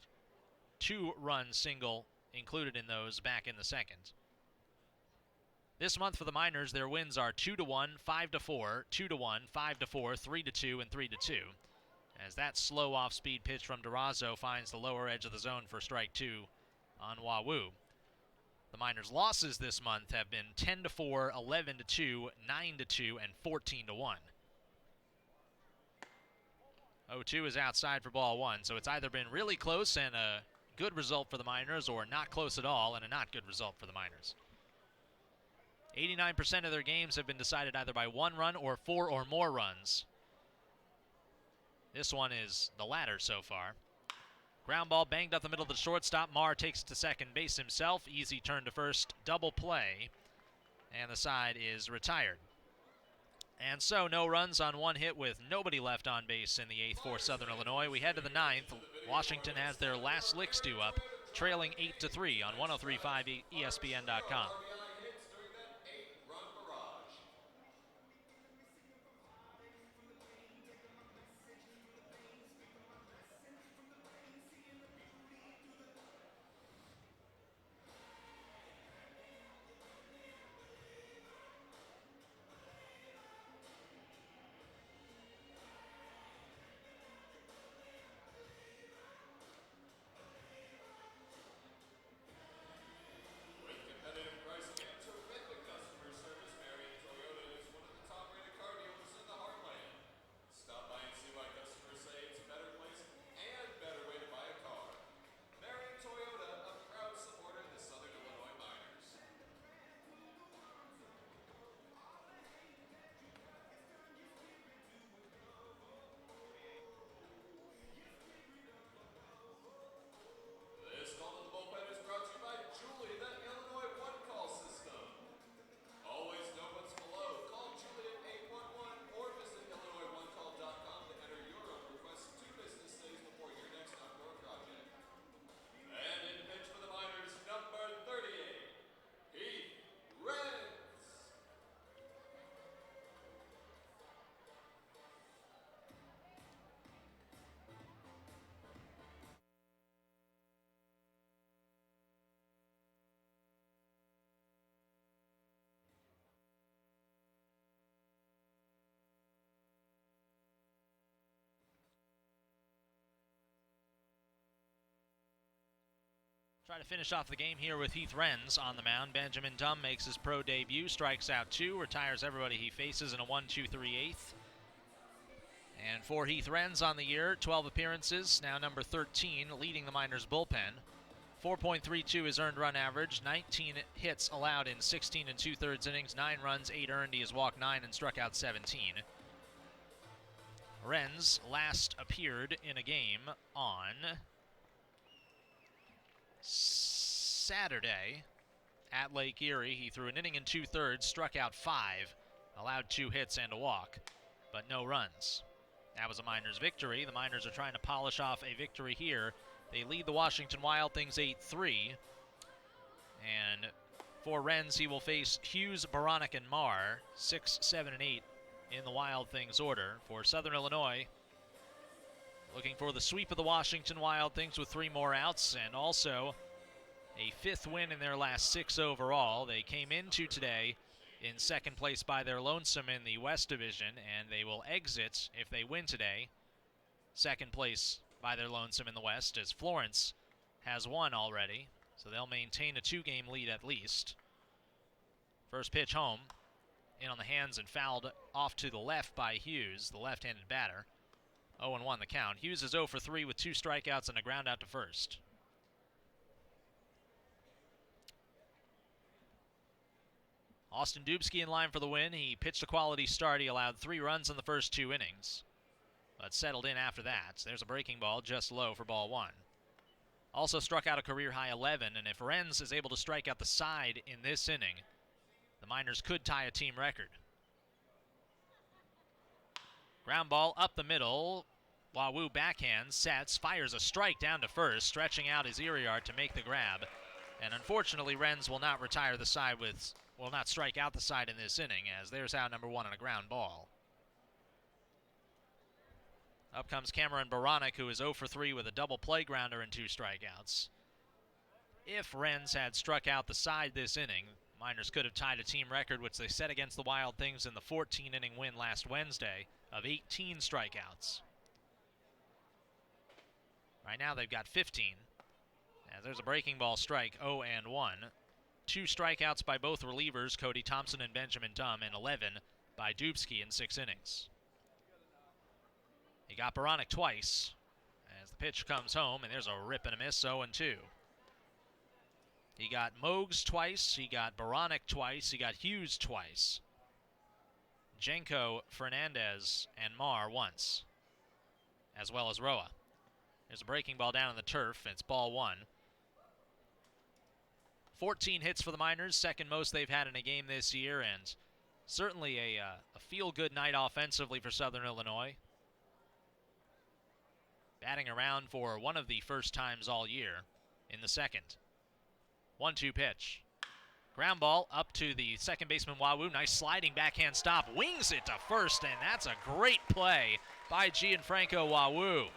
2-run single included in those back in the second. This month for the Miners, their wins are 2-1, 5-4, 2-1, 5-4, 3-2, and 3-2. As that slow off-speed pitch from Durazo finds the lower edge of the zone for strike 2 on Wawoo. The Miners' losses this month have been 10-4, 11-2, 9-2, and 14-1. 0-2 is outside for ball 1, so it's either been really close and a good result for the Miners, or not close at all and a not good result for the Miners. 89% of their games have been decided either by 1 run or 4 or more runs. This one is the latter so far. Ground ball banged up the middle of the shortstop. Marr takes it to second base himself. Easy turn to first, double play, and the side is retired. And so no runs on 1 hit with nobody left on base in the 8th for Southern Illinois. We head to the 9th. Washington has their last licks due up, trailing 8-3 on 103.5 ESPN.com. Try to finish off the game here with Heath Renz on the mound. Benjamin Dunn makes his pro debut, strikes out 2, retires everybody he faces in a 1-2-3/8. And for Heath Renz on the year, 12 appearances, now number 13, leading the Miners bullpen. 4.32 is earned run average, 19 hits allowed in 16 2/3 innings, 9 runs, 8 earned. He has walked 9 and struck out 17. Renz last appeared in a game on Saturday at Lake Erie. He threw an inning and 2/3, struck out 5, allowed 2 hits and a walk, but no runs. That was a Miners victory. The Miners are trying to polish off a victory here. They lead the Washington Wild Things 8-3. And for Renz, he will face Hughes, Baranek, and Marr, 6, 7, and 8 in the Wild Things order. For Southern Illinois, looking for the sweep of the Washington Wild Things with 3 more outs, and also a 5th win in their last 6 overall. They came into today in 2nd place by their lonesome in the West Division, and they will exit, if they win today, 2nd place by their lonesome in the West, as Florence has won already, so they'll maintain a 2-game lead at least. First pitch home, in on the hands and fouled off to the left by Hughes, the left-handed batter. 0-1 the count. Hughes is 0 for 3 with 2 strikeouts and a ground out to first. Austin Dubsky in line for the win. He pitched a quality start. He allowed 3 runs in the first 2 innings, but settled in after that. There's a breaking ball just low for ball 1. Also struck out a career-high 11, and if Renz is able to strike out the side in this inning, the Miners could tie a team record. Ground ball up the middle. Wawu backhand, sets, fires a strike down to first, stretching out his ear yard to make the grab. And unfortunately, Renz will not retire the side will not strike out the side in this inning, as there's out number 1 on a ground ball. Up comes Cameron Baranek, who is 0 for 3 with a double play grounder and 2 strikeouts. If Renz had struck out the side this inning, Miners could have tied a team record, which they set against the Wild Things in the 14-inning win last Wednesday of 18 strikeouts. Right now they've got 15. As there's a breaking ball strike, 0-1. 2 strikeouts by both relievers, Cody Thompson and Benjamin Dunn, and 11 by Dubsky in 6 innings. He got Baranek twice as the pitch comes home, and there's a rip and a miss, 0-2. He got Mogs twice, he got Baranek twice, he got Hughes twice. Jenko, Fernandez, and Marr once, as well as Roa. There's a breaking ball down on the turf, and it's ball 1. 14 hits for the Miners, second most they've had in a game this year, and certainly a feel-good night offensively for Southern Illinois. Batting around for one of the first times all year in the second. 1-2 pitch. Ground ball up to the second baseman Wawu. Nice sliding backhand stop. Wings it to first, and that's a great play by Gianfranco Wawu.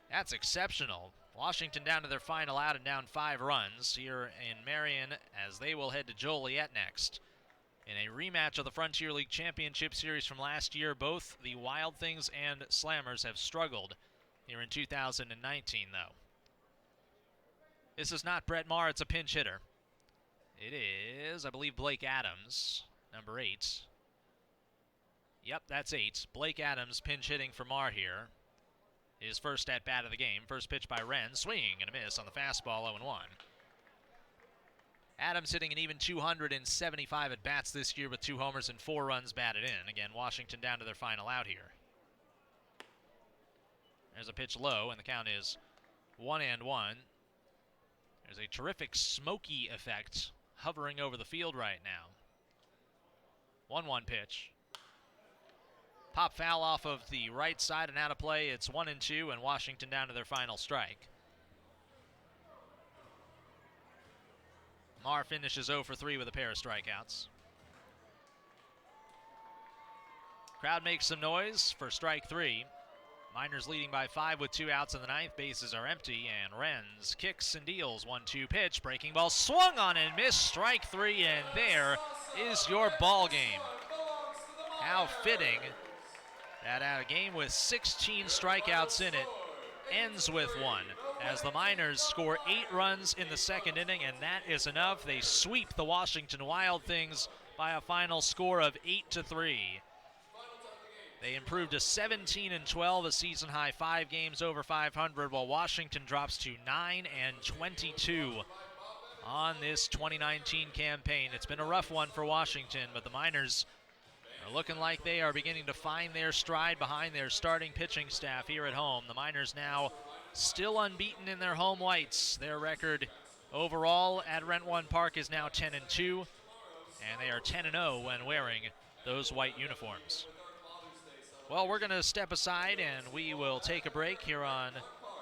That's exceptional. Washington down to their final out and down 5 runs here in Marion, as they will head to Joliet next. In a rematch of the Frontier League Championship Series from last year, both the Wild Things and Slammers have struggled here in 2019, though. This is not Brett Marr, it's a pinch hitter. It is, I believe, Blake Adams, number 8. Yep, that's 8. Blake Adams pinch hitting for Marr here. His first at-bat of the game. First pitch by Renz, swing and a miss on the fastball, 0-1. Adams hitting an even 275 at-bats this year with 2 homers and 4 runs batted in. Again, Washington down to their final out here. There's a pitch low, and the count is 1-1. There's a terrific smoky effect hovering over the field right now. 1-1 pitch. Pop foul off of the right side and out of play. It's 1-2, and Washington down to their final strike. Marr finishes 0 for 3 with a pair of strikeouts. Crowd makes some noise for strike 3. Miners leading by 5 with 2 outs in the 9th. Bases are empty, and Renz kicks and deals. 1-2 pitch. Breaking ball swung on and missed. Strike 3, and there is your ball game. How fitting that out of game with 16 strikeouts in it, ends with one, as the Miners score 8 runs in the second inning, and that is enough. They sweep the Washington Wild Things by a final score of 8-3. They improved to 17-12, a season high 5 games over 500, while Washington drops to 9-22 on this 2019 campaign. It's been a rough one for Washington, but the Miners are looking like they are beginning to find their stride behind their starting pitching staff here at home. The Miners now still unbeaten in their home whites. Their record overall at Rent One Park is now 10-2, and they are 10-0 when wearing those white uniforms. Well, we're going to step aside and we will take a break here on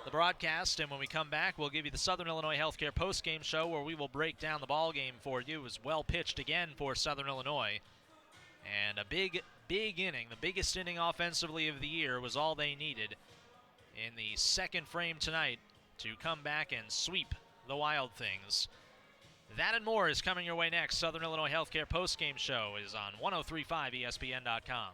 the broadcast, and when we come back, we'll give you the Southern Illinois Healthcare postgame show where we will break down the ball game for you. It was well pitched again for Southern Illinois, and a big inning, the biggest inning offensively of the year, was all they needed in the second frame tonight to come back and sweep the Wild Things. That and more is coming your way next. Southern Illinois Healthcare postgame show is on 103.5 ESPN.com.